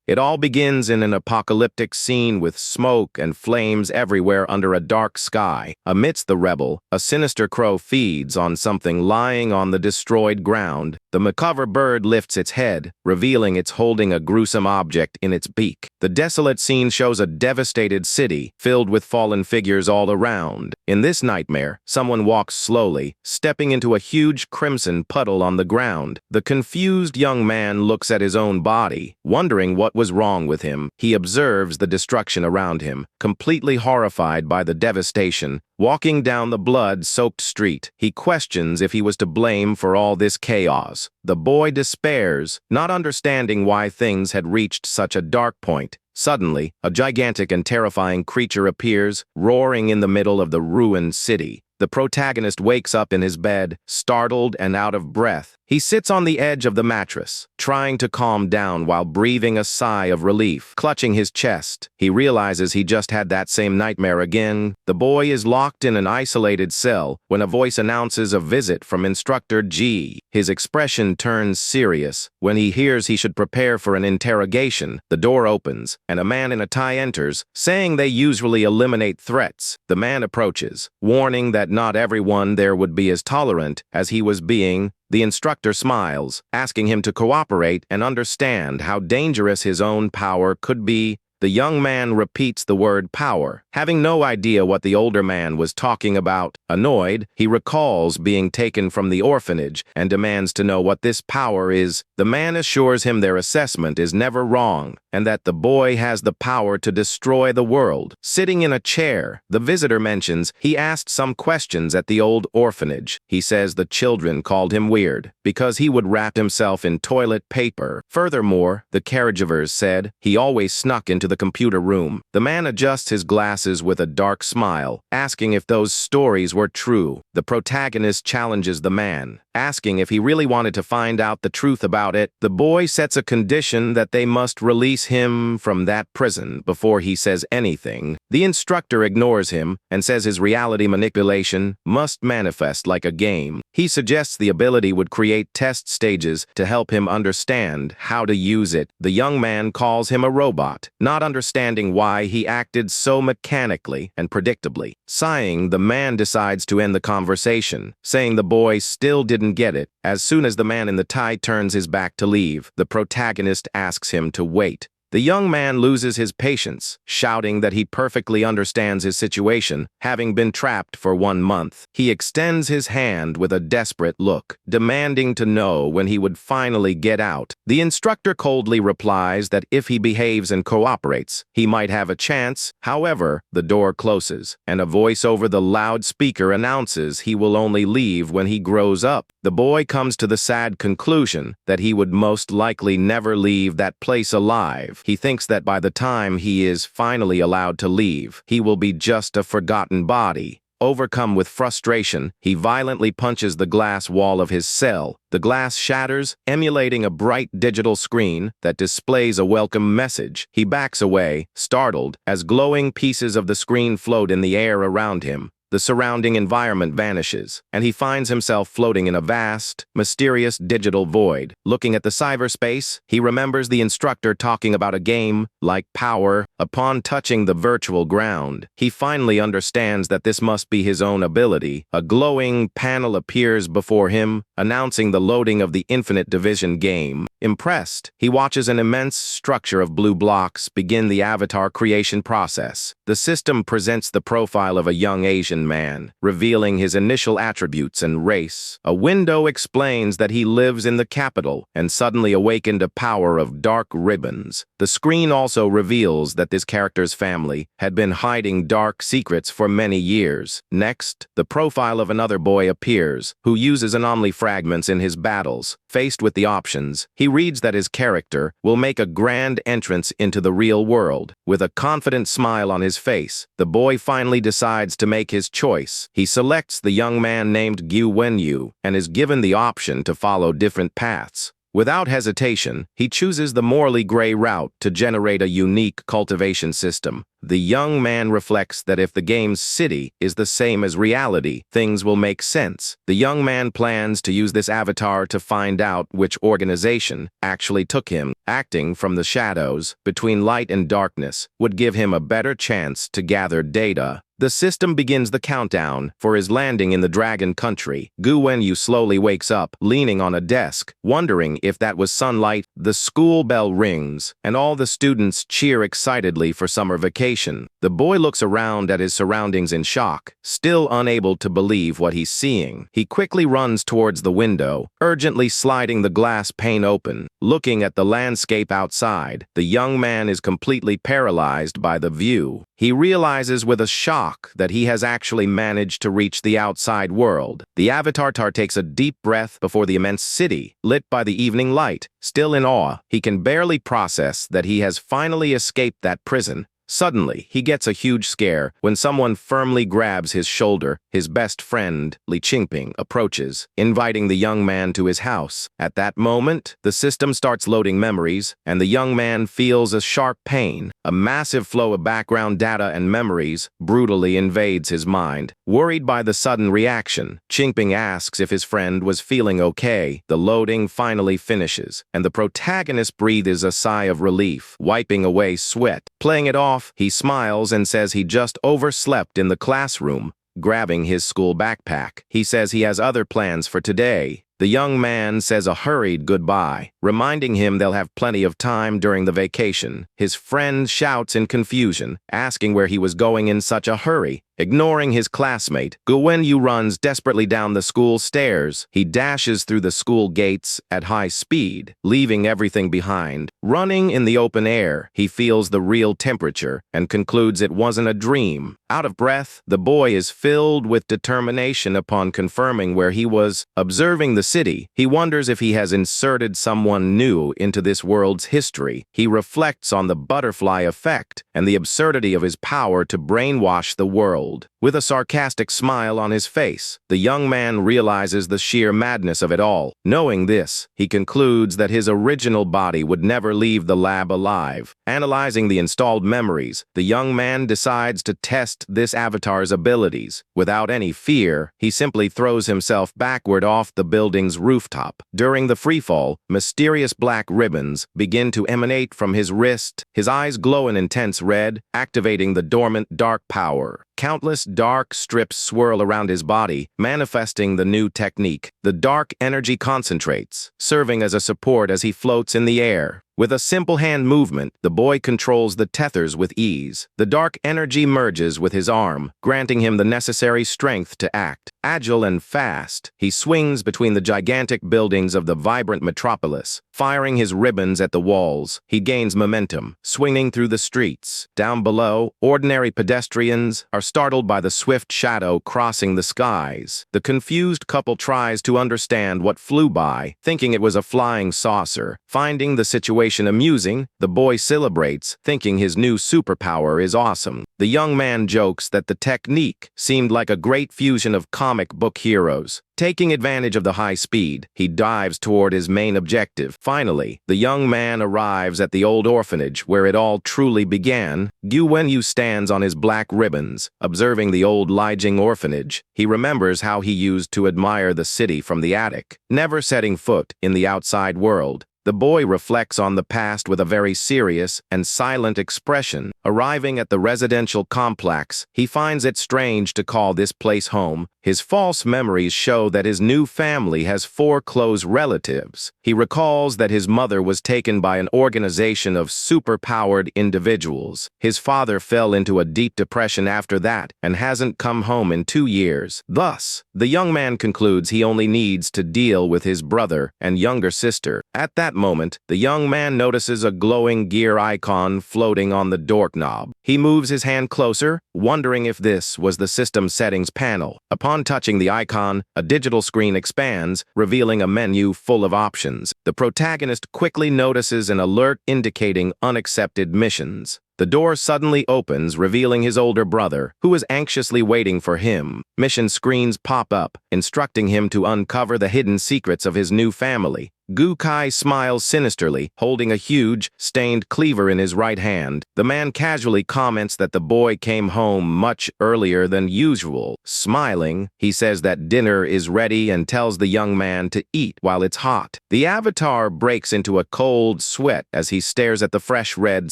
It all begins in an apocalyptic scene with smoke and flames everywhere under a dark sky. Amidst the rubble, a sinister crow feeds on something lying on the destroyed ground. The macabre bird lifts its head, revealing it's holding a gruesome object in its beak. The desolate scene shows a devastated city, filled with fallen figures all around. In this nightmare, someone walks slowly, stepping into a huge crimson puddle on the ground. The confused young man looks at his own body, wondering what was wrong with him. He observes the destruction around him, completely horrified by the devastation. Walking down the blood-soaked street, he questions if he was to blame for all this chaos. The boy despairs, not understanding why things had reached such a dark point. Suddenly, a gigantic and terrifying creature appears, roaring in the middle of the ruined city. The protagonist wakes up in his bed, startled and out of breath. He sits on the edge of the mattress, trying to calm down while breathing a sigh of relief. Clutching his chest, he realizes he just had that same nightmare again. The boy is locked in an isolated cell when a voice announces a visit from Instructor Ji. His expression turns serious. When he hears he should prepare for an interrogation, the door opens, and a man in a tie enters, saying they usually eliminate threats. The man approaches, warning that not everyone there would be as tolerant as he was being. The instructor smiles, asking him to cooperate and understand how dangerous his own power could be. The young man repeats the word power, having no idea what the older man was talking about. Annoyed, he recalls being taken from the orphanage and demands to know what this power is. The man assures him their assessment is never wrong, and that the boy has the power to destroy the world. Sitting in a chair, the visitor mentions he asked some questions at the old orphanage. He says the children called him weird because he would wrap himself in toilet paper. Furthermore, the caregivers said he always snuck into the computer room. The man adjusts his glasses with a dark smile, asking if those stories were true. The protagonist challenges the man, asking if he really wanted to find out the truth about it. The boy sets a condition that they must release him from that prison before he says anything. The instructor ignores him and says his reality manipulation must manifest like a game. He suggests the ability would create test stages to help him understand how to use it. The young man calls him a robot, not understanding why he acted so mechanically and predictably. Sighing, the man decides to end the conversation, saying the boy still didn't get it. As soon as the man in the tie turns his back to leave, the protagonist asks him to wait. The young man loses his patience, shouting that he perfectly understands his situation, having been trapped for 1 month. He extends his hand with a desperate look, demanding to know when he would finally get out. The instructor coldly replies that if he behaves and cooperates, he might have a chance. However, the door closes, and a voice over the loudspeaker announces he will only leave when he grows up. The boy comes to the sad conclusion that he would most likely never leave that place alive. He thinks that by the time he is finally allowed to leave, he will be just a forgotten body. Overcome with frustration, he violently punches the glass wall of his cell. The glass shatters, emulating a bright digital screen that displays a welcome message. He backs away, startled, as glowing pieces of the screen float in the air around him. The surrounding environment vanishes, and he finds himself floating in a vast, mysterious digital void. Looking at the cyberspace, he remembers the instructor talking about a game like Power. Upon touching the virtual ground, he finally understands that this must be his own ability. A glowing panel appears before him, announcing the loading of the Infinite Division game. Impressed, he watches an immense structure of blue blocks begin the avatar creation process. The system presents the profile of a young Asian man, revealing his initial attributes and race. A window explains that he lives in the capital and suddenly awakened a power of dark ribbons. The screen also reveals that this character's family had been hiding dark secrets for many years. Next, the profile of another boy appears, who uses anomaly fragments in his battles. Faced with the options, he reads that his character will make a grand entrance into the real world. With a confident smile on his face, the boy finally decides to make his choice. He selects the young man named Gu Wenyu and is given the option to follow different paths. Without hesitation, he chooses the morally gray route to generate a unique cultivation system. The young man reflects that if the game's city is the same as reality, things will make sense. The young man plans to use this avatar to find out which organization actually took him. Acting from the shadows, between light and darkness, would give him a better chance to gather data. The system begins the countdown for his landing in the Dragon Country. Gu Wenyu slowly wakes up, leaning on a desk, wondering if that was sunlight. The school bell rings, and all the students cheer excitedly for summer vacation. The boy looks around at his surroundings in shock, still unable to believe what he's seeing. He quickly runs towards the window, urgently sliding the glass pane open. Looking at the landscape outside, the young man is completely paralyzed by the view. He realizes with a shock that he has actually managed to reach the outside world. The avatar takes a deep breath before the immense city, lit by the evening light. Still in awe, he can barely process that he has finally escaped that prison. Suddenly, he gets a huge scare when someone firmly grabs his shoulder. His best friend, Li Qingping, approaches, inviting the young man to his house. At that moment, the system starts loading memories, and the young man feels a sharp pain. A massive flow of background data and memories brutally invades his mind. Worried by the sudden reaction, Qingping asks if his friend was feeling okay. The loading finally finishes, and the protagonist breathes a sigh of relief, wiping away sweat. Playing it off, he smiles and says he just overslept in the classroom, grabbing his school backpack. He says he has other plans for today. The young man says a hurried goodbye, reminding him they'll have plenty of time during the vacation. His friend shouts in confusion, asking where he was going in such a hurry. Ignoring his classmate, Gu Wenyu runs desperately down the school stairs. He dashes through the school gates at high speed, leaving everything behind. Running in the open air, he feels the real temperature and concludes it wasn't a dream. Out of breath, the boy is filled with determination upon confirming where he was. Observing the city, he wonders if he has inserted someone new into this world's history. He reflects on the butterfly effect and the absurdity of his power to brainwash the world. With a sarcastic smile on his face, the young man realizes the sheer madness of it all. Knowing this, he concludes that his original body would never leave the lab alive. Analyzing the installed memories, the young man decides to test this avatar's abilities. Without any fear, he simply throws himself backward off the building's rooftop. During the freefall, mysterious black ribbons begin to emanate from his wrist. His eyes glow an intense red, activating the dormant dark power. Countless dark strips swirl around his body, manifesting the new technique. The dark energy concentrates, serving as a support as he floats in the air. With a simple hand movement, the boy controls the tethers with ease. The dark energy merges with his arm, granting him the necessary strength to act. Agile and fast, he swings between the gigantic buildings of the vibrant metropolis. Firing his ribbons at the walls, he gains momentum, swinging through the streets. Down below, ordinary pedestrians are startled by the swift shadow crossing the skies. The confused couple tries to understand what flew by, thinking it was a flying saucer. Finding the situation amusing, the boy celebrates, thinking his new superpower is awesome. The young man jokes that the technique seemed like a great fusion of comic book heroes. Taking advantage of the high speed, he dives toward his main objective. Finally, the young man arrives at the old orphanage where it all truly began. Gu Wenyu stands on his black ribbons, observing the old Lijiang orphanage. He remembers how he used to admire the city from the attic, never setting foot in the outside world. The boy reflects on the past with a very serious and silent expression. Arriving at the residential complex, he finds it strange to call this place home. His false memories show that his new family has 4 close relatives. He recalls that his mother was taken by an organization of superpowered individuals. His father fell into a deep depression after that and hasn't come home in 2 years. Thus, the young man concludes he only needs to deal with his brother and younger sister. At that moment, the young man notices a glowing gear icon floating on the doorknob. He moves his hand closer, wondering if this was the system settings panel. Upon touching the icon, a digital screen expands, revealing a menu full of options. The protagonist quickly notices an alert indicating unaccepted missions. The door suddenly opens, revealing his older brother, who is anxiously waiting for him. Mission screens pop up, instructing him to uncover the hidden secrets of his new family. Gu Kai smiles sinisterly, holding a huge, stained cleaver in his right hand. The man casually comments that the boy came home much earlier than usual. Smiling, he says that dinner is ready and tells the young man to eat while it's hot. The avatar breaks into a cold sweat as he stares at the fresh red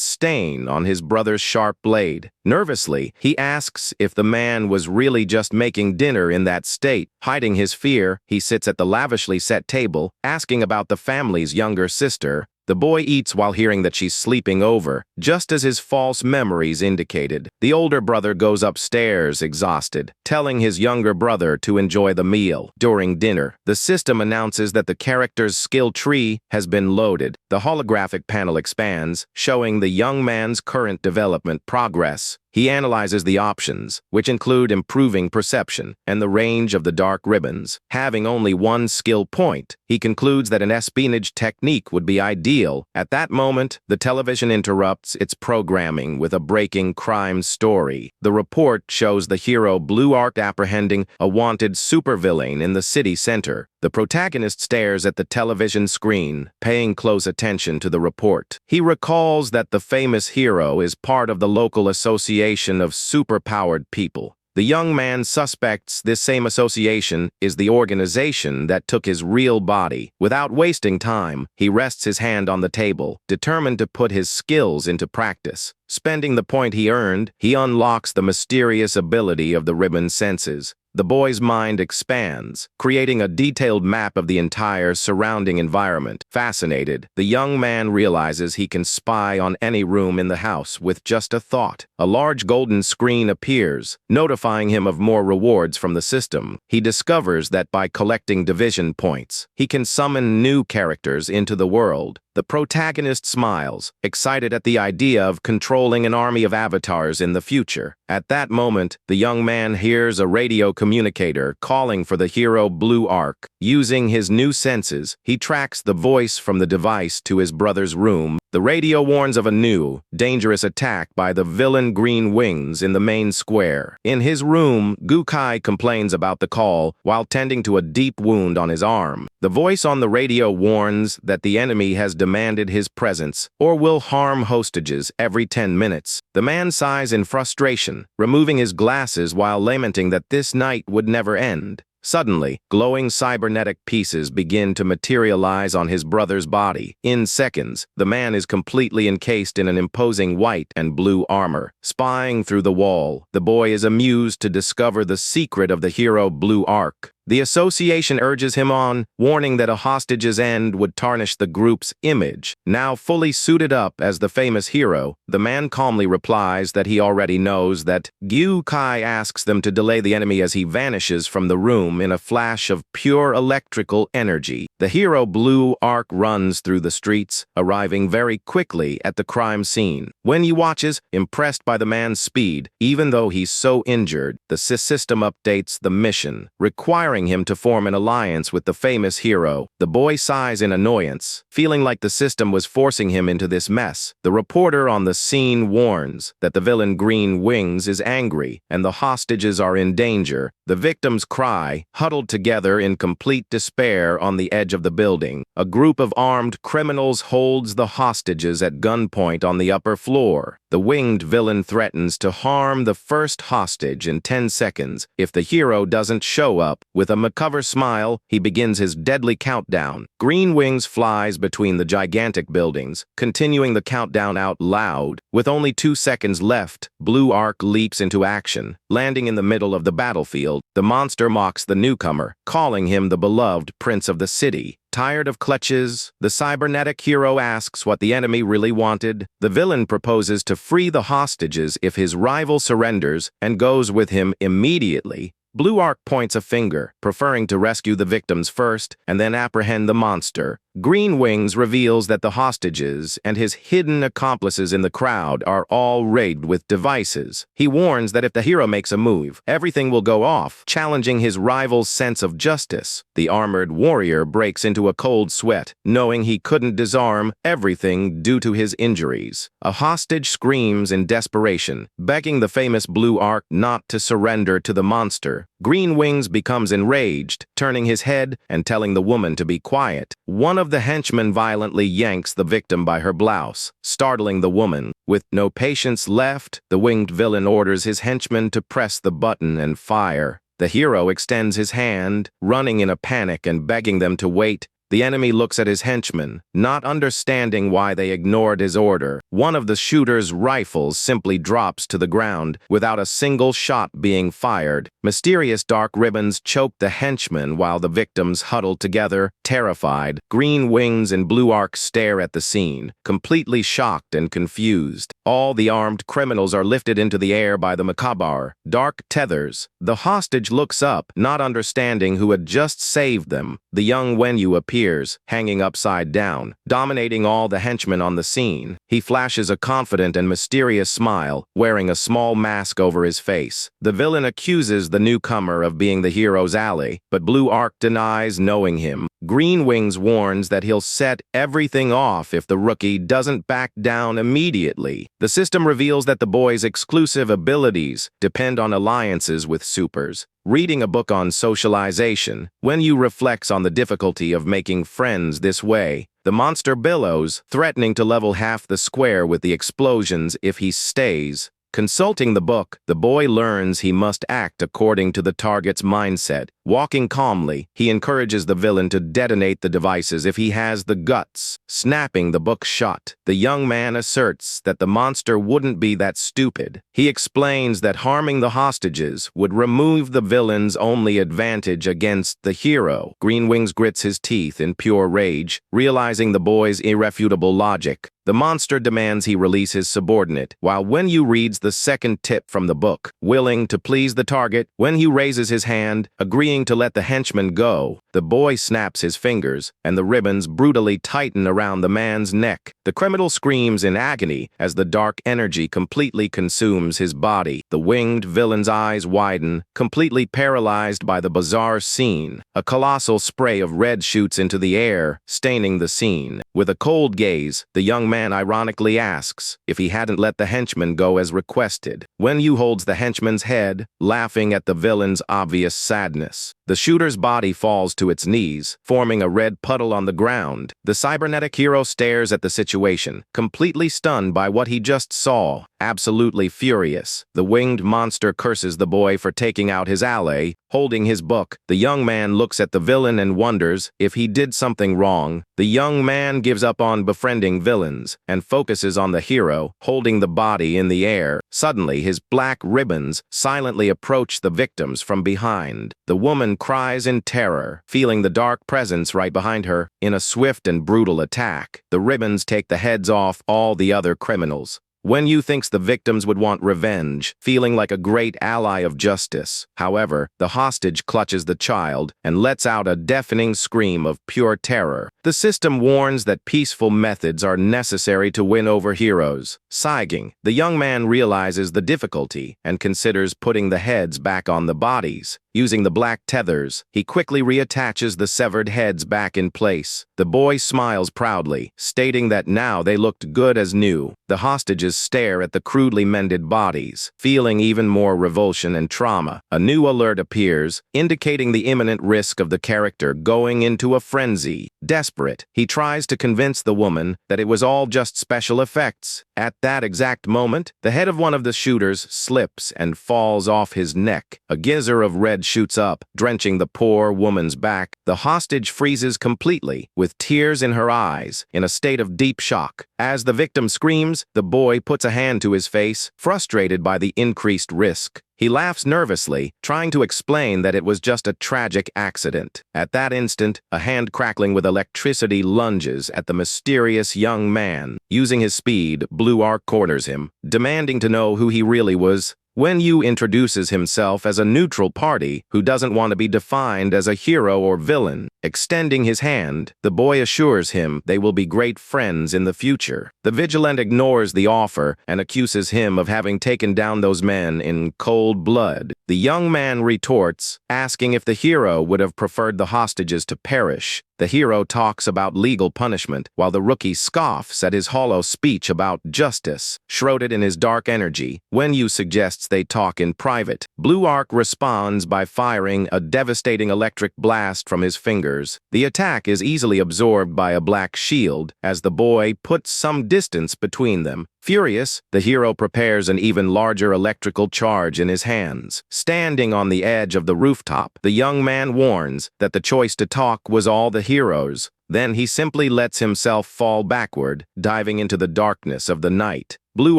stain on his brother's sharp blade. Nervously, he asks if the man was really just making dinner in that state. Hiding his fear, he sits at the lavishly set table, asking about the family's younger sister. The boy eats while hearing that she's sleeping over, just as his false memories indicated. The older brother goes upstairs, exhausted, telling his younger brother to enjoy the meal. During dinner, the system announces that the character's skill tree has been loaded. The holographic panel expands, showing the young man's current development progress. He analyzes the options, which include improving perception and the range of the dark ribbons. Having only one skill point, he concludes that an espionage technique would be ideal. At that moment, the television interrupts its programming with a breaking crime story. The report shows the hero Blue Arc apprehending a wanted supervillain in the city center. The protagonist stares at the television screen, paying close attention to the report. He recalls that the famous hero is part of the local association of superpowered people. The young man suspects this same association is the organization that took his real body. Without wasting time, he rests his hand on the table, determined to put his skills into practice. Spending the point he earned, he unlocks the mysterious ability of the ribbon's senses. The boy's mind expands, creating a detailed map of the entire surrounding environment. Fascinated, the young man realizes he can spy on any room in the house with just a thought. A large golden screen appears, notifying him of more rewards from the system. He discovers that by collecting division points, he can summon new characters into the world. The protagonist smiles, excited at the idea of controlling an army of avatars in the future. At that moment, the young man hears a radio communicator calling for the hero Blue Arc. Using his new senses, he tracks the voice from the device to his brother's room. The radio warns of a new, dangerous attack by the villain Green Wings in the main square. In his room, Gu Kai complains about the call while tending to a deep wound on his arm. The voice on the radio warns that the enemy has demanded his presence or will harm hostages every 10 minutes. The man sighs in frustration, removing his glasses while lamenting that this night would never end. Suddenly, glowing cybernetic pieces begin to materialize on his brother's body. In seconds, the man is completely encased in an imposing white and blue armor. Spying through the wall, the boy is amused to discover the secret of the hero Blue Arc. The association urges him on, warning that a hostage's end would tarnish the group's image. Now fully suited up as the famous hero, the man calmly replies that he already knows that. Gu Kai asks them to delay the enemy as he vanishes from the room in a flash of pure electrical energy. The hero Blue Arc runs through the streets, arriving very quickly at the crime scene. When he watches, impressed by the man's speed, even though he's so injured, the system updates the mission, requiring him to form an alliance with the famous hero. The boy sighs in annoyance, feeling like the system was forcing him into this mess. The reporter on the scene warns that the villain Green Wings is angry and the hostages are in danger. The victims cry, huddled together in complete despair on the edge of the building. A group of armed criminals holds the hostages at gunpoint on the upper floor. The winged villain threatens to harm the first hostage in 10 seconds if the hero doesn't show up. With a macabre smile, he begins his deadly countdown. Green Wings flies between the gigantic buildings, continuing the countdown out loud. With only 2 seconds left, Blue Arc leaps into action. Landing in the middle of the battlefield, the monster mocks the newcomer, calling him the beloved prince of the city. Tired of clutches, the cybernetic hero asks what the enemy really wanted. The villain proposes to free the hostages if his rival surrenders and goes with him immediately. Blue Arc points a finger, preferring to rescue the victims first and then apprehend the monster. Green Wings reveals that the hostages and his hidden accomplices in the crowd are all rigged with devices. He warns that if the hero makes a move, everything will go off, challenging his rival's sense of justice. The armored warrior breaks into a cold sweat, knowing he couldn't disarm everything due to his injuries. A hostage screams in desperation, begging the famous Blue Arc not to surrender to the monster. Green Wings becomes enraged, turning his head and telling the woman to be quiet. One of of the henchmen violently yanks the victim by her blouse, startling the woman. With no patience left, the winged villain orders his henchmen to press the button and fire. The hero extends his hand, running in a panic and begging them to wait. The enemy looks at his henchmen, not understanding why they ignored his order. One of the shooter's rifles simply drops to the ground, without a single shot being fired. Mysterious dark ribbons choke the henchmen while the victims huddle together, terrified. Green wings and blue arcs stare at the scene, completely shocked and confused. All the armed criminals are lifted into the air by the macabre, dark tethers. The hostage looks up, not understanding who had just saved them. The young Wenyu appears, hanging upside down, dominating all the henchmen on the scene. He flashes a confident and mysterious smile, wearing a small mask over his face. The villain accuses the newcomer of being the hero's ally, but Blue Arc denies knowing him. Green Wings warns that he'll set everything off if the rookie doesn't back down immediately. The system reveals that the boy's exclusive abilities depend on alliances with supers. Reading a book on socialization, Wenyu reflects on the difficulty of making friends this way. The monster billows, threatening to level half the square with the explosions if he stays. Consulting the book, the boy learns he must act according to the target's mindset. Walking calmly, he encourages the villain to detonate the devices if he has the guts, snapping the book shut. The young man asserts that the monster wouldn't be that stupid. He explains that harming the hostages would remove the villain's only advantage against the hero. Green Wings grits his teeth in pure rage, realizing the boy's irrefutable logic. The monster demands he release his subordinate, while Wenyu reads the second tip from the book. Willing to please the target, Wenyu raises his hand, agreeing to let the henchman go. The boy snaps his fingers, and the ribbons brutally tighten around the man's neck. The criminal screams in agony as the dark energy completely consumes his body. The winged villain's eyes widen, completely paralyzed by the bizarre scene. A colossal spray of red shoots into the air, staining the scene. With a cold gaze, the young man ironically asks if he hadn't let the henchman go as requested. Wenyu holds the henchman's head, laughing at the villain's obvious sadness. The shooter's body falls to its knees, forming a red puddle on the ground. The cybernetic hero stares at the situation, completely stunned by what he just saw. Absolutely furious, the winged monster curses the boy for taking out his ally. Holding his book, the young man looks at the villain and wonders if he did something wrong. The young man gives up on befriending villains and focuses on the hero, holding the body in the air. Suddenly, his black ribbons silently approach the victims from behind. The woman cries in terror, feeling the dark presence right behind her. In a swift and brutal attack, the ribbons take the heads off all the other criminals. Wenyu thinks the victims would want revenge, feeling like a great ally of justice. However, the hostage clutches the child and lets out a deafening scream of pure terror. The system warns that peaceful methods are necessary to win over heroes. Sighing, the young man realizes the difficulty and considers putting the heads back on the bodies. Using the black tethers, he quickly reattaches the severed heads back in place. The boy smiles proudly, stating that now they looked good as new. The hostages stare at the crudely mended bodies, feeling even more revulsion and trauma. A new alert appears, indicating the imminent risk of the character going into a frenzy. Desperate, he tries to convince the woman that it was all just special effects. At that exact moment, the head of one of the shooters slips and falls off his neck. A geyser of red shoots up, drenching the poor woman's back. The hostage freezes completely, with tears in her eyes, in a state of deep shock. As the victim screams, the boy puts a hand to his face, frustrated by the increased risk. He laughs nervously, trying to explain that it was just a tragic accident. At that instant, a hand crackling with electricity lunges at the mysterious young man. Using his speed, Blue Arc corners him, demanding to know who he really was. Wenyu introduces himself as a neutral party who doesn't want to be defined as a hero or villain. Extending his hand, the boy assures him they will be great friends in the future. The vigilant ignores the offer and accuses him of having taken down those men in cold blood. The young man retorts, asking if the hero would have preferred the hostages to perish. The hero talks about legal punishment, while the rookie scoffs at his hollow speech about justice. Shrouded in his dark energy, Wenyu suggests they talk in private. Blue Arc responds by firing a devastating electric blast from his fingers. appears. The attack is easily absorbed by a black shield, as the boy puts some distance between them. Furious, the hero prepares an even larger electrical charge in his hands. Standing on the edge of the rooftop, the young man warns that the choice to talk was all the hero's. Then he simply lets himself fall backward, diving into the darkness of the night. Blue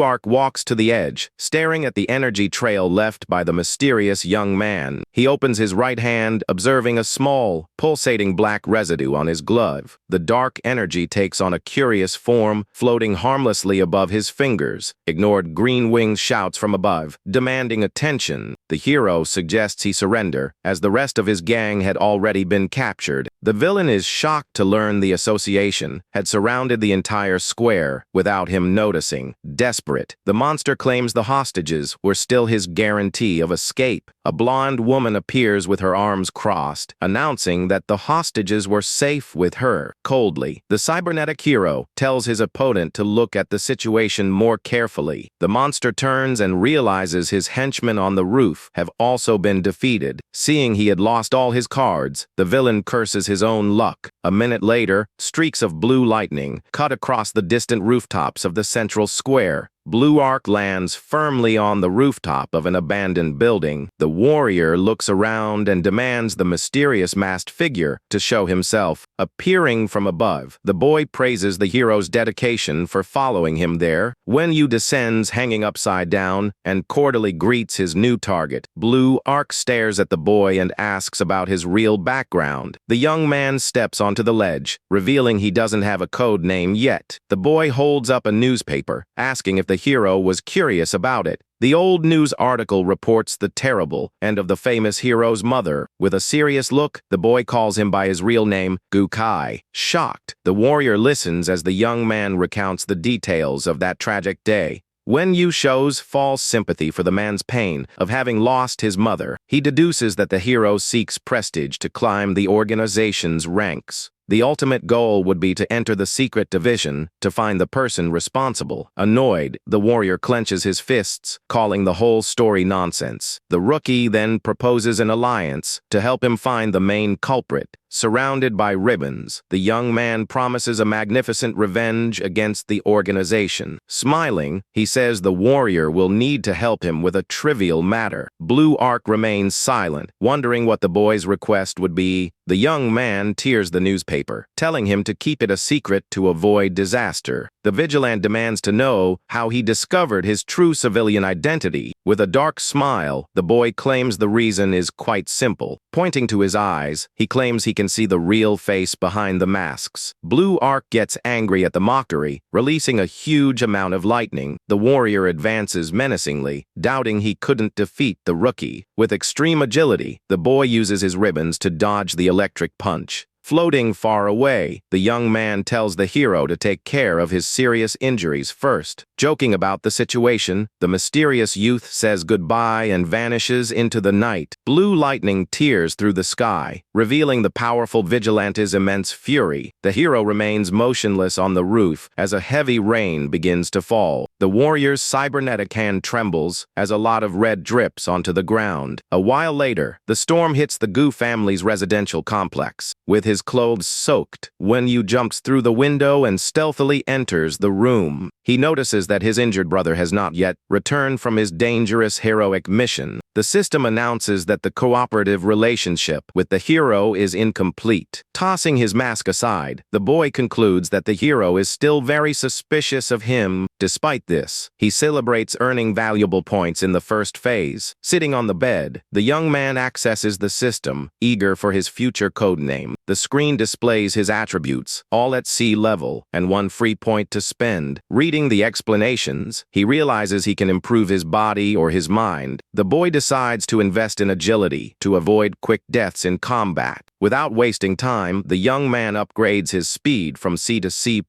Arc walks to the edge, staring at the energy trail left by the mysterious young man. He opens his right hand, observing a small, pulsating black residue on his glove. The dark energy takes on a curious form, floating harmlessly above his fingers. Ignored Green Wing's shouts from above, demanding attention. The hero suggests he surrender, as the rest of his gang had already been captured. The villain is shocked to learn the association had surrounded the entire square without him noticing. Desperate, the monster claims the hostages were still his guarantee of escape. A blonde woman appears with her arms crossed, announcing that the hostages were safe with her. Coldly, the cybernetic hero tells his opponent to look at the situation more carefully. The monster turns and realizes his henchmen on the roof have also been defeated. Seeing he had lost all his cards, the villain curses his own luck. A minute later, streaks of blue lightning cut across the distant rooftops of the central square. Blue Arc lands firmly on the rooftop of an abandoned building. The warrior looks around and demands the mysterious masked figure to show himself. Appearing from above, the boy praises the hero's dedication for following him there. Wenyu descends hanging upside down and cordially greets his new target. Blue Arc stares at the boy and asks about his real background. The young man steps onto the ledge, revealing he doesn't have a code name yet. The boy holds up a newspaper, asking if the hero was curious about it. The old news article reports the terrible end of the famous hero's mother. With a serious look, the boy calls him by his real name, Gukai. Shocked, the warrior listens as the young man recounts the details of that tragic day. Wenyu shows false sympathy for the man's pain of having lost his mother. He deduces that the hero seeks prestige to climb the organization's ranks. The ultimate goal would be to enter the secret division to find the person responsible. Annoyed, the warrior clenches his fists, calling the whole story nonsense. The rookie then proposes an alliance to help him find the main culprit. Surrounded by ribbons, the young man promises a magnificent revenge against the organization. Smiling, he says the warrior will need to help him with a trivial matter. Blue Arc remains silent, wondering what the boy's request would be. The young man tears the newspaper, telling him to keep it a secret to avoid disaster. The vigilant demands to know how he discovered his true civilian identity. With a dark smile, the boy claims the reason is quite simple. Pointing to his eyes, he claims he can see the real face behind the masks. Blue Arc gets angry at the mockery, releasing a huge amount of lightning. The warrior advances menacingly, doubting he couldn't defeat the rookie. With extreme agility, the boy uses his ribbons to dodge the electric punch. Floating far away, the young man tells the hero to take care of his serious injuries first. Joking about the situation, the mysterious youth says goodbye and vanishes into the night. Blue lightning tears through the sky, revealing the powerful vigilante's immense fury. The hero remains motionless on the roof as a heavy rain begins to fall. The warrior's cybernetic hand trembles as a lot of red drips onto the ground. A while later, the storm hits the Gu family's residential complex. With his clothes soaked, Wenyu jumps through the window and stealthily enters the room. He notices that his injured brother has not yet returned from his dangerous heroic mission. The system announces that the cooperative relationship with the hero is incomplete. Tossing his mask aside, the boy concludes that the hero is still very suspicious of him. Despite this, he celebrates earning valuable points in the first phase. Sitting on the bed, the young man accesses the system, eager for his future codename. The screen displays his attributes, all at sea level, and 1 free point to spend. Reading the explanations, he realizes he can improve his body or his mind. The boy decides to invest in agility to avoid quick deaths in combat. Without wasting time, the young man upgrades his speed from C to C+.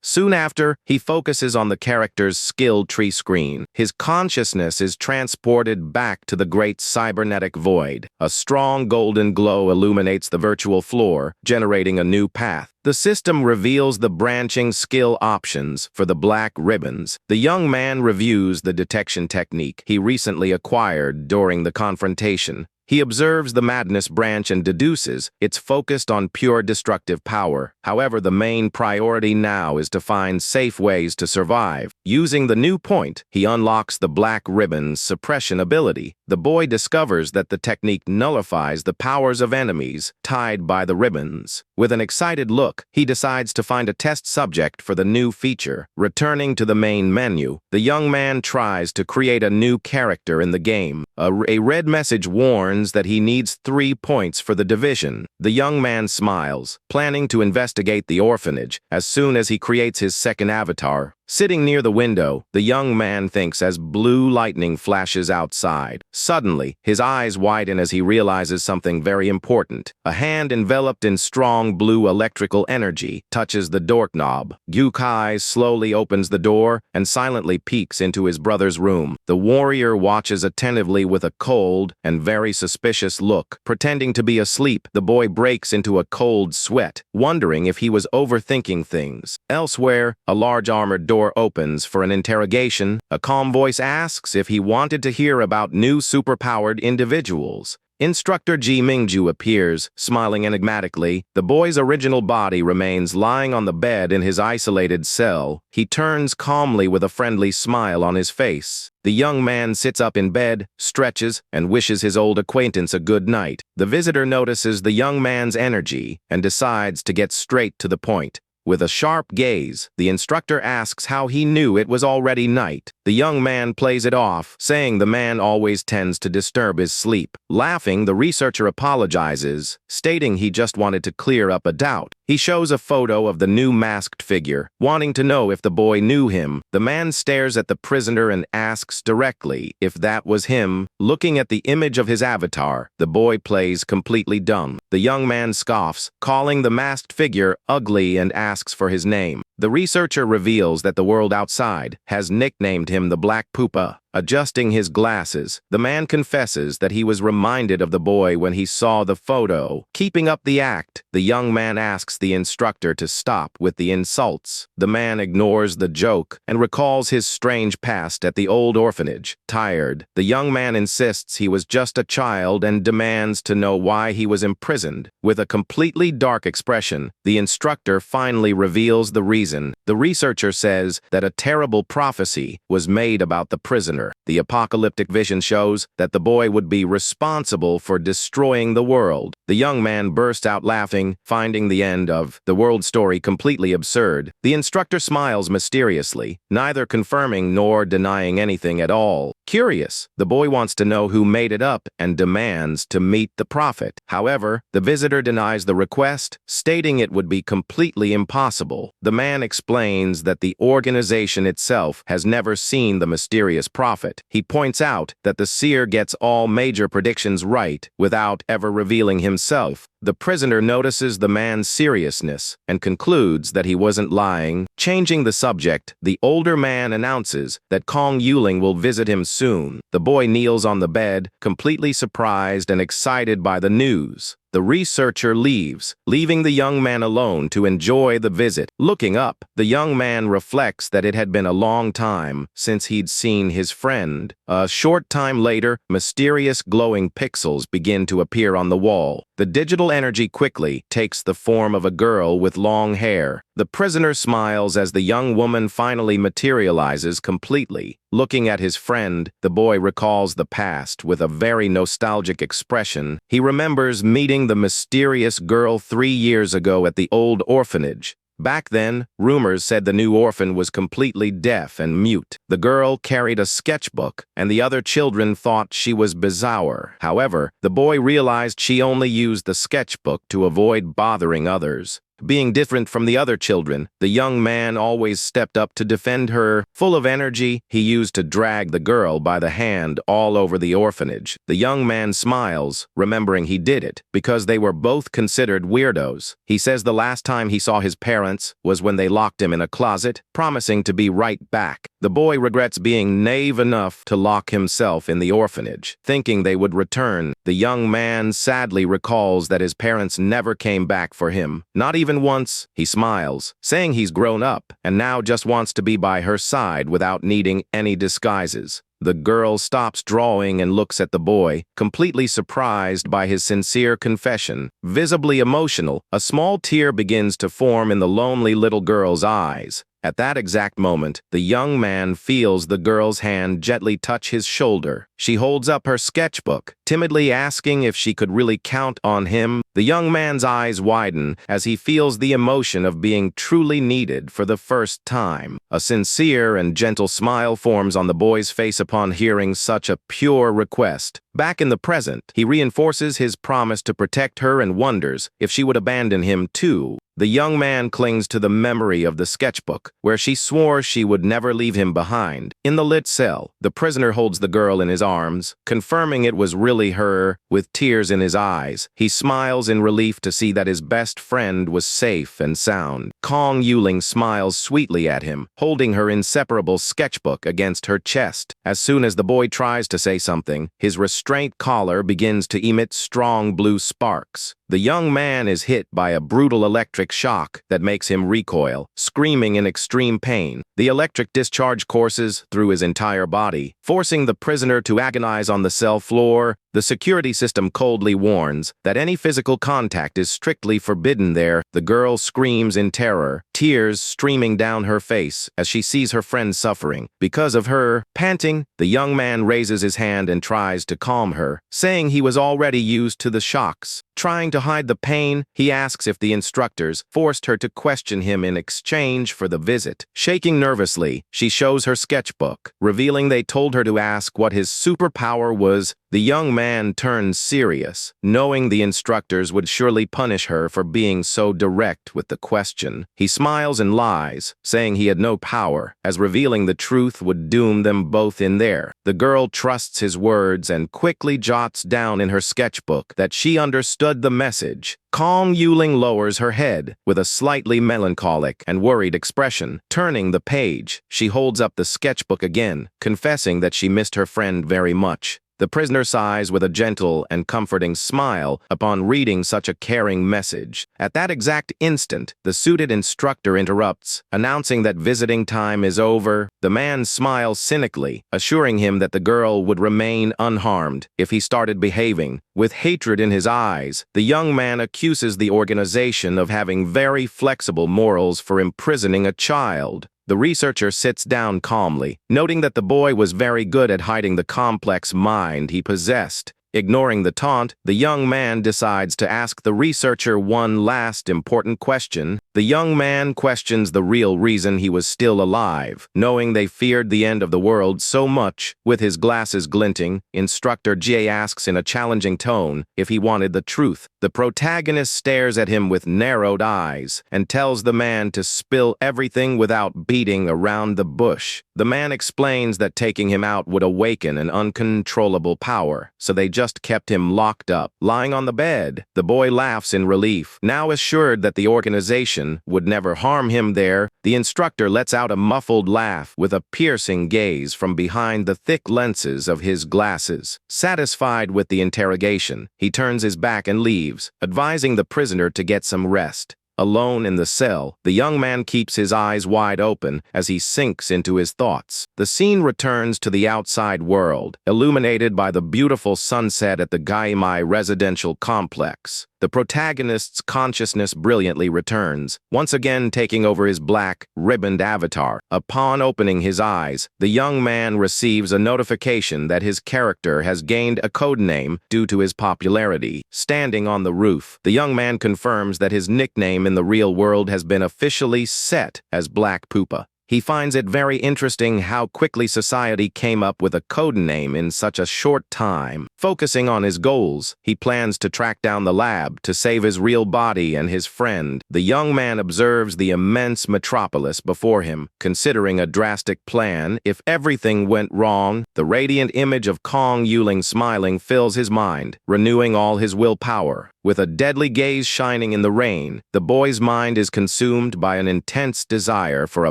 Soon after, he focuses on the character's skill tree screen. His consciousness is transported back to the great cybernetic void. A strong golden glow illuminates the virtual floor, generating a new path. The system reveals the branching skill options for the black ribbons. The young man reviews the detection technique he recently acquired during the confrontation. He observes the madness branch and deduces it's focused on pure destructive power. However, the main priority now is to find safe ways to survive. Using the new point, he unlocks the Black Ribbon's suppression ability. The boy discovers that the technique nullifies the powers of enemies tied by the ribbons. With an excited look, he decides to find a test subject for the new feature. Returning to the main menu, the young man tries to create a new character in the game. A red message warns that he needs 3 points for the division. The young man smiles, planning to investigate the orphanage as soon as he creates his second avatar. Sitting near the window, the young man thinks as blue lightning flashes outside. Suddenly, his eyes widen as he realizes something very important. A hand enveloped in strong blue electrical energy touches the doorknob. Yukai slowly opens the door and silently peeks into his brother's room. The warrior watches attentively with a cold and very suspicious look. Pretending to be asleep, the boy breaks into a cold sweat, wondering if he was overthinking things. Elsewhere, a large armored door opens for an interrogation. A calm voice asks if he wanted to hear about new superpowered individuals. Instructor Ji Minghuan appears, smiling enigmatically. The boy's original body remains lying on the bed in his isolated cell. He turns calmly with a friendly smile on his face. The young man sits up in bed, stretches, and wishes his old acquaintance a good night. The visitor notices the young man's energy and decides to get straight to the point. With a sharp gaze, the instructor asks how he knew it was already night. The young man plays it off, saying the man always tends to disturb his sleep. Laughing, the researcher apologizes, stating he just wanted to clear up a doubt. He shows a photo of the new masked figure, wanting to know if the boy knew him. The man stares at the prisoner and asks directly if that was him. Looking at the image of his avatar, the boy plays completely dumb. The young man scoffs, calling the masked figure ugly and asks for his name. The researcher reveals that the world outside has nicknamed him the Black Pupa. Adjusting his glasses, the man confesses that he was reminded of the boy when he saw the photo. Keeping up the act, the young man asks the instructor to stop with the insults. The man ignores the joke and recalls his strange past at the old orphanage. Tired, the young man insists he was just a child and demands to know why he was imprisoned. With a completely dark expression, the instructor finally reveals the reason. The researcher says that a terrible prophecy was made about the prisoner. The apocalyptic vision shows that the boy would be responsible for destroying the world. The young man bursts out laughing, finding the end of the world story completely absurd. The instructor smiles mysteriously, neither confirming nor denying anything at all. Curious, the boy wants to know who made it up and demands to meet the prophet. However, the visitor denies the request, stating it would be completely impossible. The man explains that the organization itself has never seen the mysterious prophet. He points out that the seer gets all major predictions right without ever revealing himself. The prisoner notices the man's seriousness and concludes that he wasn't lying. Changing the subject, the older man announces that Kong Yuling will visit him soon. The boy kneels on the bed, completely surprised and excited by the news. The researcher leaves, leaving the young man alone to enjoy the visit. Looking up, the young man reflects that it had been a long time since he'd seen his friend. A short time later, mysterious glowing pixels begin to appear on the wall. The digital energy quickly takes the form of a girl with long hair. The prisoner smiles as the young woman finally materializes completely. Looking at his friend, the boy recalls the past with a very nostalgic expression. He remembers meeting the mysterious girl 3 years ago at the old orphanage. Back then, rumors said the new orphan was completely deaf and mute. The girl carried a sketchbook, and the other children thought she was bizarre. However, the boy realized she only used the sketchbook to avoid bothering others. Being different from the other children, the young man always stepped up to defend her. Full of energy, he used to drag the girl by the hand all over the orphanage. The young man smiles, remembering he did it, because they were both considered weirdos. He says the last time he saw his parents was when they locked him in a closet, promising to be right back. The boy regrets being naive enough to lock himself in the orphanage, thinking they would return. The young man sadly recalls that his parents never came back for him, not even once. He smiles, saying he's grown up and now just wants to be by her side without needing any disguises. The girl stops drawing and looks at the boy, completely surprised by his sincere confession. Visibly emotional, a small tear begins to form in the lonely little girl's eyes. At that exact moment, the young man feels the girl's hand gently touch his shoulder. She holds up her sketchbook, timidly asking if she could really count on him. The young man's eyes widen as he feels the emotion of being truly needed for the first time. A sincere and gentle smile forms on the boy's face upon hearing such a pure request. Back in the present, he reinforces his promise to protect her and wonders if she would abandon him too. The young man clings to the memory of the sketchbook, where she swore she would never leave him behind. In the lit cell, the prisoner holds the girl in his arms, confirming it was really her. With tears in his eyes, he smiles in relief to see that his best friend was safe and sound. Kong Yuling smiles sweetly at him, holding her inseparable sketchbook against her chest. As soon as the boy tries to say something, his restraint collar begins to emit strong blue sparks. The young man is hit by a brutal electric shock that makes him recoil, screaming in extreme pain. The electric discharge courses through his entire body, forcing the prisoner to agonize on the cell floor. The security system coldly warns that any physical contact is strictly forbidden there. The girl screams in terror, tears streaming down her face as she sees her friend suffering. Because of her, panting, the young man raises his hand and tries to calm her, saying he was already used to the shocks. Trying to hide the pain, he asks if the instructors forced her to question him in exchange for the visit. Shaking nervously, she shows her sketchbook, revealing they told her to ask what his superpower was. The young man turns serious, knowing the instructors would surely punish her for being so direct with the question. He smiles and lies, saying he had no power, as revealing the truth would doom them both in there. The girl trusts his words and quickly jots down in her sketchbook that she understood the message. Kong Yuling lowers her head with a slightly melancholic and worried expression. Turning the page, she holds up the sketchbook again, confessing that she missed her friend very much. The prisoner sighs with a gentle and comforting smile upon reading such a caring message. At that exact instant, the suited instructor interrupts, announcing that visiting time is over. The man smiles cynically, assuring him that the girl would remain unharmed if he started behaving. With hatred in his eyes, the young man accuses the organization of having very flexible morals for imprisoning a child. The researcher sits down calmly, noting that the boy was very good at hiding the complex mind he possessed. Ignoring the taunt, the young man decides to ask the researcher one last important question. The young man questions the real reason he was still alive. Knowing they feared the end of the world so much, with his glasses glinting, Instructor Jie asks in a challenging tone if he wanted the truth. The protagonist stares at him with narrowed eyes and tells the man to spill everything without beating around the bush. The man explains that taking him out would awaken an uncontrollable power, so they just kept him locked up, lying on the bed. The boy laughs in relief, now assured that the organization would never harm him there. The instructor lets out a muffled laugh with a piercing gaze from behind the thick lenses of his glasses. Satisfied with the interrogation, he turns his back and leaves, advising the prisoner to get some rest. Alone in the cell, the young man keeps his eyes wide open as he sinks into his thoughts. The scene returns to the outside world, illuminated by the beautiful sunset at the Gaimai residential complex. The protagonist's consciousness brilliantly returns, once again taking over his black, ribboned avatar. Upon opening his eyes, the young man receives a notification that his character has gained a codename due to his popularity. Standing on the roof, the young man confirms that his nickname in the real world has been officially set as Black Pupa. He finds it very interesting how quickly society came up with a codename in such a short time. Focusing on his goals, he plans to track down the lab to save his real body and his friend. The young man observes the immense metropolis before him, considering a drastic plan if everything went wrong. The radiant image of Kong Yuling smiling fills his mind, renewing all his willpower. With a deadly gaze shining in the rain, the boy's mind is consumed by an intense desire for a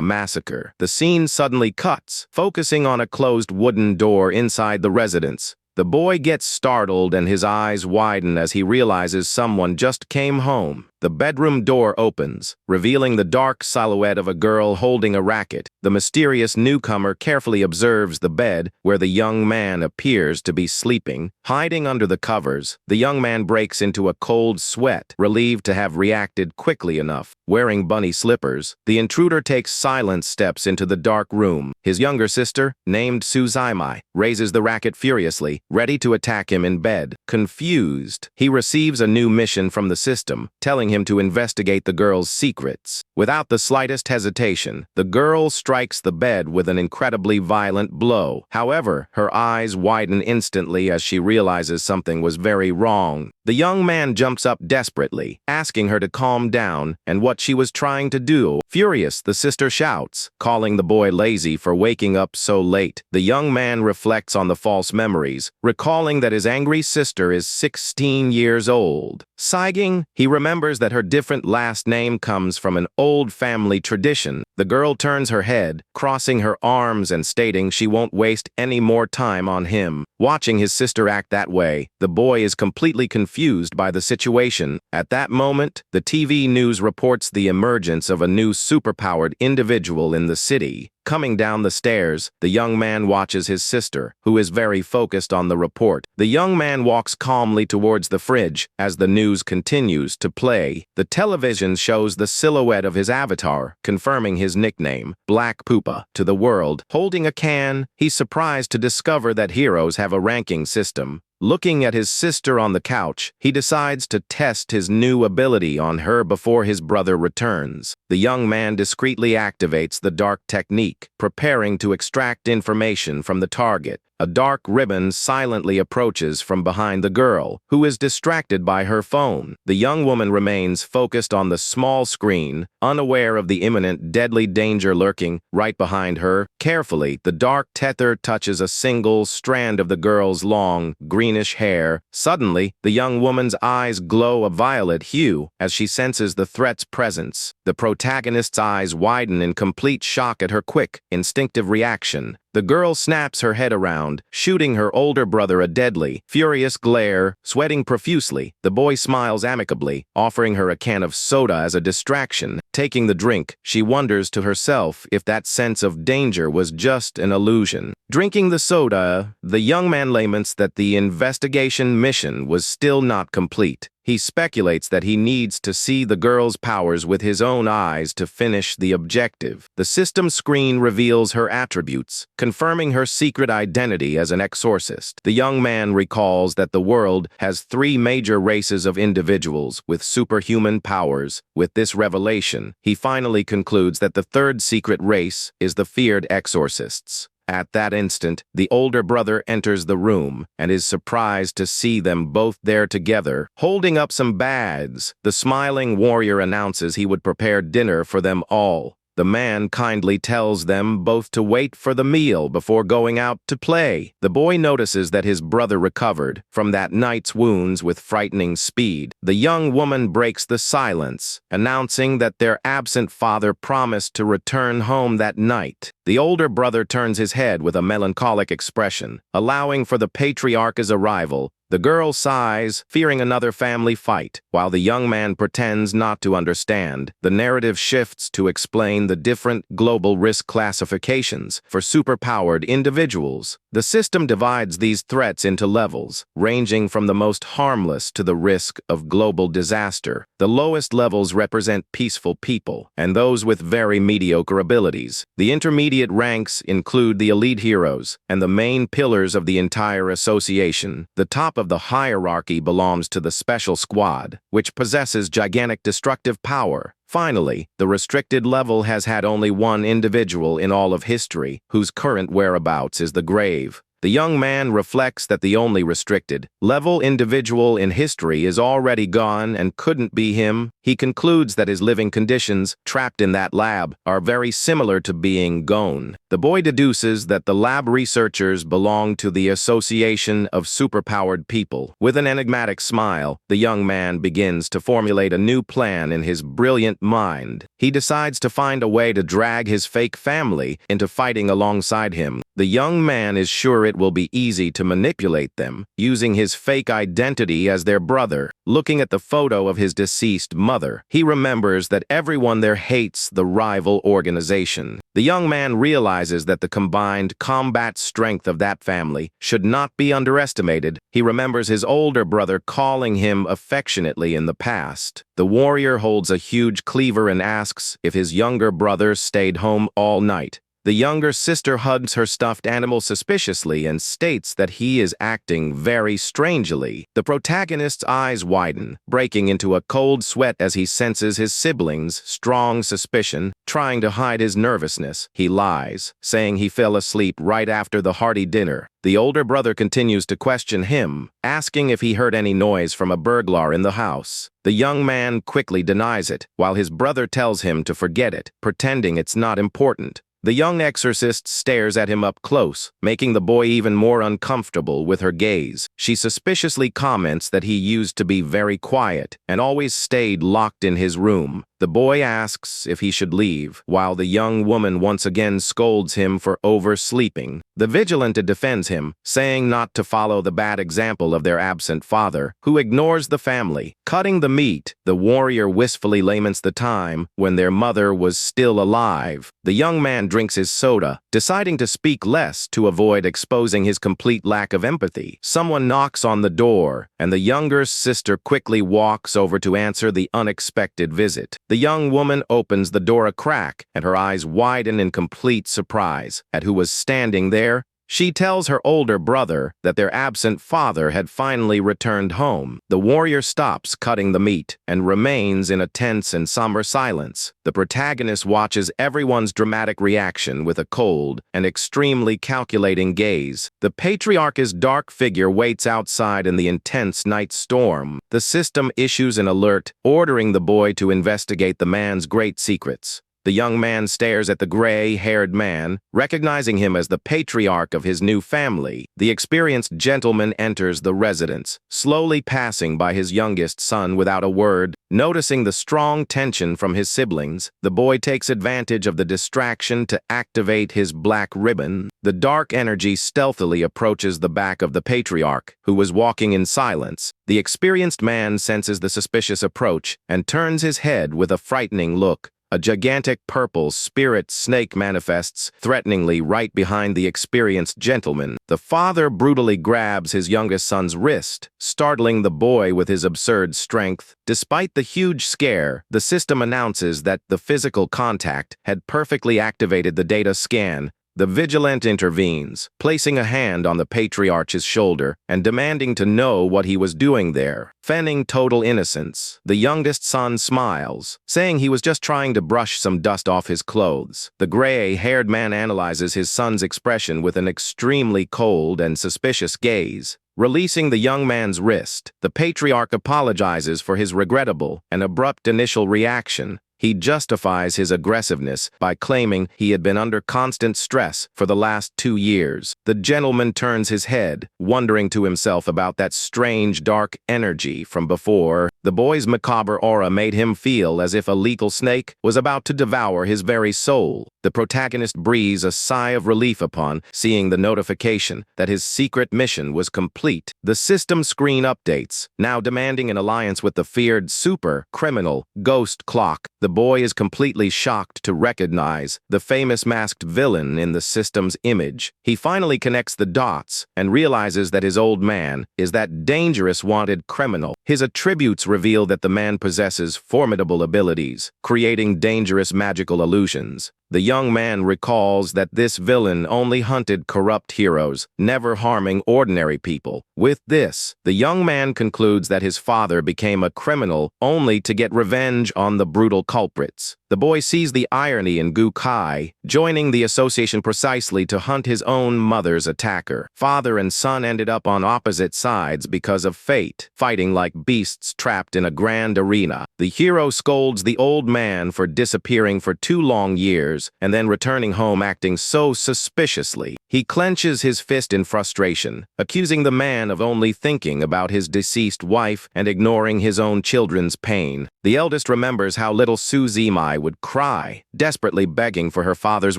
massacre. The scene suddenly cuts, focusing on a closed wooden door inside the residence. The boy gets startled and his eyes widen as he realizes someone just came home. The bedroom door opens, revealing the dark silhouette of a girl holding a racket. The mysterious newcomer carefully observes the bed where the young man appears to be sleeping. Hiding under the covers, the young man breaks into a cold sweat, relieved to have reacted quickly enough. Wearing bunny slippers, the intruder takes silent steps into the dark room. His younger sister, named Suzaimai, raises the racket furiously, ready to attack him in bed. Confused, he receives a new mission from the system, telling him to investigate the girl's secrets. Without the slightest hesitation, the girl strikes the bed with an incredibly violent blow. However, her eyes widen instantly as she realizes something was very wrong. The young man jumps up desperately, asking her to calm down and what she was trying to do. Furious, the sister shouts, calling the boy lazy for waking up so late. The young man reflects on the false memories, recalling that his angry sister is 16 years old. Sighing, he remembers that her different last name comes from an old family tradition. The girl turns her head, crossing her arms and stating she won't waste any more time on him. Watching his sister act that way, the boy is completely confused by the situation. At that moment, the TV news reports the emergence of a new superpowered individual in the city. Coming down the stairs, the young man watches his sister, who is very focused on the report. The young man walks calmly towards the fridge as the news continues to play. The television shows the silhouette of his avatar, confirming his nickname, Black Poopa, to the world. Holding a can, he's surprised to discover that heroes have a ranking system. Looking at his sister on the couch, he decides to test his new ability on her before his brother returns. The young man discreetly activates the dark technique, preparing to extract information from the target. A dark ribbon silently approaches from behind the girl, who is distracted by her phone. The young woman remains focused on the small screen, unaware of the imminent deadly danger lurking right behind her. Carefully, the dark tether touches a single strand of the girl's long, greenish hair. Suddenly, the young woman's eyes glow a violet hue as she senses the threat's presence. The protagonist's eyes widen in complete shock at her quick, instinctive reaction. The girl snaps her head around, shooting her older brother a deadly, furious glare. Sweating profusely, the boy smiles amicably, offering her a can of soda as a distraction. Taking the drink, she wonders to herself if that sense of danger was just an illusion. Drinking the soda, the young man laments that the investigation mission was still not complete. He speculates that he needs to see the girl's powers with his own eyes to finish the objective. The system screen reveals her attributes, confirming her secret identity as an exorcist. The young man recalls that the world has 3 major races of individuals with superhuman powers. With this revelation, he finally concludes that the 3rd secret race is the feared exorcists. At that instant, the older brother enters the room and is surprised to see them both there together. Holding up some bags, the smiling warrior announces he would prepare dinner for them all. The man kindly tells them both to wait for the meal before going out to play. The boy notices that his brother recovered from that night's wounds with frightening speed. The young woman breaks the silence, announcing that their absent father promised to return home that night. The older brother turns his head with a melancholic expression, allowing for the patriarch's arrival. The girl sighs, fearing another family fight, while the young man pretends not to understand. The narrative shifts to explain the different global risk classifications for superpowered individuals. The system divides these threats into levels, ranging from the most harmless to the risk of global disaster. The lowest levels represent peaceful people, and those with very mediocre abilities. The intermediate ranks include the elite heroes and the main pillars of the entire association. The top of the hierarchy belongs to the Special Squad, which possesses gigantic destructive power. Finally, the restricted level has had only one individual in all of history, whose current whereabouts is the grave. The young man reflects that the only restricted level individual in history is already gone and couldn't be him. He concludes that his living conditions, trapped in that lab, are very similar to being gone. The boy deduces that the lab researchers belong to the Association of Superpowered People. With an enigmatic smile, the young man begins to formulate a new plan in his brilliant mind. He decides to find a way to drag his fake family into fighting alongside him. The young man is sure it it will be easy to manipulate them, using his fake identity as their brother. Looking at the photo of his deceased mother, he remembers that everyone there hates the rival organization. The young man realizes that the combined combat strength of that family should not be underestimated. He remembers his older brother calling him affectionately in the past. The warrior holds a huge cleaver and asks if his younger brother stayed home all night. The younger sister hugs her stuffed animal suspiciously and states that he is acting very strangely. The protagonist's eyes widen, breaking into a cold sweat as he senses his siblings' strong suspicion, trying to hide his nervousness. He lies, saying he fell asleep right after the hearty dinner. The older brother continues to question him, asking if he heard any noise from a burglar in the house. The young man quickly denies it, while his brother tells him to forget it, pretending it's not important. The young exorcist stares at him up close, making the boy even more uncomfortable with her gaze. She suspiciously comments that he used to be very quiet and always stayed locked in his room. The boy asks if he should leave, while the young woman once again scolds him for oversleeping. The vigilante defends him, saying not to follow the bad example of their absent father, who ignores the family. Cutting the meat, the warrior wistfully laments the time when their mother was still alive. The young man drinks his soda, deciding to speak less to avoid exposing his complete lack of empathy. Someone knocks on the door, and the younger sister quickly walks over to answer the unexpected visit. The young woman opens the door a crack, and her eyes widen in complete surprise at who was standing there. She tells her older brother that their absent father had finally returned home. The warrior stops cutting the meat and remains in a tense and somber silence. The protagonist watches everyone's dramatic reaction with a cold and extremely calculating gaze. The patriarch's dark figure waits outside in the intense night storm. The system issues an alert, ordering the boy to investigate the man's great secrets. The young man stares at the gray-haired man, recognizing him as the patriarch of his new family. The experienced gentleman enters the residence, slowly passing by his youngest son without a word. Noticing the strong tension from his siblings, the boy takes advantage of the distraction to activate his black ribbon. The dark energy stealthily approaches the back of the patriarch, who was walking in silence. The experienced man senses the suspicious approach and turns his head with a frightening look. A gigantic purple spirit snake manifests threateningly right behind the experienced gentleman. The father brutally grabs his youngest son's wrist, startling the boy with his absurd strength. Despite the huge scare, the system announces that the physical contact had perfectly activated the data scan. The vigilante intervenes, placing a hand on the patriarch's shoulder and demanding to know what he was doing there. Feigning total innocence, the youngest son smiles, saying he was just trying to brush some dust off his clothes. The gray-haired man analyzes his son's expression with an extremely cold and suspicious gaze. Releasing the young man's wrist, the patriarch apologizes for his regrettable and abrupt initial reaction. He justifies his aggressiveness by claiming he had been under constant stress for the last 2 years. The gentleman turns his head, wondering to himself about that strange dark energy from before. The boy's macabre aura made him feel as if a lethal snake was about to devour his very soul. The protagonist breathes a sigh of relief upon seeing the notification that his secret mission was complete. The system screen updates, now demanding an alliance with the feared super-criminal Ghost Clock. The boy is completely shocked to recognize the famous masked villain in the system's image. He finally connects the dots and realizes that his old man is that dangerous wanted criminal. His attributes reveal that the man possesses formidable abilities, creating dangerous magical illusions. The young man recalls that this villain only hunted corrupt heroes, never harming ordinary people. With this, the young man concludes that his father became a criminal only to get revenge on the brutal culprits. The boy sees the irony in Gu Kai, joining the association precisely to hunt his own mother's attacker. Father and son ended up on opposite sides because of fate, fighting like beasts trapped in a grand arena. The hero scolds the old man for disappearing for 2 long years and then returning home acting so suspiciously. He clenches his fist in frustration, accusing the man of only thinking about his deceased wife and ignoring his own children's pain. The eldest remembers how little Su Zimai would cry, desperately begging for her father's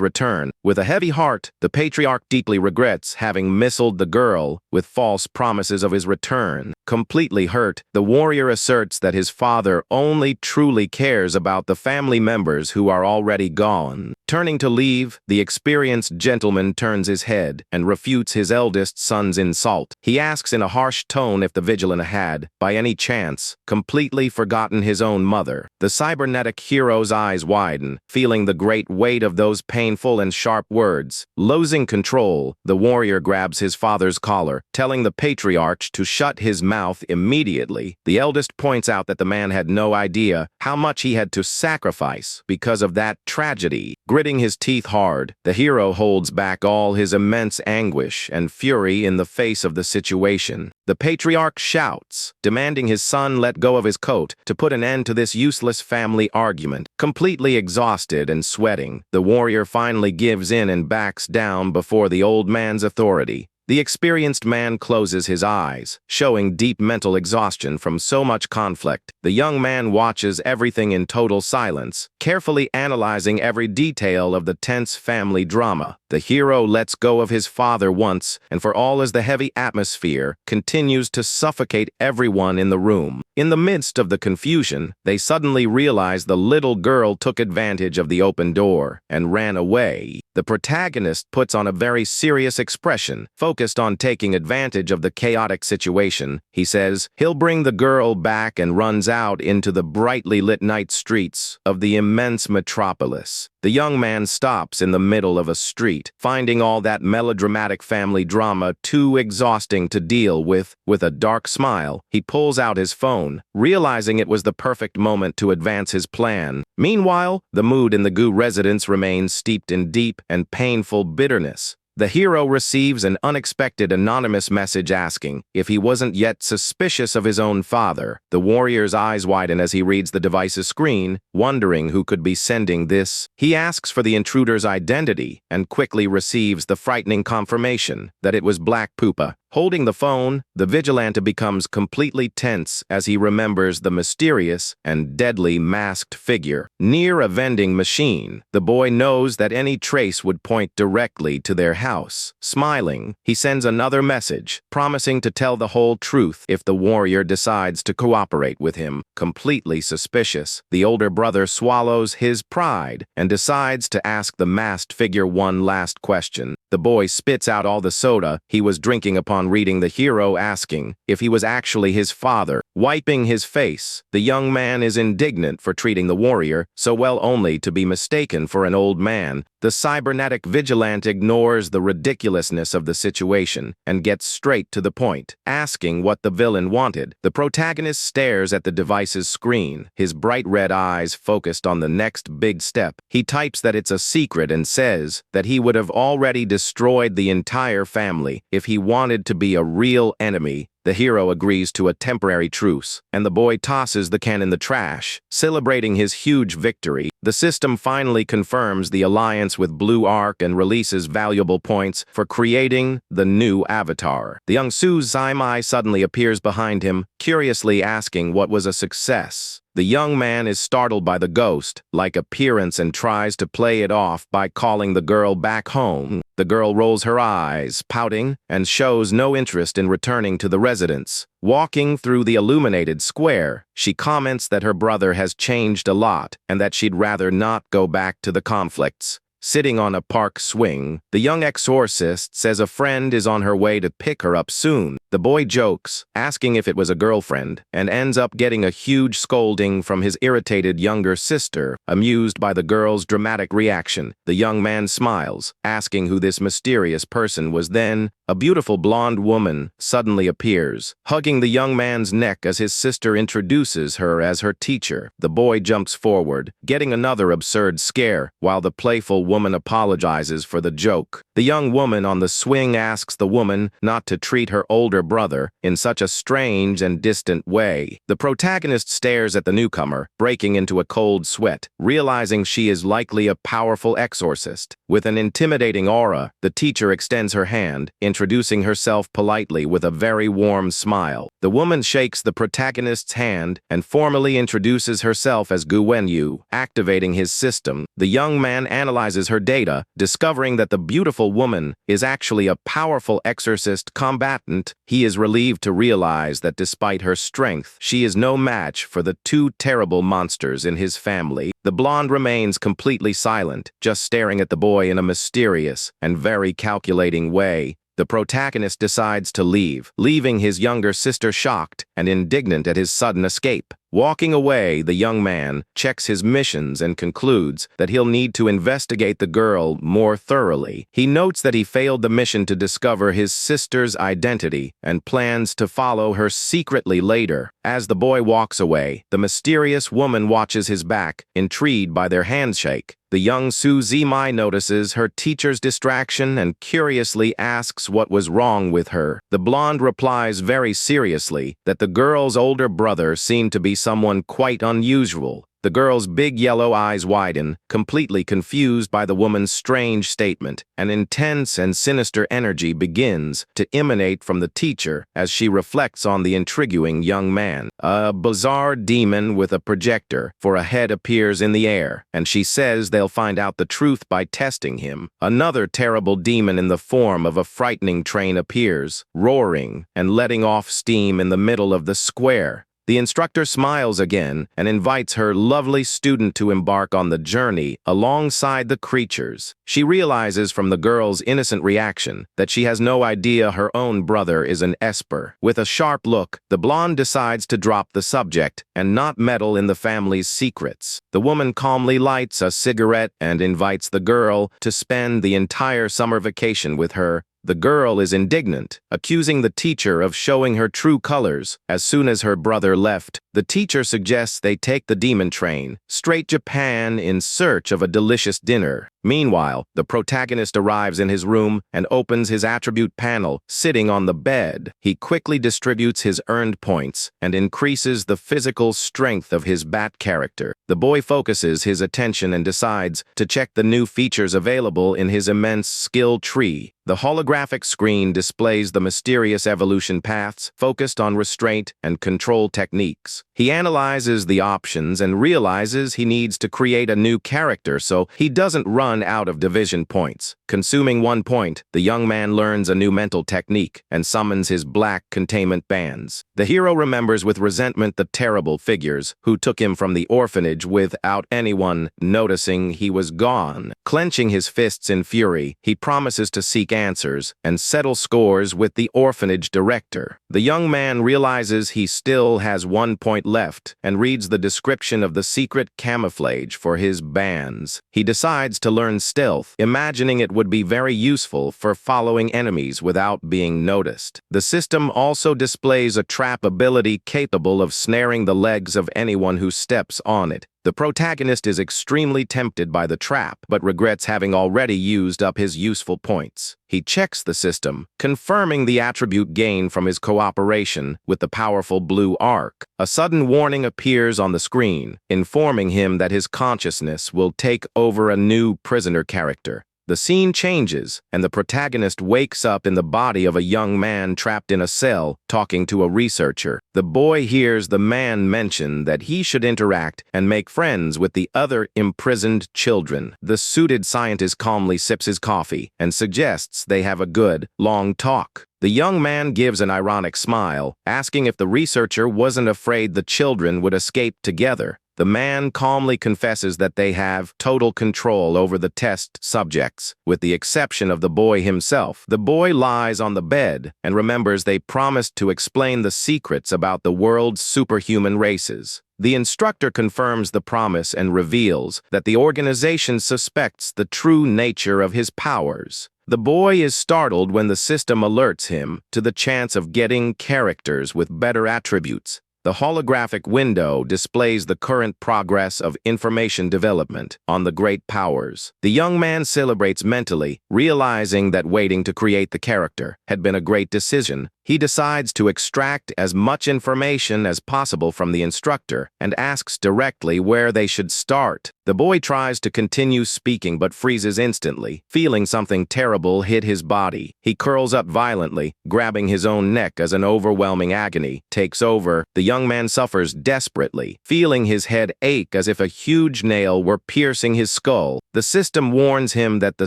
return. With a heavy heart, the patriarch deeply regrets having misled the girl with false promises of his return. Completely hurt, the warrior asserts that his father only truly cares about the family members who are already gone. Turning to leave, the experienced gentleman turns his head and refutes his eldest son's insult. He asks in a harsh tone if the vigilant had, by any chance, completely forgotten his own mother. The cybernetic hero's eyes widen, feeling the great weight of those painful and sharp words. Losing control, the warrior grabs his father's collar, telling the patriarch to shut his mouth immediately. The eldest points out that the man had no idea how much he had to sacrifice because of that tragedy. Gritting his teeth hard, the hero holds back all his immense anguish and fury in the face of the situation. The patriarch shouts, demanding his son let go of his coat to put an end to this useless family argument. Completely exhausted and sweating, the warrior finally gives in and backs down before the old man's authority. The experienced man closes his eyes, showing deep mental exhaustion from so much conflict. The young man watches everything in total silence, carefully analyzing every detail of the tense family drama. The hero lets go of his father once and for all as the heavy atmosphere continues to suffocate everyone in the room. In the midst of the confusion, they suddenly realize the little girl took advantage of the open door and ran away. The protagonist puts on a very serious expression, focused on taking advantage of the chaotic situation. He says he'll bring the girl back and runs out into the brightly lit night streets of the immense metropolis. The young man stops in the middle of a street, finding all that melodramatic family drama too exhausting to deal with. With a dark smile, he pulls out his phone, realizing it was the perfect moment to advance his plan. Meanwhile, the mood in the Gu residence remains steeped in deep and painful bitterness. The hero receives an unexpected anonymous message asking if he wasn't yet suspicious of his own father. The warrior's eyes widen as he reads the device's screen, wondering who could be sending this. He asks for the intruder's identity and quickly receives the frightening confirmation that it was Black Pupa. Holding the phone, the vigilante becomes completely tense as he remembers the mysterious and deadly masked figure. Near a vending machine, the boy knows that any trace would point directly to their house. Smiling, he sends another message, promising to tell the whole truth if the warrior decides to cooperate with him. Completely suspicious, the older brother swallows his pride and decides to ask the masked figure one last question. The boy spits out all the soda he was drinking upon reading the hero asking if he was actually his father. Wiping his face, the young man is indignant for treating the warrior so well only to be mistaken for an old man. The cybernetic vigilante ignores the ridiculousness of the situation and gets straight to the point, asking what the villain wanted. The protagonist stares at the device's screen, his bright red eyes focused on the next big step. He types that it's a secret and says that he would have already destroyed the entire family if he wanted to be a real enemy. The hero agrees to a temporary truce, and the boy tosses the can in the trash, celebrating his huge victory. The system finally confirms the alliance with Blue Ark and releases valuable points for creating the new avatar. The young Su Zaimai suddenly appears behind him, curiously asking what was a success. The young man is startled by the ghost-like appearance and tries to play it off by calling the girl back home. The girl rolls her eyes, pouting, and shows no interest in returning to the residence. Walking through the illuminated square, she comments that her brother has changed a lot and that she'd rather not go back to the conflicts. Sitting on a park swing, the young exorcist says a friend is on her way to pick her up soon. The boy jokes, asking if it was a girlfriend, and ends up getting a huge scolding from his irritated younger sister, amused by the girl's dramatic reaction. The young man smiles, asking who this mysterious person was. Then, a beautiful blonde woman suddenly appears, hugging the young man's neck as his sister introduces her as her teacher. The boy jumps forward, getting another absurd scare, while the playful woman apologizes for the joke. The young woman on the swing asks the woman not to treat her older brother in such a strange and distant way. The protagonist stares at the newcomer, breaking into a cold sweat, realizing she is likely a powerful exorcist. With an intimidating aura, the teacher extends her hand, introducing herself politely with a very warm smile. The woman shakes the protagonist's hand and formally introduces herself as Gu Wenyu, activating his system. The young man analyzes her data, discovering that the beautiful woman is actually a powerful exorcist combatant. He is relieved to realize that despite her strength, she is no match for the two terrible monsters in his family. The blonde remains completely silent, just staring at the boy in a mysterious and very calculating way. The protagonist decides to leave, leaving his younger sister shocked and indignant at his sudden escape. Walking away, the young man checks his missions and concludes that he'll need to investigate the girl more thoroughly. He notes that he failed the mission to discover his sister's identity and plans to follow her secretly later. As the boy walks away, the mysterious woman watches his back, intrigued by their handshake. The young Su Zimai notices her teacher's distraction and curiously asks what was wrong with her. The blonde replies very seriously that the girl's older brother seemed to be someone quite unusual. The girl's big yellow eyes widen, completely confused by the woman's strange statement. An intense and sinister energy begins to emanate from the teacher as she reflects on the intriguing young man. A bizarre demon with a projector for a head appears in the air, and she says they'll find out the truth by testing him. Another terrible demon in the form of a frightening train appears, roaring and letting off steam in the middle of the square. The instructor smiles again and invites her lovely student to embark on the journey alongside the creatures. She realizes from the girl's innocent reaction that she has no idea her own brother is an esper. With a sharp look, the blonde decides to drop the subject and not meddle in the family's secrets. The woman calmly lights a cigarette and invites the girl to spend the entire summer vacation with her. The girl is indignant, accusing the teacher of showing her true colors. As soon as her brother left, the teacher suggests they take the demon train straight Japan in search of a delicious dinner. Meanwhile, the protagonist arrives in his room and opens his attribute panel, sitting on the bed. He quickly distributes his earned points and increases the physical strength of his bat character. The boy focuses his attention and decides to check the new features available in his immense skill tree. The holographic screen displays the mysterious evolution paths focused on restraint and control techniques. He analyzes the options and realizes he needs to create a new character so he doesn't run out of division points. Consuming 1 point, the young man learns a new mental technique and summons his black containment bands. The hero remembers with resentment the terrible figures who took him from the orphanage without anyone noticing he was gone. Clenching his fists in fury, he promises to seek answers and settle scores with the orphanage director. The young man realizes he still has 1 point left and reads the description of the secret camouflage for his bands. He decides to learn stealth, imagining it would be very useful for following enemies without being noticed. The system also displays a trap ability capable of snaring the legs of anyone who steps on it. The protagonist is extremely tempted by the trap, but regrets having already used up his useful points. He checks the system, confirming the attribute gained from his cooperation with the powerful blue arc. A sudden warning appears on the screen, informing him that his consciousness will take over a new prisoner character. The scene changes, and the protagonist wakes up in the body of a young man trapped in a cell, talking to a researcher. The boy hears the man mention that he should interact and make friends with the other imprisoned children. The suited scientist calmly sips his coffee and suggests they have a good, long talk. The young man gives an ironic smile, asking if the researcher wasn't afraid the children would escape together. The man calmly confesses that they have total control over the test subjects, with the exception of the boy himself. The boy lies on the bed and remembers they promised to explain the secrets about the world's superhuman races. The instructor confirms the promise and reveals that the organization suspects the true nature of his powers. The boy is startled when the system alerts him to the chance of getting characters with better attributes. The holographic window displays the current progress of information development on the great powers. The young man celebrates mentally, realizing that waiting to create the character had been a great decision. He decides to extract as much information as possible from the instructor and asks directly where they should start. The boy tries to continue speaking but freezes instantly, feeling something terrible hit his body. He curls up violently, grabbing his own neck as an overwhelming agony takes over. The young man suffers desperately, feeling his head ache as if a huge nail were piercing his skull. The system warns him that the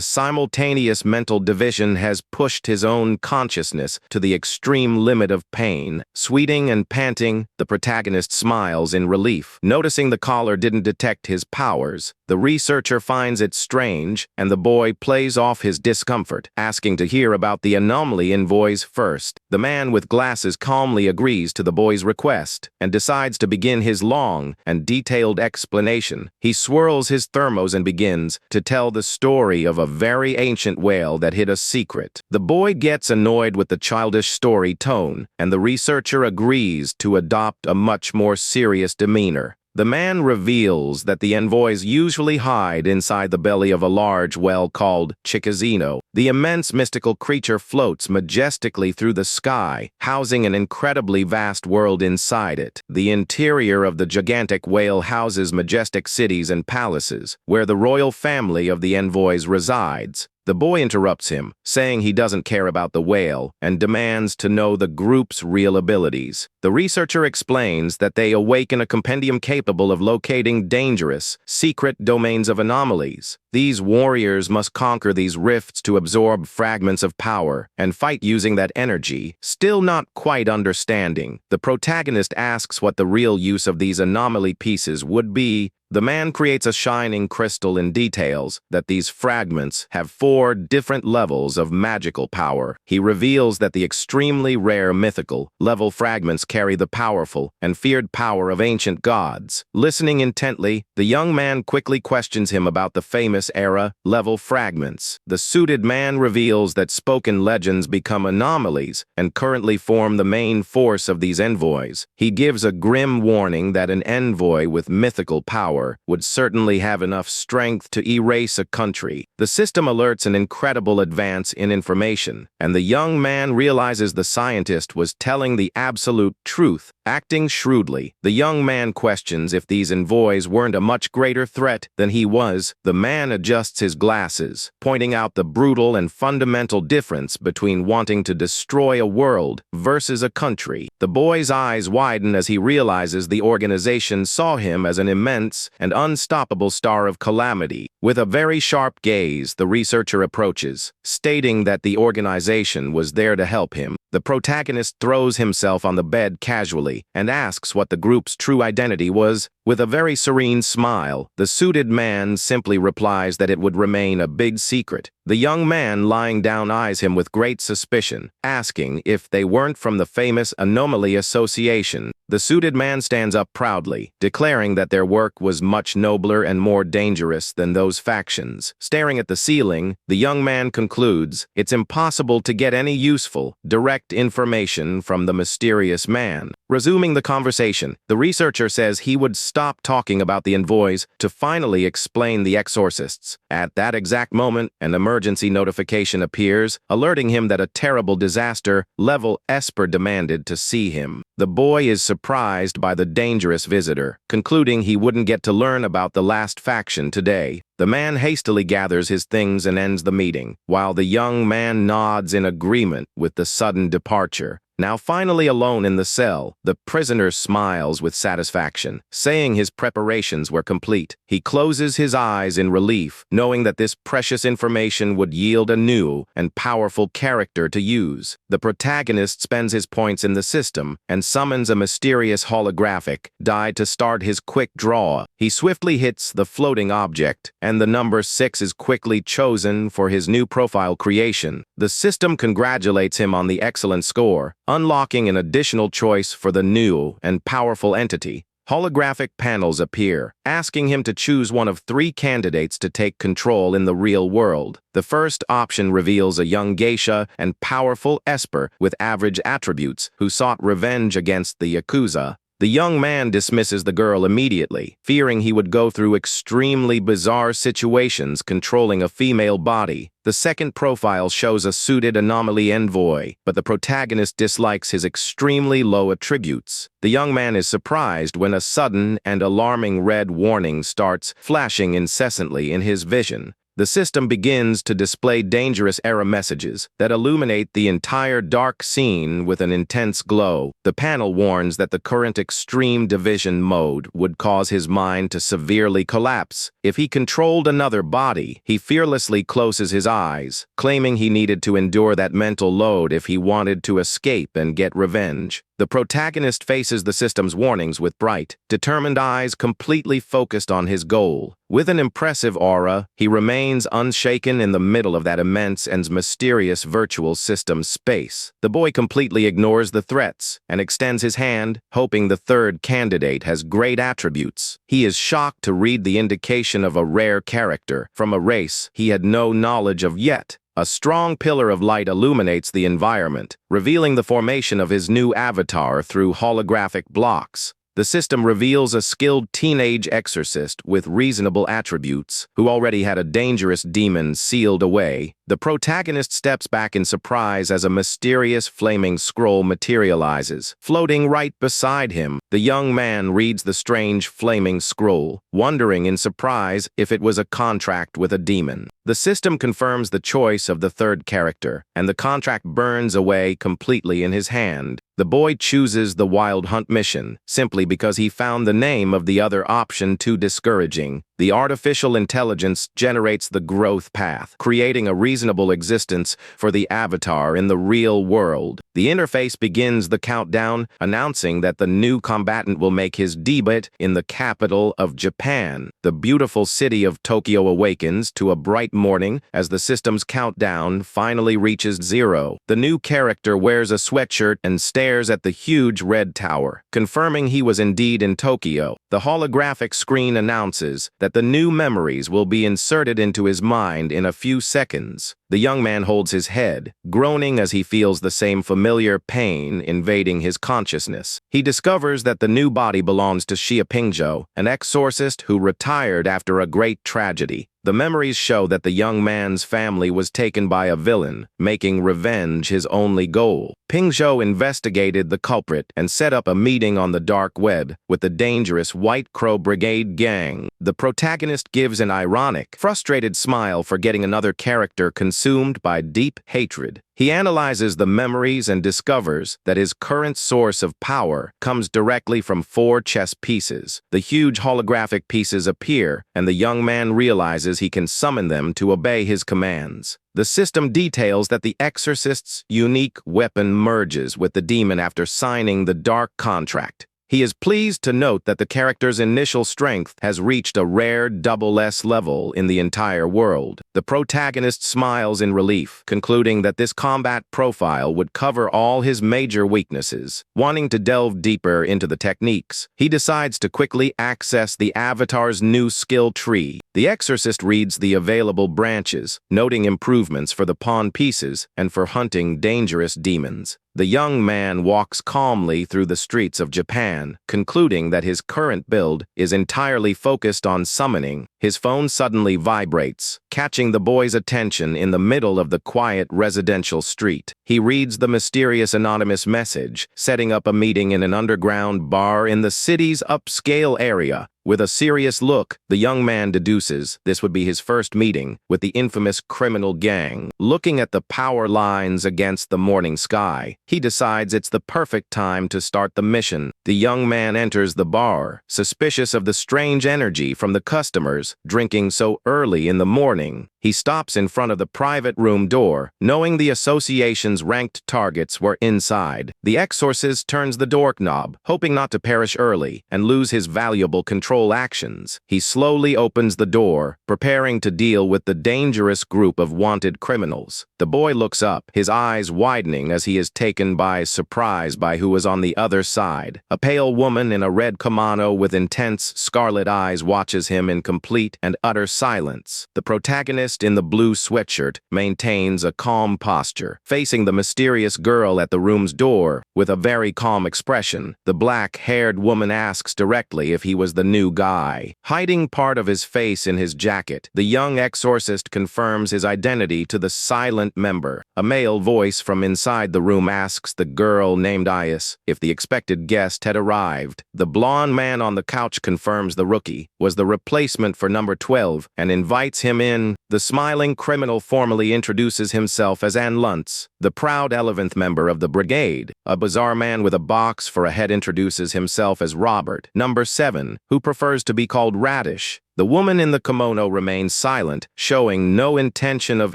simultaneous mental division has pushed his own consciousness to the extreme limit of pain. Sweating and panting, the protagonist smiles in relief. Noticing the caller didn't detect his powers, the researcher finds it strange, and the boy plays off his discomfort, asking to hear about the anomaly in voice first. The man with glasses calmly agrees to the boy's request and decides to begin his long and detailed explanation. He swirls his thermos and begins to tell the story of a very ancient whale that hid a secret. The boy gets annoyed with the childish story tone, and the researcher agrees to adopt a much more serious demeanor. The man reveals that the envoys usually hide inside the belly of a large whale called Chikazino. The immense mystical creature floats majestically through the sky, housing an incredibly vast world inside it. The interior of the gigantic whale houses majestic cities and palaces, where the royal family of the envoys resides. The boy interrupts him, saying he doesn't care about the whale and demands to know the group's real abilities. The researcher explains that they awaken a compendium capable of locating dangerous, secret domains of anomalies. These warriors must conquer these rifts to absorb fragments of power and fight using that energy. Still not quite understanding, the protagonist asks what the real use of these anomaly pieces would be. The man creates a shining crystal and details that these fragments have 4 different levels of magical power. He reveals that the extremely rare mythical level fragments carry the powerful and feared power of ancient gods. Listening intently, the young man quickly questions him about the famous era level fragments. The suited man reveals that spoken legends become anomalies and currently form the main force of these envoys. He gives a grim warning that an envoy with mythical power would certainly have enough strength to erase a country. The system alerts an incredible advance in information, and the young man realizes the scientist was telling the absolute truth. Acting shrewdly, the young man questions if these envoys weren't a much greater threat than he was. The man adjusts his glasses, pointing out the brutal and fundamental difference between wanting to destroy a world versus a country. The boy's eyes widen as he realizes the organization saw him as an immense and unstoppable star of calamity. With a very sharp gaze, the researcher approaches, stating that the organization was there to help him. The protagonist throws himself on the bed casually and asks what the group's true identity was. With a very serene smile, the suited man simply replies that it would remain a big secret. The young man lying down eyes him with great suspicion, asking if they weren't from the famous Anomaly Association. The suited man stands up proudly, declaring that their work was much nobler and more dangerous than those factions. Staring at the ceiling, the young man concludes it's impossible to get any useful, direct information from the mysterious man. Resuming the conversation, the researcher says he would stop talking about the envoys to finally explain the exorcists. At that exact moment, an emergency notification appears, alerting him that a terrible disaster level Esper demanded to see him. The boy is surprised by the dangerous visitor, concluding he wouldn't get to learn about the last faction today. The man hastily gathers his things and ends the meeting, while the young man nods in agreement with the sudden departure. Now finally alone in the cell, the prisoner smiles with satisfaction, saying his preparations were complete. He closes his eyes in relief, knowing that this precious information would yield a new and powerful character to use. The protagonist spends his points in the system and summons a mysterious holographic die to start his quick draw. He swiftly hits the floating object, and the number 6 is quickly chosen for his new profile creation. The system congratulates him on the excellent score, unlocking an additional choice for the new and powerful entity. Holographic panels appear, asking him to choose one of 3 candidates to take control in the real world. The first option reveals a young geisha and powerful Esper with average attributes who sought revenge against the Yakuza. The young man dismisses the girl immediately, fearing he would go through extremely bizarre situations controlling a female body. The second profile shows a suited anomaly envoy, but the protagonist dislikes his extremely low attributes. The young man is surprised when a sudden and alarming red warning starts flashing incessantly in his vision. The system begins to display dangerous error messages that illuminate the entire dark scene with an intense glow. The panel warns that the current extreme division mode would cause his mind to severely collapse. If he controlled another body, he fearlessly closes his eyes, claiming he needed to endure that mental load if he wanted to escape and get revenge. The protagonist faces the system's warnings with bright, determined eyes completely focused on his goal. With an impressive aura, he remains unshaken in the middle of that immense and mysterious virtual system space. The boy completely ignores the threats and extends his hand, hoping the third candidate has great attributes. He is shocked to read the indication of a rare character from a race he had no knowledge of yet. A strong pillar of light illuminates the environment, revealing the formation of his new avatar through holographic blocks. The system reveals a skilled teenage exorcist with reasonable attributes, who already had a dangerous demon sealed away. The protagonist steps back in surprise as a mysterious flaming scroll materializes. Floating right beside him, the young man reads the strange flaming scroll, wondering in surprise if it was a contract with a demon. The system confirms the choice of the third character, and the contract burns away completely in his hand. The boy chooses the Wild Hunt mission, simply because he found the name of the other option too discouraging. The artificial intelligence generates the growth path, creating a reasonable existence for the avatar in the real world. The interface begins the countdown, announcing that the new combatant will make his debut in the capital of Japan. The beautiful city of Tokyo awakens to a bright morning as the system's countdown finally reaches 0. The new character wears a sweatshirt and stares at the huge red tower, confirming he was indeed in Tokyo. The holographic screen announces that the new memories will be inserted into his mind in a few seconds. The young man holds his head, groaning as he feels the same familiar pain invading his consciousness. He discovers that the new body belongs to Xia Pingzhou, an exorcist who retired after a great tragedy. The memories show that the young man's family was taken by a villain, making revenge his only goal. Pingzhou investigated the culprit and set up a meeting on the dark web with the dangerous White Crow Brigade gang. The protagonist gives an ironic, frustrated smile for getting another character consumed by deep hatred. He analyzes the memories and discovers that his current source of power comes directly from 4 chess pieces. The huge holographic pieces appear, and the young man realizes he can summon them to obey his commands. The system details that the exorcist's unique weapon merges with the demon after signing the dark contract. He is pleased to note that the character's initial strength has reached a rare SS level in the entire world. The protagonist smiles in relief, concluding that this combat profile would cover all his major weaknesses. Wanting to delve deeper into the techniques, he decides to quickly access the avatar's new skill tree. The exorcist reads the available branches, noting improvements for the pawn pieces and for hunting dangerous demons. The young man walks calmly through the streets of Japan, concluding that his current build is entirely focused on summoning. His phone suddenly vibrates, catching the boy's attention in the middle of the quiet residential street. He reads the mysterious anonymous message, setting up a meeting in an underground bar in the city's upscale area. With a serious look, the young man deduces this would be his first meeting with the infamous criminal gang. Looking at the power lines against the morning sky, he decides it's the perfect time to start the mission. The young man enters the bar, suspicious of the strange energy from the customers drinking so early in the morning. He stops in front of the private room door, knowing the association's ranked targets were inside. The exorcist turns the doorknob, hoping not to perish early and lose his valuable control actions. He slowly opens the door, preparing to deal with the dangerous group of wanted criminals. The boy looks up, his eyes widening as he is taken by surprise by who is on the other side. A pale woman in a red kimono with intense scarlet eyes watches him in complete and utter silence. The protagonist protagonist in the blue sweatshirt maintains a calm posture, facing the mysterious girl at the room's door with a very calm expression. The black-haired woman asks directly if he was the new guy. Hiding part of his face in his jacket, the young exorcist confirms his identity to the silent member. A male voice from inside the room asks the girl named Ias if the expected guest had arrived. The blonde man on the couch confirms the rookie was the replacement for number 12 and invites him in. The smiling criminal formally introduces himself as An Luntz, the proud 11th member of the brigade. A bizarre man with a box for a head introduces himself as Robert, number 7, who prefers to be called Radish. The woman in the kimono remains silent, showing no intention of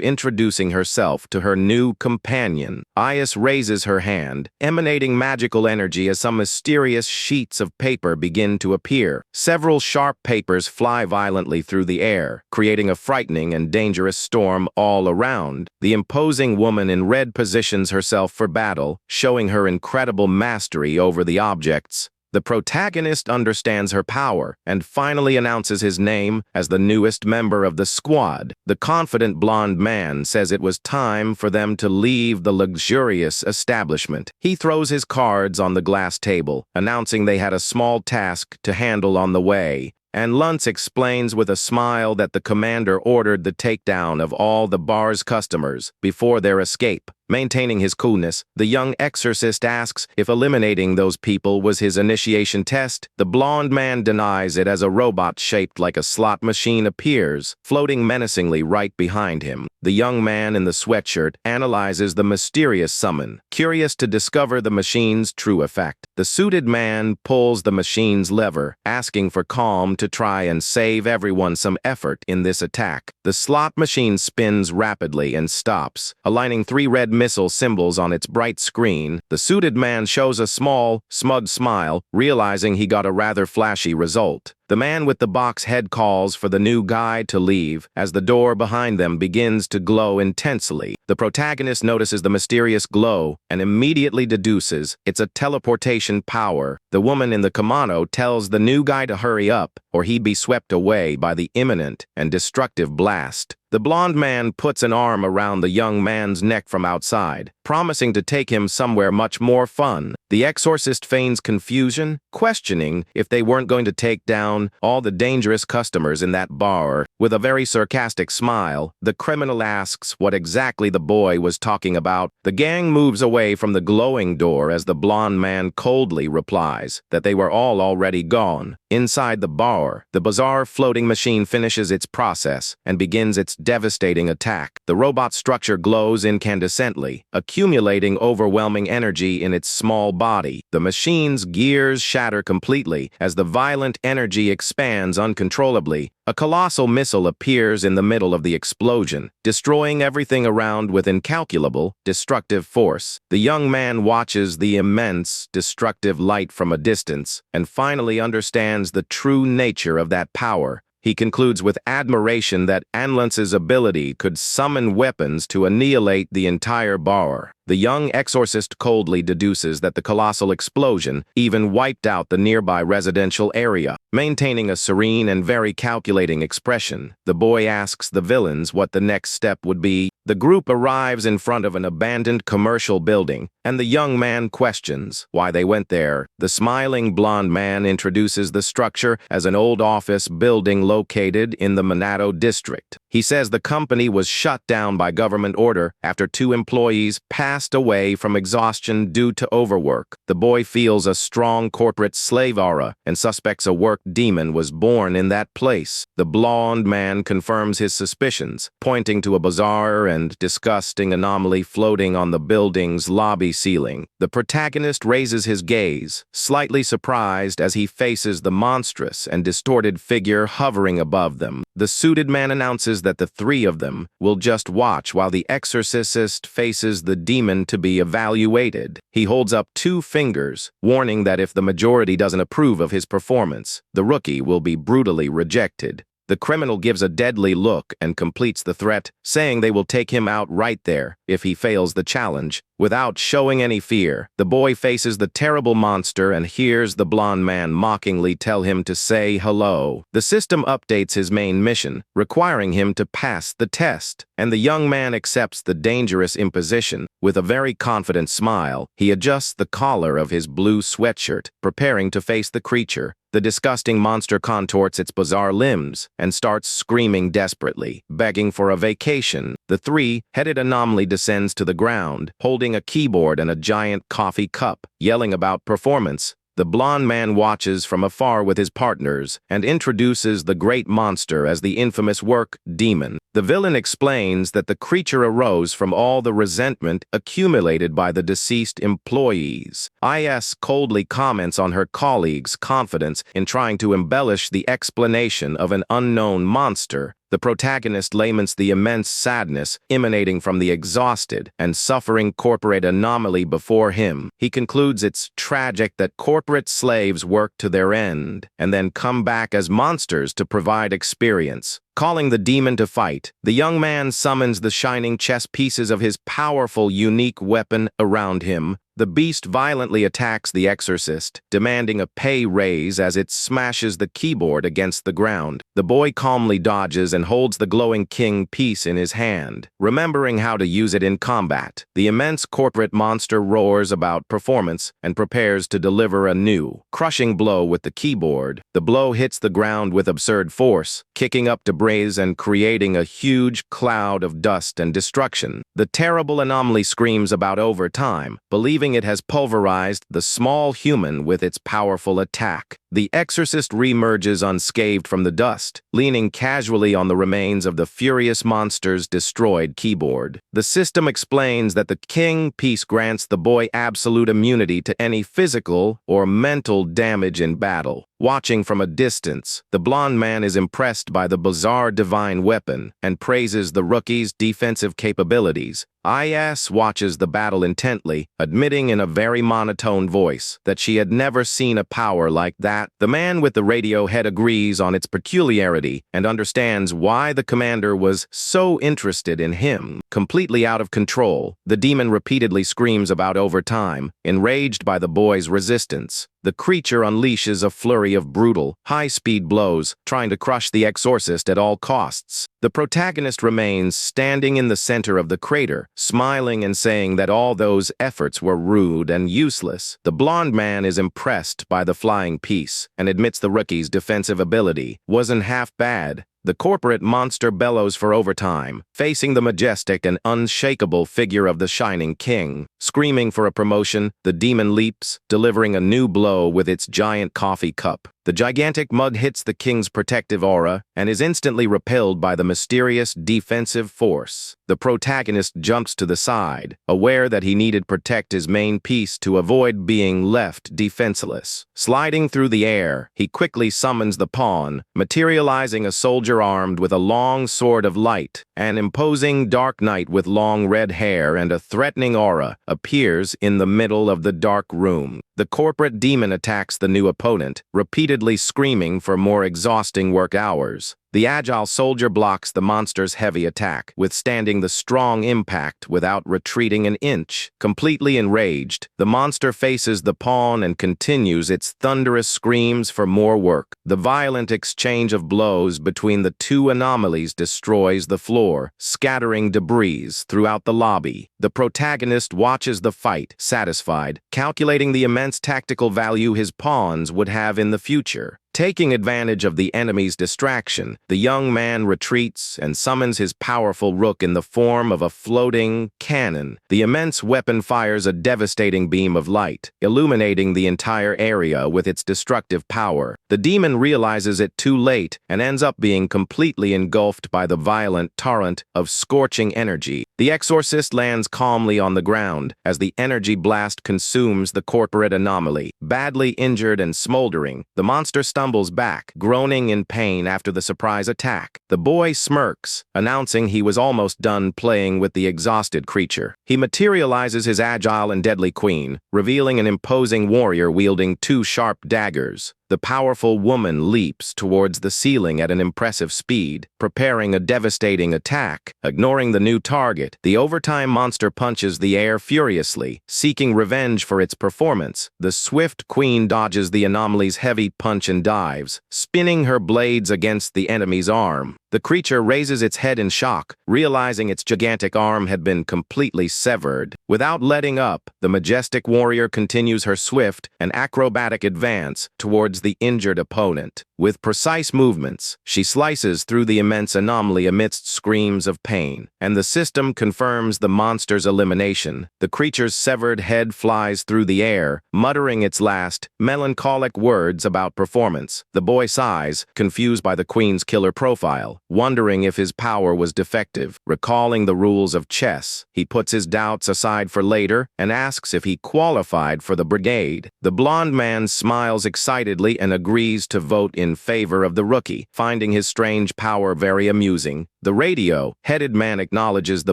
introducing herself to her new companion. Ias raises her hand, emanating magical energy as some mysterious sheets of paper begin to appear. Several sharp papers fly violently through the air, creating a frightening and dangerous storm all around. The imposing woman in red positions herself for battle, showing her incredible mastery over the objects. The protagonist understands her power and finally announces his name as the newest member of the squad. The confident blonde man says it was time for them to leave the luxurious establishment. He throws his cards on the glass table, announcing they had a small task to handle on the way. And Luntz explains with a smile that the commander ordered the takedown of all the bar's customers before their escape. Maintaining his coolness, the young exorcist asks if eliminating those people was his initiation test. The blonde man denies it as a robot shaped like a slot machine appears, floating menacingly right behind him. The young man in the sweatshirt analyzes the mysterious summon, curious to discover the machine's true effect. The suited man pulls the machine's lever, asking for calm to try and save everyone some effort in this attack. The slot machine spins rapidly and stops, aligning 3 red missile symbols on its bright screen. The suited man shows a small, smug smile, realizing he got a rather flashy result. The man with the box head calls for the new guy to leave as the door behind them begins to glow intensely. The protagonist notices the mysterious glow and immediately deduces it's a teleportation power. The woman in the kimono tells the new guy to hurry up or he'd be swept away by the imminent and destructive blast. The blonde man puts an arm around the young man's neck from outside, promising to take him somewhere much more fun. The exorcist feigns confusion, questioning if they weren't going to take down all the dangerous customers in that bar. With a very sarcastic smile, the criminal asks what exactly the boy was talking about. The gang moves away from the glowing door as the blonde man coldly replies that they were all already gone. Inside the bar, the bizarre floating machine finishes its process and begins its devastating attack. The robot structure glows incandescently, accumulating overwhelming energy in its small body. The machine's gears shatter completely as the violent energy expands uncontrollably. A colossal missile appears in the middle of the explosion, destroying everything around with incalculable, destructive force. The young man watches the immense, destructive light from a distance and finally understands the true nature of that power. He concludes with admiration that An Luntz's ability could summon weapons to annihilate the entire bar. The young exorcist coldly deduces that the colossal explosion even wiped out the nearby residential area. Maintaining a serene and very calculating expression, the boy asks the villains what the next step would be. The group arrives in front of an abandoned commercial building, and the young man questions why they went there. The smiling blonde man introduces the structure as an old office building located in the Minato district. He says the company was shut down by government order after 2 employees passed away from exhaustion due to overwork. The boy feels a strong corporate slave aura and suspects a work demon was born in that place. The blonde man confirms his suspicions, pointing to a bizarre and disgusting anomaly floating on the building's lobby ceiling. The protagonist raises his gaze, slightly surprised as he faces the monstrous and distorted figure hovering above them. The suited man announces that the 3 of them will just watch while the exorcist faces the demon to be evaluated. He holds up 2 fingers, warning that if the majority doesn't approve of his performance, the rookie will be brutally rejected. The criminal gives a deadly look and completes the threat, saying they will take him out right there if he fails the challenge. Without showing any fear, the boy faces the terrible monster and hears the blonde man mockingly tell him to say hello. The system updates his main mission, requiring him to pass the test, and the young man accepts the dangerous imposition. With a very confident smile, he adjusts the collar of his blue sweatshirt, preparing to face the creature. The disgusting monster contorts its bizarre limbs and starts screaming desperately, begging for a vacation. The three-headed anomaly descends to the ground, holding a keyboard and a giant coffee cup, yelling about performance. The blonde man watches from afar with his partners and introduces the great monster as the infamous work demon. The villain explains that the creature arose from all the resentment accumulated by the deceased employees. IS coldly comments on her colleagues' confidence in trying to embellish the explanation of an unknown monster. The protagonist laments the immense sadness emanating from the exhausted and suffering corporate anomaly before him. He concludes it's tragic that corporate slaves work to their end and then come back as monsters to provide experience. Calling the demon to fight, the young man summons the shining chess pieces of his powerful, unique weapon around him. The beast violently attacks the exorcist, demanding a pay raise as it smashes the keyboard against the ground. The boy calmly dodges and holds the glowing king piece in his hand, remembering how to use it in combat. The immense corporate monster roars about performance and prepares to deliver a new, crushing blow with the keyboard. The blow hits the ground with absurd force, kicking up debris and creating a huge cloud of dust and destruction. The terrible anomaly screams about overtime, believing it has pulverized the small human with its powerful attack. The exorcist reemerges unscathed from the dust, leaning casually on the remains of the furious monster's destroyed keyboard. The system explains that the king piece grants the boy absolute immunity to any physical or mental damage in battle. Watching from a distance, the blonde man is impressed by the bizarre divine weapon and praises the rookie's defensive capabilities. IS watches the battle intently, admitting in a very monotone voice that she had never seen a power like that. The man with the radio head agrees on its peculiarity and understands why the commander was so interested in him. Completely out of control, the demon repeatedly screams about overtime, enraged by the boy's resistance. The creature unleashes a flurry of brutal, high-speed blows, trying to crush the exorcist at all costs. The protagonist remains standing in the center of the crater, smiling and saying that all those efforts were rude and useless. The blonde man is impressed by the flying piece and admits the rookie's defensive ability wasn't half bad. The corporate monster bellows for overtime, facing the majestic and unshakable figure of the Shining King. Screaming for a promotion, the demon leaps, delivering a new blow with its giant coffee cup. The gigantic mug hits the king's protective aura and is instantly repelled by the mysterious defensive force. The protagonist jumps to the side, aware that he needed to protect his main piece to avoid being left defenseless. Sliding through the air, he quickly summons the pawn, materializing a soldier armed with a long sword of light. An imposing dark knight with long red hair and a threatening aura appears in the middle of the dark room. The corporate demon attacks the new opponent, repeatedly screaming for more exhausting work hours. The agile soldier blocks the monster's heavy attack, withstanding the strong impact without retreating an inch. Completely enraged, the monster faces the pawn and continues its thunderous screams for more work. The violent exchange of blows between the two anomalies destroys the floor, scattering debris throughout the lobby. The protagonist watches the fight, satisfied, calculating the immense tactical value his pawns would have in the future. Taking advantage of the enemy's distraction, the young man retreats and summons his powerful rook in the form of a floating cannon. The immense weapon fires a devastating beam of light, illuminating the entire area with its destructive power. The demon realizes it too late and ends up being completely engulfed by the violent torrent of scorching energy. The exorcist lands calmly on the ground as the energy blast consumes the corporate anomaly. Badly injured and smoldering, the monster stumbles back, groaning in pain after the surprise attack. The boy smirks, announcing he was almost done playing with the exhausted creature. He materializes his agile and deadly queen, revealing an imposing warrior wielding two sharp daggers. The powerful woman leaps towards the ceiling at an impressive speed, preparing a devastating attack. Ignoring the new target, the overtime monster punches the air furiously, seeking revenge for its performance. The swift queen dodges the anomaly's heavy punch and dives, spinning her blades against the enemy's arm. The creature raises its head in shock, realizing its gigantic arm had been completely severed. Without letting up, the majestic warrior continues her swift and acrobatic advance towards the injured opponent. With precise movements, she slices through the immense anomaly amidst screams of pain, and the system confirms the monster's elimination. The creature's severed head flies through the air, muttering its last, melancholic words about performance. The boy sighs, confused by the queen's killer profile, wondering if his power was defective. Recalling the rules of chess, he puts his doubts aside for later and asks if he qualified for the brigade. The blonde man smiles excitedly and agrees to vote in favor of the rookie, finding his strange power very amusing. The radio-headed man acknowledges the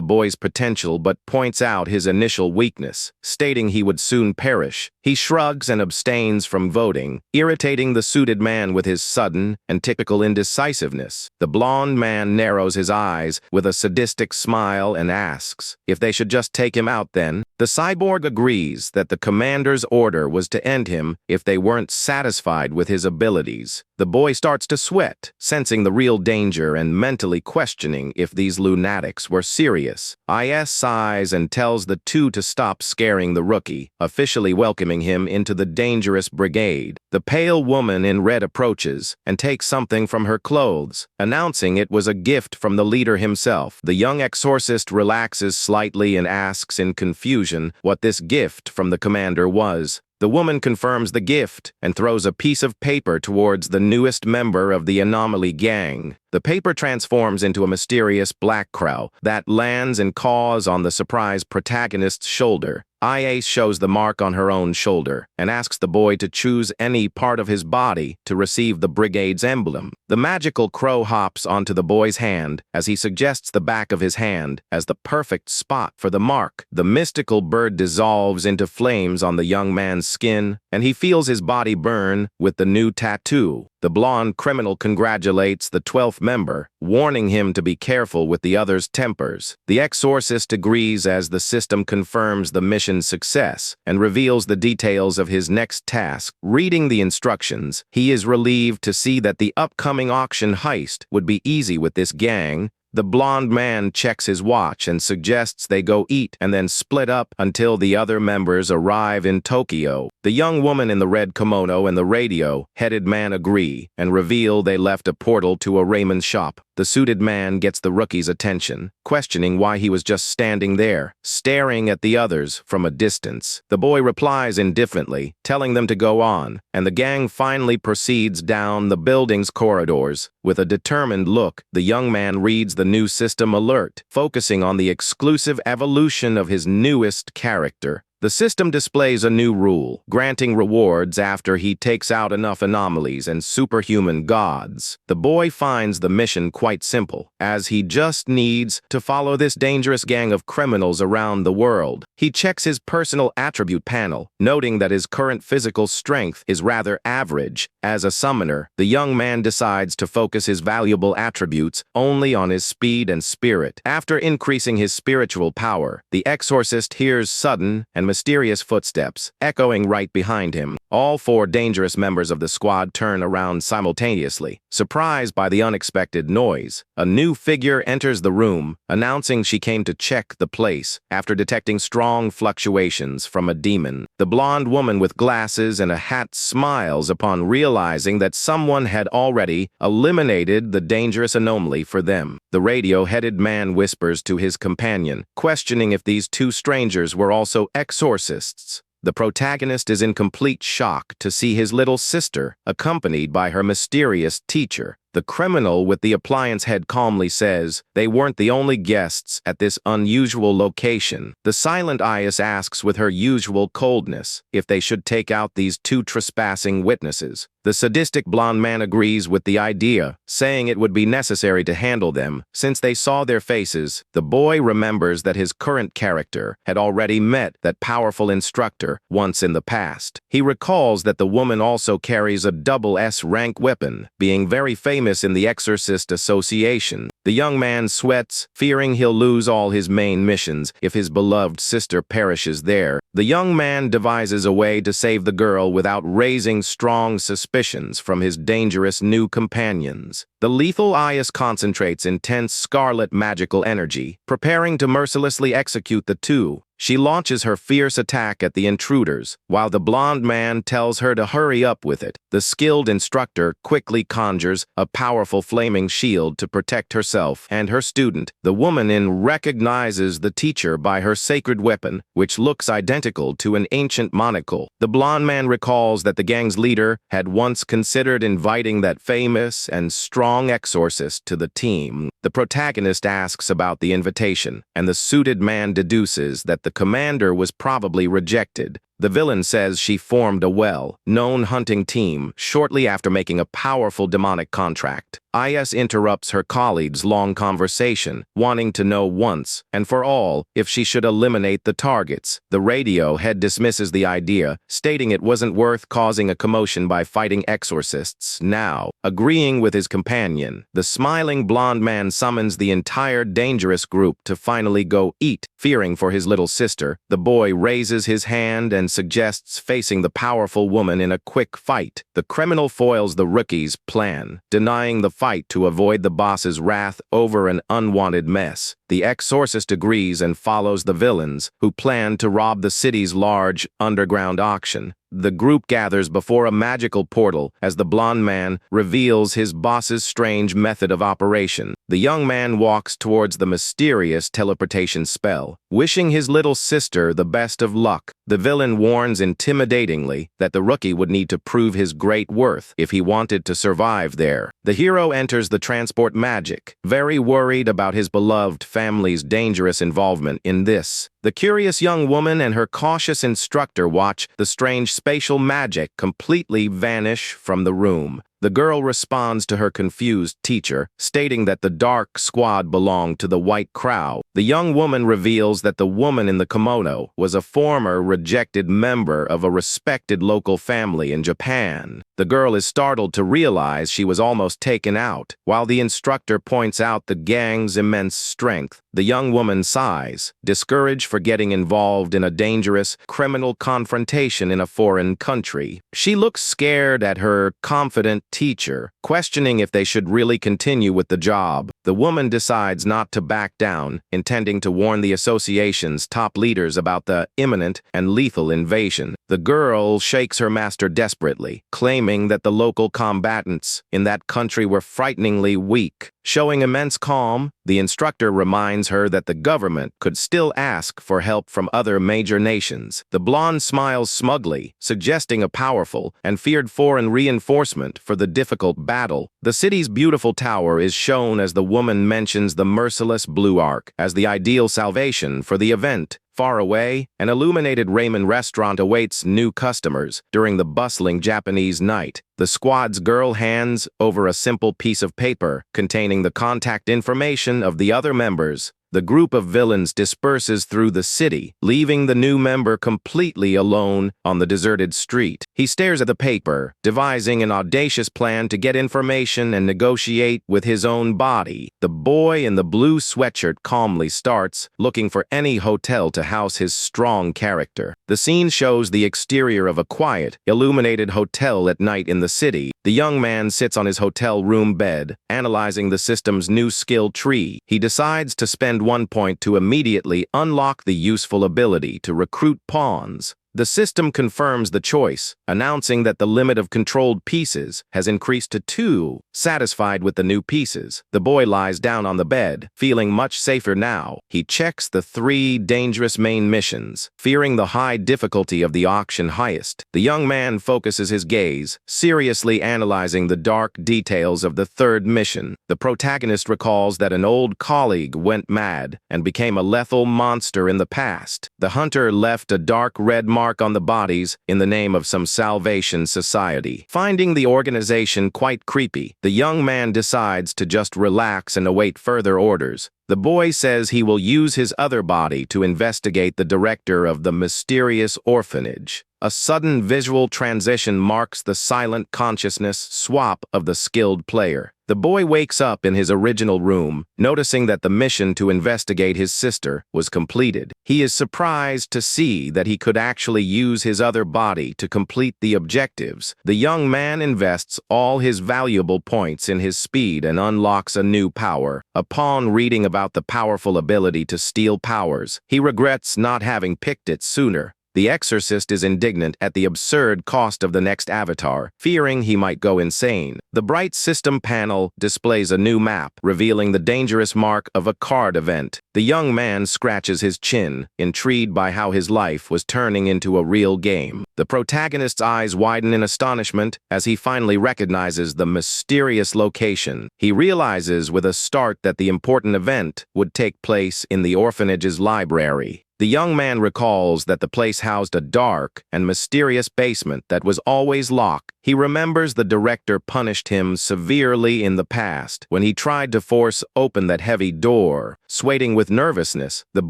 boy's potential but points out his initial weakness, stating he would soon perish. He shrugs and abstains from voting, irritating the suited man with his sudden and typical indecisiveness. The blonde man narrows his eyes with a sadistic smile and asks if they should just take him out then. The cyborg agrees that the commander's order was to end him if they weren't satisfied with his abilities. The boy starts to sweat, sensing the real danger and mentally questioning if these lunatics were serious. IS sighs and tells the two to stop scaring the rookie, officially welcoming him into the dangerous brigade. The pale woman in red approaches and takes something from her clothes, announcing it was a gift from the leader himself. The young exorcist relaxes slightly and asks in confusion what this gift from the commander was. The woman confirms the gift and throws a piece of paper towards the newest member of the anomaly gang. The paper transforms into a mysterious black crow that lands and caws on the surprised protagonist's shoulder. IA shows the mark on her own shoulder and asks the boy to choose any part of his body to receive the brigade's emblem. The magical crow hops onto the boy's hand as he suggests the back of his hand as the perfect spot for the mark. The mystical bird dissolves into flames on the young man's skin, and he feels his body burn with the new tattoo. The blonde criminal congratulates the 12th member, warning him to be careful with the other's tempers. The exorcist agrees as the system confirms the mission's success and reveals the details of his next task. Reading the instructions, he is relieved to see that the upcoming auction heist would be easy with this gang. The blonde man checks his watch and suggests they go eat and then split up until the other members arrive in Tokyo. The young woman in the red kimono and the radio-headed man agree and reveal they left a portal to a ramen shop. The suited man gets the rookie's attention, questioning why he was just standing there, staring at the others from a distance. The boy replies indifferently, telling them to go on, and the gang finally proceeds down the building's corridors. With a determined look, the young man reads the new system alert, focusing on the exclusive evolution of his newest character. The system displays a new rule, granting rewards after he takes out enough anomalies and superhuman gods. The boy finds the mission quite simple, as he just needs to follow this dangerous gang of criminals around the world. He checks his personal attribute panel, noting that his current physical strength is rather average. As a summoner, the young man decides to focus his valuable attributes only on his speed and spirit. After increasing his spiritual power, the exorcist hears sudden and mysterious footsteps, echoing right behind him. All four dangerous members of the squad turn around simultaneously, surprised by the unexpected noise. A new figure enters the room, announcing she came to check the place after detecting strong fluctuations from a demon. The blonde woman with glasses and a hat smiles upon realizing that someone had already eliminated the dangerous anomaly for them. The radio-headed man whispers to his companion, questioning if these two strangers were also exorcists. The protagonist is in complete shock to see his little sister, accompanied by her mysterious teacher. The criminal with the appliance head calmly says they weren't the only guests at this unusual location. The silent Ias asks with her usual coldness if they should take out these two trespassing witnesses. The sadistic blonde man agrees with the idea, saying it would be necessary to handle them. Since they saw their faces, the boy remembers that his current character had already met that powerful instructor once in the past. He recalls that the woman also carries a double S-rank weapon, being very famous in the Exorcist Association. The young man sweats, fearing he'll lose all his main missions if his beloved sister perishes there. The young man devises a way to save the girl without raising strong suspicions from his dangerous new companions. The lethal Ias concentrates intense scarlet magical energy, preparing to mercilessly execute the two. She launches her fierce attack at the intruders, while the blonde man tells her to hurry up with it. The skilled instructor quickly conjures a powerful flaming shield to protect herself and her student. The woman recognizes the teacher by her sacred weapon, which looks identical to an ancient monocle. The blonde man recalls that the gang's leader had once considered inviting that famous and strong exorcist to the team. The protagonist asks about the invitation, and the suited man deduces that the commander was probably rejected. The villain says she formed a well-known hunting team shortly after making a powerful demonic contract. Ias interrupts her colleague's long conversation, wanting to know once and for all if she should eliminate the targets. The radio head dismisses the idea, stating it wasn't worth causing a commotion by fighting exorcists now. Agreeing with his companion, the smiling blonde man summons the entire dangerous group to finally go eat. Fearing for his little sister, the boy raises his hand and suggests facing the powerful woman in a quick fight. The criminal foils the rookie's plan, denying the fight to avoid the boss's wrath over an unwanted mess. The exorcist agrees and follows the villains, who plan to rob the city's large underground auction. The group gathers before a magical portal as the blonde man reveals his boss's strange method of operation. The young man walks towards the mysterious teleportation spell, wishing his little sister the best of luck. The villain warns intimidatingly that the rookie would need to prove his great worth if he wanted to survive there. The hero enters the transport magic, very worried about his beloved family's dangerous involvement in this. The curious young woman and her cautious instructor watch the strange spatial magic completely vanish from the room. The girl responds to her confused teacher, stating that the dark squad belonged to the white crowd. The young woman reveals that the woman in the kimono was a former rejected member of a respected local family in Japan. The girl is startled to realize she was almost taken out. While the instructor points out the gang's immense strength, the young woman sighs, discouraged for getting involved in a dangerous criminal confrontation in a foreign country. She looks scared at her confident teacher, questioning if they should really continue with the job. The woman decides not to back down, intending to warn the association's top leaders about the imminent and lethal invasion. The girl shakes her master desperately, claiming that the local combatants in that country were frighteningly weak. Showing immense calm, the instructor reminds her that the government could still ask for help from other major nations. The blonde smiles smugly, suggesting a powerful and feared foreign reinforcement for the difficult battle. The city's beautiful tower is shown as the woman mentions the merciless Blue Ark as the ideal salvation for the event. Far away, an illuminated ramen restaurant awaits new customers during the bustling Japanese night. The squad's girl hands over a simple piece of paper containing the contact information of the other members. The group of villains disperses through the city, leaving the new member completely alone on the deserted street. He stares at the paper, devising an audacious plan to get information and negotiate with his own body. The boy in the blue sweatshirt calmly starts looking for any hotel to house his strong character. The scene shows the exterior of a quiet, illuminated hotel at night in the city. The young man sits on his hotel room bed, analyzing the system's new skill tree. He decides to spend 1 point to immediately unlock the useful ability to recruit pawns. The system confirms the choice, announcing that the limit of controlled pieces has increased to 2. Satisfied with the new pieces, the boy lies down on the bed, feeling much safer now. He checks the 3 dangerous main missions, fearing the high difficulty of the auction heist. The young man focuses his gaze, seriously analyzing the dark details of the 3rd mission. The protagonist recalls that an old colleague went mad and became a lethal monster in the past. The hunter left a dark red mark mark on the bodies in the name of some Salvation Society. Finding the organization quite creepy, the young man decides to just relax and await further orders. The boy says he will use his other body to investigate the director of the mysterious orphanage. A sudden visual transition marks the silent consciousness swap of the skilled player. The boy wakes up in his original room, noticing that the mission to investigate his sister was completed. He is surprised to see that he could actually use his other body to complete the objectives. The young man invests all his valuable points in his speed and unlocks a new power. Upon reading about the powerful ability to steal powers, he regrets not having picked it sooner. The exorcist is indignant at the absurd cost of the next avatar, fearing he might go insane. The bright system panel displays a new map, revealing the dangerous mark of a card event. The young man scratches his chin, intrigued by how his life was turning into a real game. The protagonist's eyes widen in astonishment as he finally recognizes the mysterious location. He realizes with a start that the important event would take place in the orphanage's library. The young man recalls that the place housed a dark and mysterious basement that was always locked. He remembers the director punished him severely in the past when he tried to force open that heavy door. Swaying with nervousness, the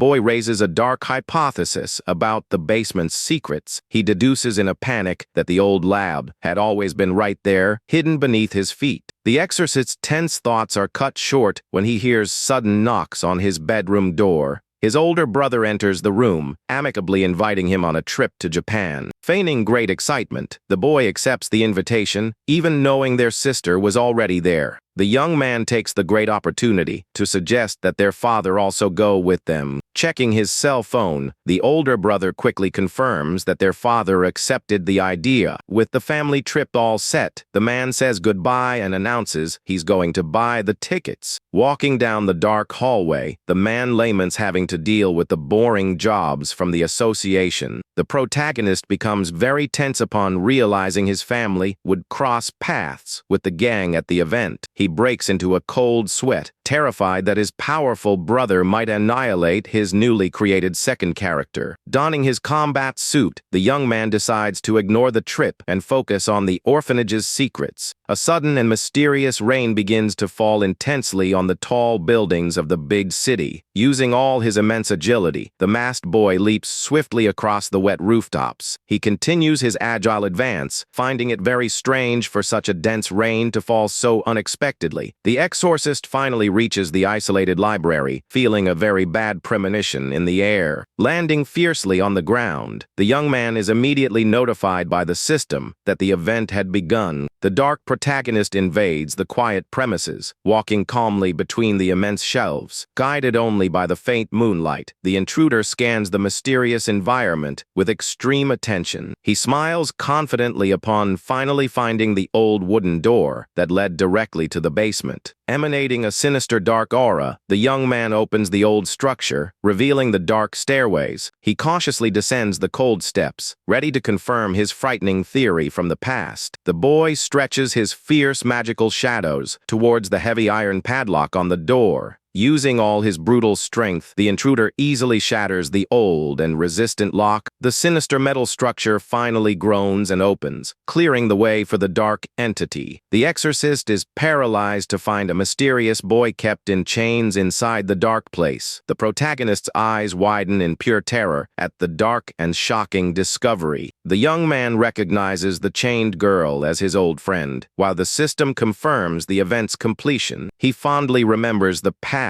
boy raises a dark hypothesis about the basement's secrets. He deduces in a panic that the old lab had always been right there, hidden beneath his feet. The exorcist's tense thoughts are cut short when he hears sudden knocks on his bedroom door. His older brother enters the room, amicably inviting him on a trip to Japan. Feigning great excitement, the boy accepts the invitation, even knowing their sister was already there. The young man takes the great opportunity to suggest that their father also go with them. Checking his cell phone, the older brother quickly confirms that their father accepted the idea. With the family trip all set, the man says goodbye and announces he's going to buy the tickets. Walking down the dark hallway, the man laments having to deal with the boring jobs from the association. The protagonist becomes very tense upon realizing his family would cross paths with the gang at the event. He breaks into a cold sweat, terrified that his powerful brother might annihilate his newly created second character. Donning his combat suit, the young man decides to ignore the trip and focus on the orphanage's secrets. A sudden and mysterious rain begins to fall intensely on the tall buildings of the big city. Using all his immense agility, the masked boy leaps swiftly across the wet rooftops. He continues his agile advance, finding it very strange for such a dense rain to fall so unexpectedly. The exorcist finally reaches the isolated library, feeling a very bad premonition in the air. Landing fiercely on the ground, the young man is immediately notified by the system that the event had begun. The dark protagonist invades the quiet premises, walking calmly between the immense shelves. Guided only by the faint moonlight, the intruder scans the mysterious environment with extreme attention. He smiles confidently upon finally finding the old wooden door that led directly to the basement. Emanating a sinister dark aura, the young man opens the old structure, revealing the dark stairways. He cautiously descends the cold steps, ready to confirm his frightening theory from the past. The boy stretches his fierce magical shadows towards the heavy iron padlock on the door. Using all his brutal strength, the intruder easily shatters the old and resistant lock. The sinister metal structure finally groans and opens, clearing the way for the dark entity. The exorcist is paralyzed to find a mysterious boy kept in chains inside the dark place. The protagonist's eyes widen in pure terror at the dark and shocking discovery. The young man recognizes the chained girl as his old friend. While the system confirms the event's completion, he fondly remembers the past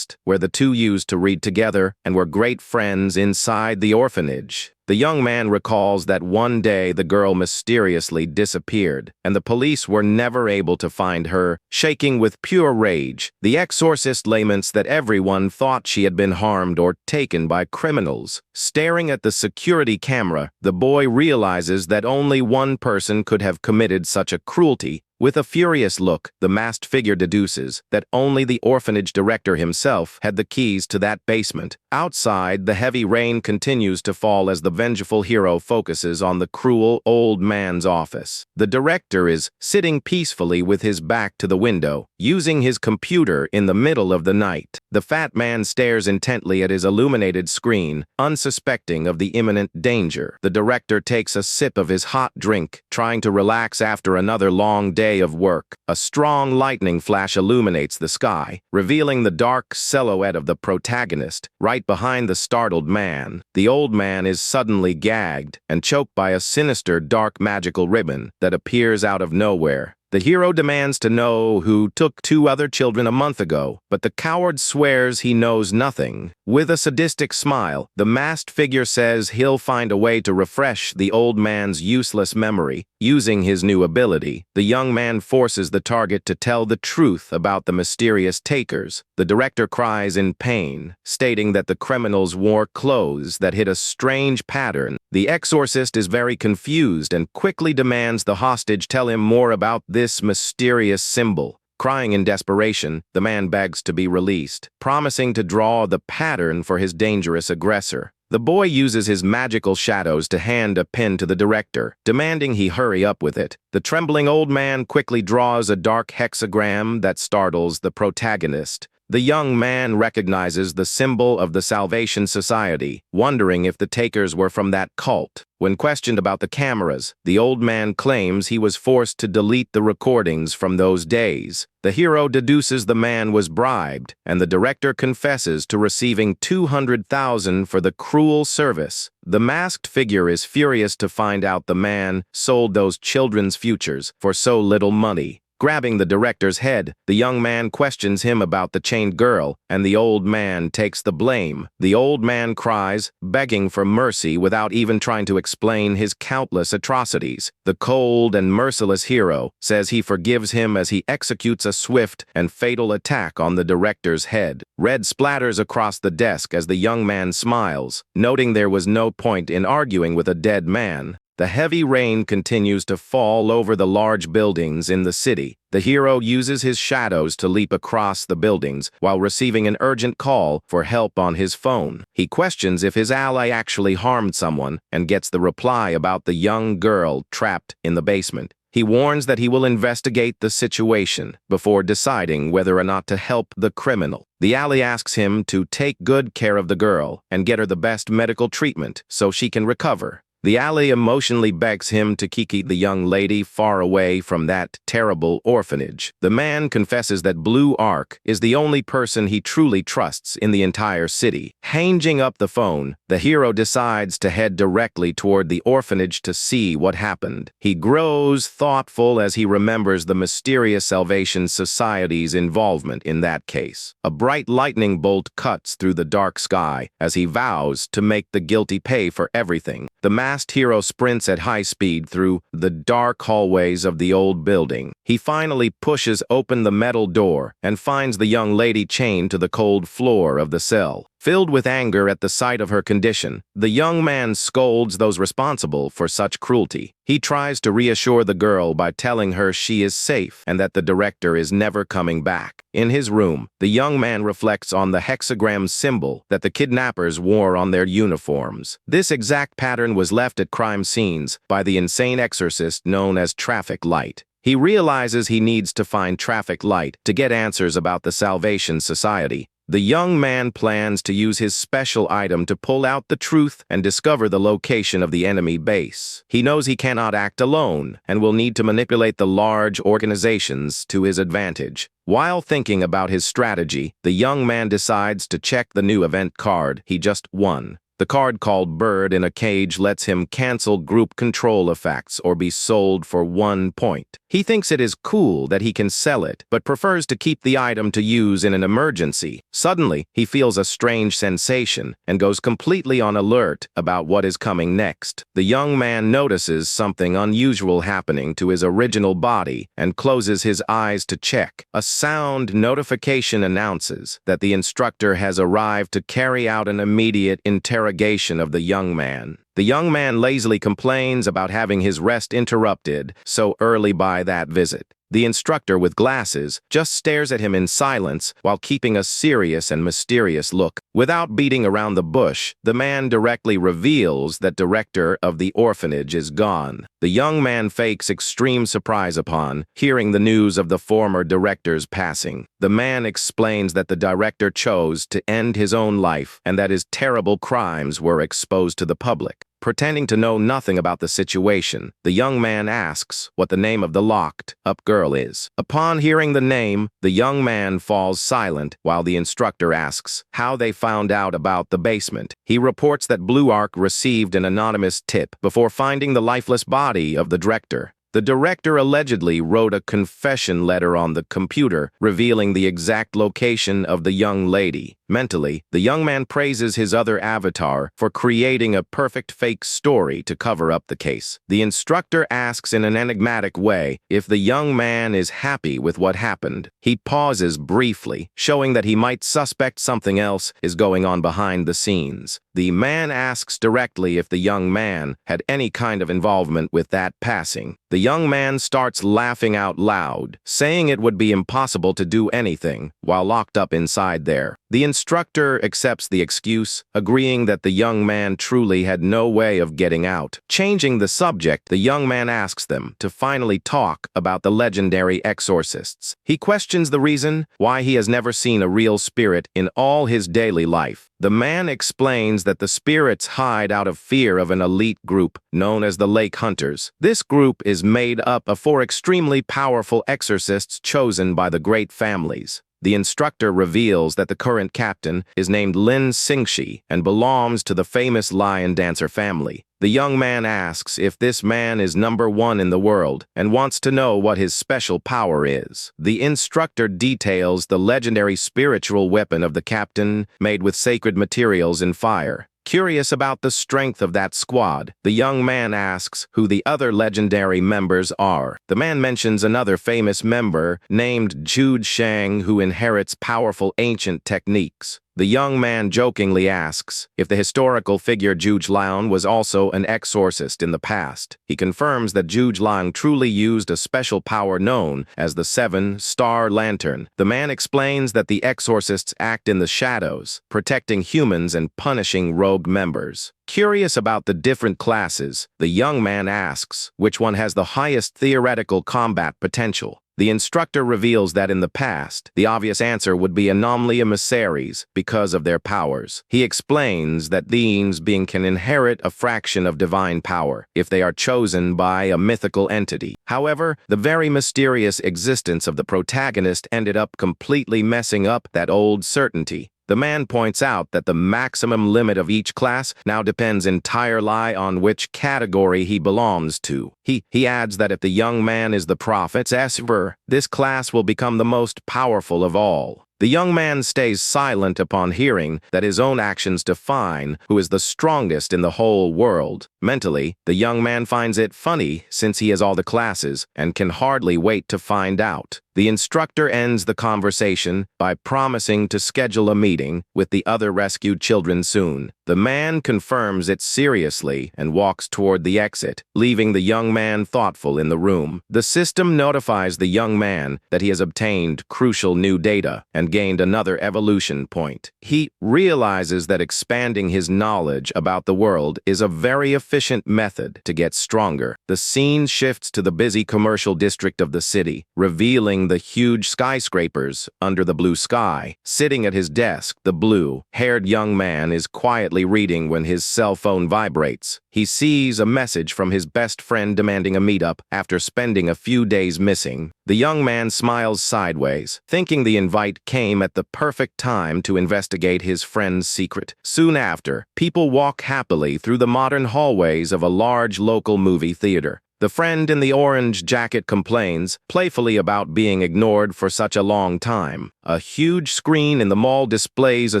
where the two used to read together and were great friends inside the orphanage. The young man recalls that one day the girl mysteriously disappeared, and the police were never able to find her. Shaking with pure rage, the exorcist laments that everyone thought she had been harmed or taken by criminals. Staring at the security camera, the boy realizes that only one person could have committed such a cruelty. With a furious look, the masked figure deduces that only the orphanage director himself had the keys to that basement. Outside, the heavy rain continues to fall as the vengeful hero focuses on the cruel old man's office. The director is sitting peacefully with his back to the window, using his computer in the middle of the night. The fat man stares intently at his illuminated screen, unsuspecting of the imminent danger. The director takes a sip of his hot drink, trying to relax after another long day of work. A strong lightning flash illuminates the sky, revealing the dark silhouette of the protagonist, right behind the startled man. The old man is suddenly gagged and choked by a sinister dark magical ribbon that appears out of nowhere. The hero demands to know who took 2 other children a month ago, but the coward swears he knows nothing. With a sadistic smile, the masked figure says he'll find a way to refresh the old man's useless memory, using his new ability. The young man forces the target to tell the truth about the mysterious takers. The director cries in pain, stating that the criminals wore clothes that hid a strange pattern. The exorcist is very confused and quickly demands the hostage tell him more about this mysterious symbol. Crying in desperation, the man begs to be released, promising to draw the pattern for his dangerous aggressor. The boy uses his magical shadows to hand a pin to the director, demanding he hurry up with it. The trembling old man quickly draws a dark hexagram that startles the protagonist. The young man recognizes the symbol of the Salvation Society, wondering if the takers were from that cult. When questioned about the cameras, the old man claims he was forced to delete the recordings from those days. The hero deduces the man was bribed, and the director confesses to receiving $200,000 for the cruel service. The masked figure is furious to find out the man sold those children's futures for so little money. Grabbing the director's head, the young man questions him about the chained girl, and the old man takes the blame. The old man cries, begging for mercy without even trying to explain his countless atrocities. The cold and merciless hero says he forgives him as he executes a swift and fatal attack on the director's head. Red splatters across the desk as the young man smiles, noting there was no point in arguing with a dead man. The heavy rain continues to fall over the large buildings in the city. The hero uses his shadows to leap across the buildings while receiving an urgent call for help on his phone. He questions if his ally actually harmed someone and gets the reply about the young girl trapped in the basement. He warns that he will investigate the situation before deciding whether or not to help the criminal. The ally asks him to take good care of the girl and get her the best medical treatment so she can recover. The ally emotionally begs him to keep the young lady far away from that terrible orphanage. The man confesses that Blue Ark is the only person he truly trusts in the entire city. Hanging up the phone, the hero decides to head directly toward the orphanage to see what happened. He grows thoughtful as he remembers the mysterious Salvation Society's involvement in that case. A bright lightning bolt cuts through the dark sky as he vows to make the guilty pay for everything. The masked hero sprints at high speed through the dark hallways of the old building. He finally pushes open the metal door and finds the young lady chained to the cold floor of the cell. Filled with anger at the sight of her condition, the young man scolds those responsible for such cruelty. He tries to reassure the girl by telling her she is safe and that the director is never coming back. In his room, the young man reflects on the hexagram symbol that the kidnappers wore on their uniforms. This exact pattern was left at crime scenes by the insane exorcist known as Traffic Light. He realizes he needs to find Traffic Light to get answers about the Salvation Society. The young man plans to use his special item to pull out the truth and discover the location of the enemy base. He knows he cannot act alone and will need to manipulate the large organizations to his advantage. While thinking about his strategy, the young man decides to check the new event card he just won. The card called Bird in a Cage lets him cancel group control effects or be sold for 1 point. He thinks it is cool that he can sell it, but prefers to keep the item to use in an emergency. Suddenly, he feels a strange sensation and goes completely on alert about what is coming next. The young man notices something unusual happening to his original body and closes his eyes to check. A sound notification announces that the instructor has arrived to carry out an immediate interrogation of the young man. The young man lazily complains about having his rest interrupted so early by that visit. The instructor with glasses just stares at him in silence while keeping a serious and mysterious look. Without beating around the bush, the man directly reveals that director of the orphanage is gone. The young man fakes extreme surprise upon hearing the news of the former director's passing. The man explains that the director chose to end his own life and that his terrible crimes were exposed to the public. Pretending to know nothing about the situation, the young man asks what the name of the locked-up girl is. Upon hearing the name, the young man falls silent while the instructor asks how they found out about the basement. He reports that Blue Arc received an anonymous tip before finding the lifeless body of the director. The director allegedly wrote a confession letter on the computer, revealing the exact location of the young lady. Mentally, the young man praises his other avatar for creating a perfect fake story to cover up the case. The instructor asks in an enigmatic way if the young man is happy with what happened. He pauses briefly, showing that he might suspect something else is going on behind the scenes. The man asks directly if the young man had any kind of involvement with that passing. The young man starts laughing out loud, saying it would be impossible to do anything while locked up inside there. The instructor accepts the excuse, agreeing that the young man truly had no way of getting out. Changing the subject, the young man asks them to finally talk about the legendary exorcists. He questions the reason why he has never seen a real spirit in all his daily life. The man explains that the spirits hide out of fear of an elite group known as the Lake Hunters. This group is made up of 4 extremely powerful exorcists chosen by the great families. The instructor reveals that the current captain is named Lin Xingxi and belongs to the famous lion dancer family. The young man asks if this man is number 1 in the world and wants to know what his special power is. The instructor details the legendary spiritual weapon of the captain made with sacred materials and fire. Curious about the strength of that squad, the young man asks who the other legendary members are. The man mentions another famous member named Jude Shang who inherits powerful ancient techniques. The young man jokingly asks if the historical figure Zhuge Liang was also an exorcist in the past. He confirms that Zhuge Liang truly used a special power known as the 7-Star Lantern. The man explains that the exorcists act in the shadows, protecting humans and punishing rogue members. Curious about the different classes, the young man asks which one has the highest theoretical combat potential. The instructor reveals that in the past, the obvious answer would be anomaly emissaries because of their powers. He explains that these beings can inherit a fraction of divine power if they are chosen by a mythical entity. However, the very mysterious existence of the protagonist ended up completely messing up that old certainty. The man points out that the maximum limit of each class now depends entirely on which category he belongs to. He adds that if the young man is the prophet's esper, this class will become the most powerful of all. The young man stays silent upon hearing that his own actions define who is the strongest in the whole world. Mentally, the young man finds it funny since he has all the classes and can hardly wait to find out. The instructor ends the conversation by promising to schedule a meeting with the other rescued children soon. The man confirms it seriously and walks toward the exit, leaving the young man thoughtful in the room. The system notifies the young man that he has obtained crucial new data and gained another evolution point. He realizes that expanding his knowledge about the world is a very efficient method to get stronger. The scene shifts to the busy commercial district of the city, revealing the huge skyscrapers under the blue sky. Sitting at his desk, the blue-haired young man is quietly reading when his cell phone vibrates. He sees a message from his best friend demanding a meetup after spending a few days missing. The young man smiles sideways, thinking the invite came at the perfect time to investigate his friend's secret. Soon after, people walk happily through the modern hallways of a large local movie theater. The friend in the orange jacket complains playfully about being ignored for such a long time. A huge screen in the mall displays a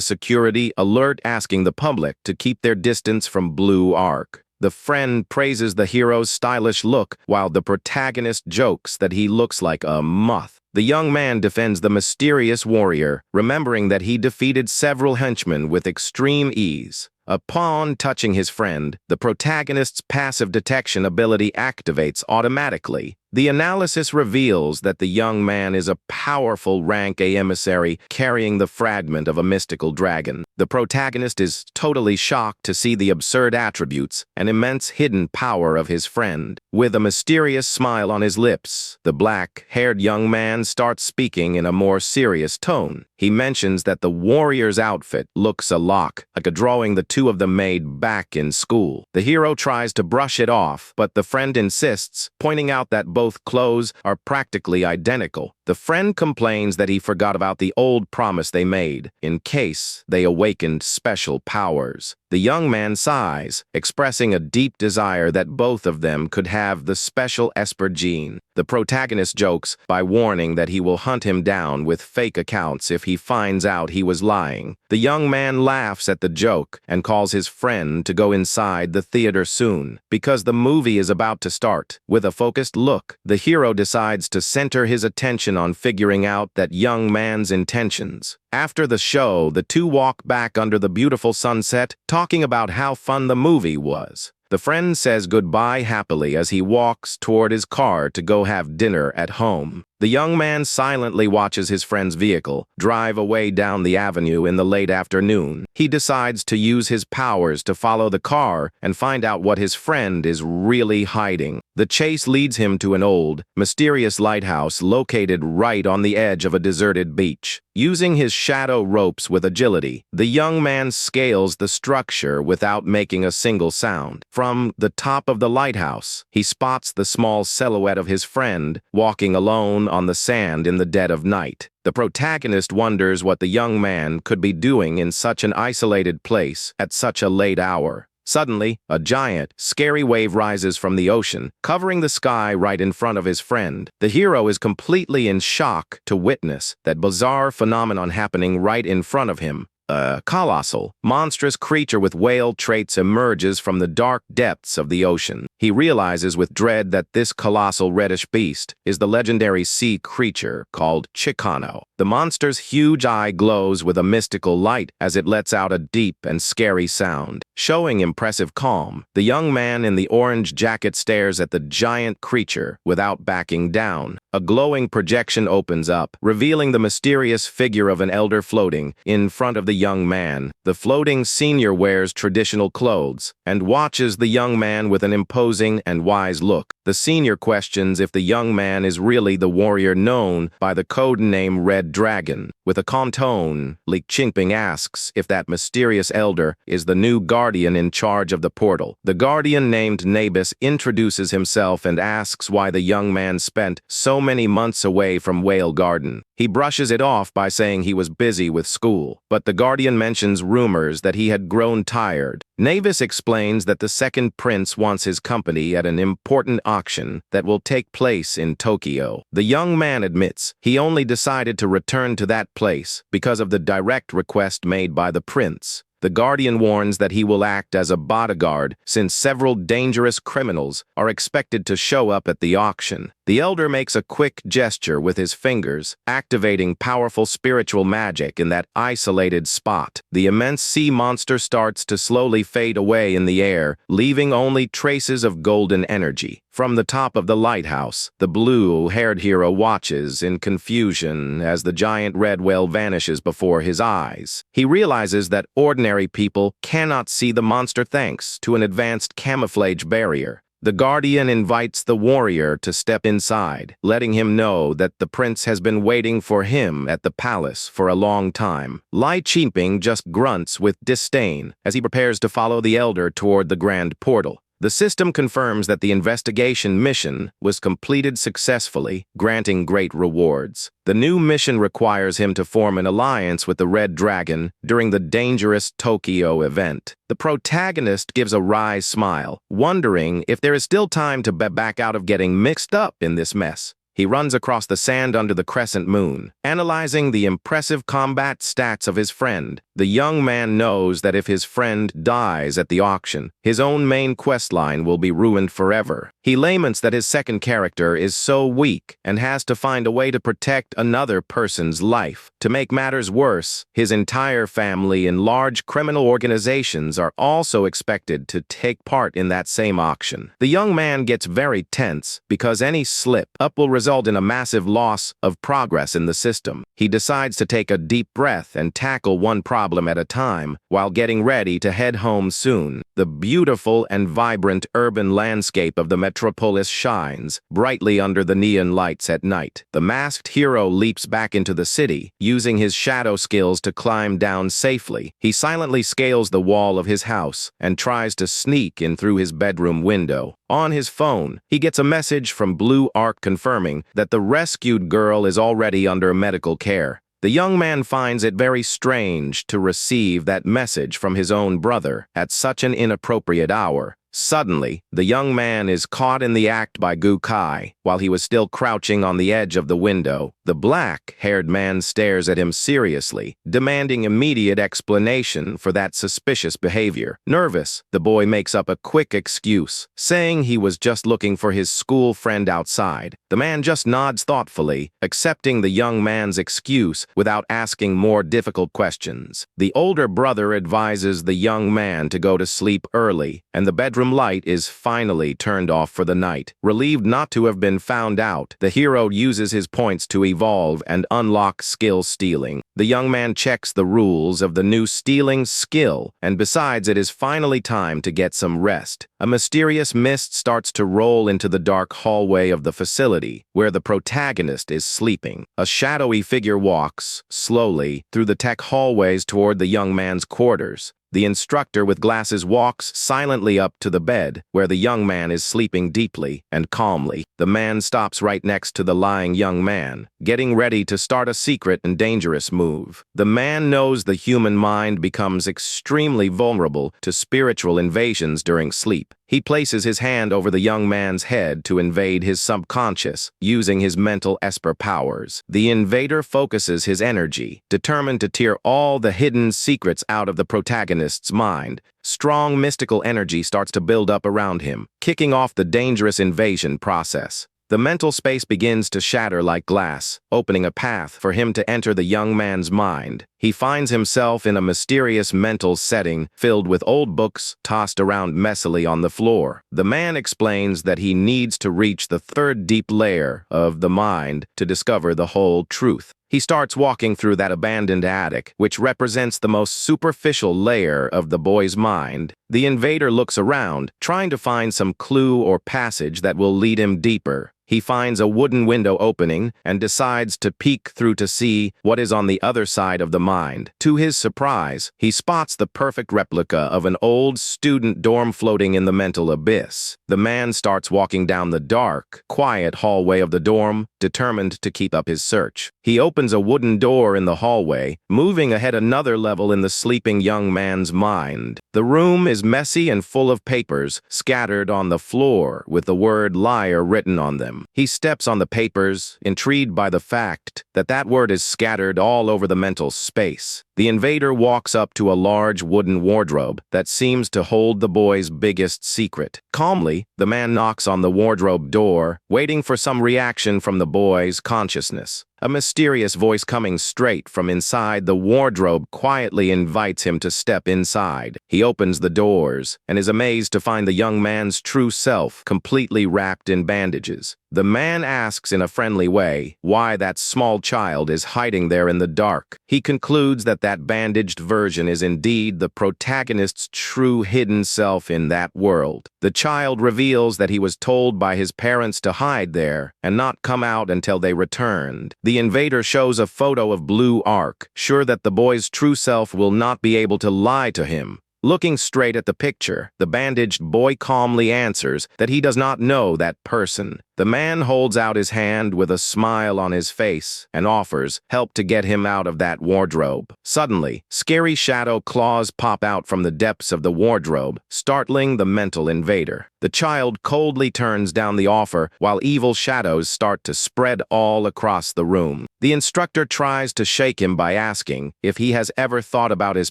security alert asking the public to keep their distance from Blue Arc. The friend praises the hero's stylish look, while the protagonist jokes that he looks like a moth. The young man defends the mysterious warrior, remembering that he defeated several henchmen with extreme ease. Upon touching his friend, the protagonist's passive detection ability activates automatically. The analysis reveals that the young man is a powerful rank A emissary carrying the fragment of a mystical dragon. The protagonist is totally shocked to see the absurd attributes and immense hidden power of his friend. With a mysterious smile on his lips, the black-haired young man starts speaking in a more serious tone. He mentions that the warrior's outfit looks a lot like a drawing the two of them made back in school. The hero tries to brush it off, but the friend insists, pointing out that both clothes are practically identical. The friend complains that he forgot about the old promise they made, in case they awakened special powers. The young man sighs, expressing a deep desire that both of them could have the special Esper gene. The protagonist jokes by warning that he will hunt him down with fake accounts if he finds out he was lying. The young man laughs at the joke and calls his friend to go inside the theater soon, because the movie is about to start. With a focused look, the hero decides to center his attention on figuring out that young man's intentions. After the show, the two walk back under the beautiful sunset, talking about how fun the movie was. The friend says goodbye happily as he walks toward his car to go have dinner at home. The young man silently watches his friend's vehicle drive away down the avenue in the late afternoon. He decides to use his powers to follow the car and find out what his friend is really hiding. The chase leads him to an old, mysterious lighthouse located right on the edge of a deserted beach. Using his shadow ropes with agility, the young man scales the structure without making a single sound. From the top of the lighthouse, he spots the small silhouette of his friend walking alone on the sand in the dead of night. The protagonist wonders what the young man could be doing in such an isolated place at such a late hour. Suddenly, a giant, scary wave rises from the ocean, covering the sky right in front of his friend. The hero is completely in shock to witness that bizarre phenomenon happening right in front of him. A colossal, monstrous creature with whale traits emerges from the dark depths of the ocean. He realizes with dread that this colossal reddish beast is the legendary sea creature called Chicano. The monster's huge eye glows with a mystical light as it lets out a deep and scary sound. Showing impressive calm, the young man in the orange jacket stares at the giant creature without backing down. A glowing projection opens up, revealing the mysterious figure of an elder floating in front of the young man. The floating senior wears traditional clothes and watches the young man with an imposing and wise look. The senior questions if the young man is really the warrior known by the code name Red Dragon. With a calm tone, Li Qingping asks if that mysterious elder is the new guardian in charge of the portal. The guardian named Nabis introduces himself and asks why the young man spent so many months away from Whale Garden. He brushes it off by saying he was busy with school, but the guardian mentions rumors that he had grown tired. Navis explains that the second prince wants his company at an important auction that will take place in Tokyo. The young man admits he only decided to return to that place because of the direct request made by the prince. The guardian warns that he will act as a bodyguard since several dangerous criminals are expected to show up at the auction. The elder makes a quick gesture with his fingers, activating powerful spiritual magic in that isolated spot. The immense sea monster starts to slowly fade away in the air, leaving only traces of golden energy. From the top of the lighthouse, the blue-haired hero watches in confusion as the giant red whale vanishes before his eyes. He realizes that ordinary people cannot see the monster thanks to an advanced camouflage barrier. The guardian invites the warrior to step inside, letting him know that the prince has been waiting for him at the palace for a long time. Li Qingping just grunts with disdain as he prepares to follow the elder toward the grand portal. The system confirms that the investigation mission was completed successfully, granting great rewards. The new mission requires him to form an alliance with the Red Dragon during the dangerous Tokyo event. The protagonist gives a wry smile, wondering if there is still time to back out of getting mixed up in this mess. He runs across the sand under the crescent moon, analyzing the impressive combat stats of his friend. The young man knows that if his friend dies at the auction, his own main questline will be ruined forever. He laments that his second character is so weak and has to find a way to protect another person's life. To make matters worse, his entire family and large criminal organizations are also expected to take part in that same auction. The young man gets very tense because any slip-up will result in a massive loss of progress in the system. He decides to take a deep breath and tackle one problem at a time while getting ready to head home soon. The beautiful and vibrant urban landscape of the metropolis shines brightly under the neon lights at night. The masked hero leaps back into the city, using his shadow skills to climb down safely. He silently scales the wall of his house and tries to sneak in through his bedroom window. On his phone, he gets a message from Blue Arc confirming that the rescued girl is already under medical care. The young man finds it very strange to receive that message from his own brother at such an inappropriate hour. Suddenly, the young man is caught in the act by Gu Kai while he was still crouching on the edge of the window. The black-haired man stares at him seriously, demanding immediate explanation for that suspicious behavior. Nervous, the boy makes up a quick excuse, saying he was just looking for his school friend outside. The man just nods thoughtfully, accepting the young man's excuse without asking more difficult questions. The older brother advises the young man to go to sleep early, and the bedroom light is finally turned off for the night. Relieved not to have been found out, the hero uses his points to evolve and unlock skill stealing. The young man checks the rules of the new stealing skill and decides it is finally time to get some rest. A mysterious mist starts to roll into the dark hallway of the facility, where the protagonist is sleeping. A shadowy figure walks, slowly, through the tech hallways toward the young man's quarters. The instructor with glasses walks silently up to the bed, where the young man is sleeping deeply and calmly. The man stops right next to the lying young man, getting ready to start a secret and dangerous move. The man knows the human mind becomes extremely vulnerable to spiritual invasions during sleep. He places his hand over the young man's head to invade his subconscious, using his mental esper powers. The invader focuses his energy, determined to tear all the hidden secrets out of the protagonist's mind. Strong mystical energy starts to build up around him, kicking off the dangerous invasion process. The mental space begins to shatter like glass, opening a path for him to enter the young man's mind. He finds himself in a mysterious mental setting filled with old books tossed around messily on the floor. The man explains that he needs to reach the third deep layer of the mind to discover the whole truth. He starts walking through that abandoned attic, which represents the most superficial layer of the boy's mind. The invader looks around, trying to find some clue or passage that will lead him deeper. He finds a wooden window opening and decides to peek through to see what is on the other side of the mind. To his surprise, he spots the perfect replica of an old student dorm floating in the mental abyss. The man starts walking down the dark, quiet hallway of the dorm, determined to keep up his search. He opens a wooden door in the hallway, moving ahead another level in the sleeping young man's mind. The room is messy and full of papers scattered on the floor with the word liar written on them. He steps on the papers, intrigued by the fact that that word is scattered all over the mental space. The invader walks up to a large wooden wardrobe that seems to hold the boy's biggest secret. Calmly, the man knocks on the wardrobe door, waiting for some reaction from the boy's consciousness. A mysterious voice coming straight from inside the wardrobe quietly invites him to step inside. He opens the doors and is amazed to find the young man's true self completely wrapped in bandages. The man asks in a friendly way why that small child is hiding there in the dark. He concludes that bandaged version is indeed the protagonist's true hidden self in that world. The child reveals that he was told by his parents to hide there and not come out until they returned. The invader shows a photo of Blue Arc, sure that the boy's true self will not be able to lie to him. Looking straight at the picture, the bandaged boy calmly answers that he does not know that person. The man holds out his hand with a smile on his face and offers help to get him out of that wardrobe. Suddenly, scary shadow claws pop out from the depths of the wardrobe, startling the mental invader. The child coldly turns down the offer while evil shadows start to spread all across the room. The instructor tries to shake him by asking if he has ever thought about his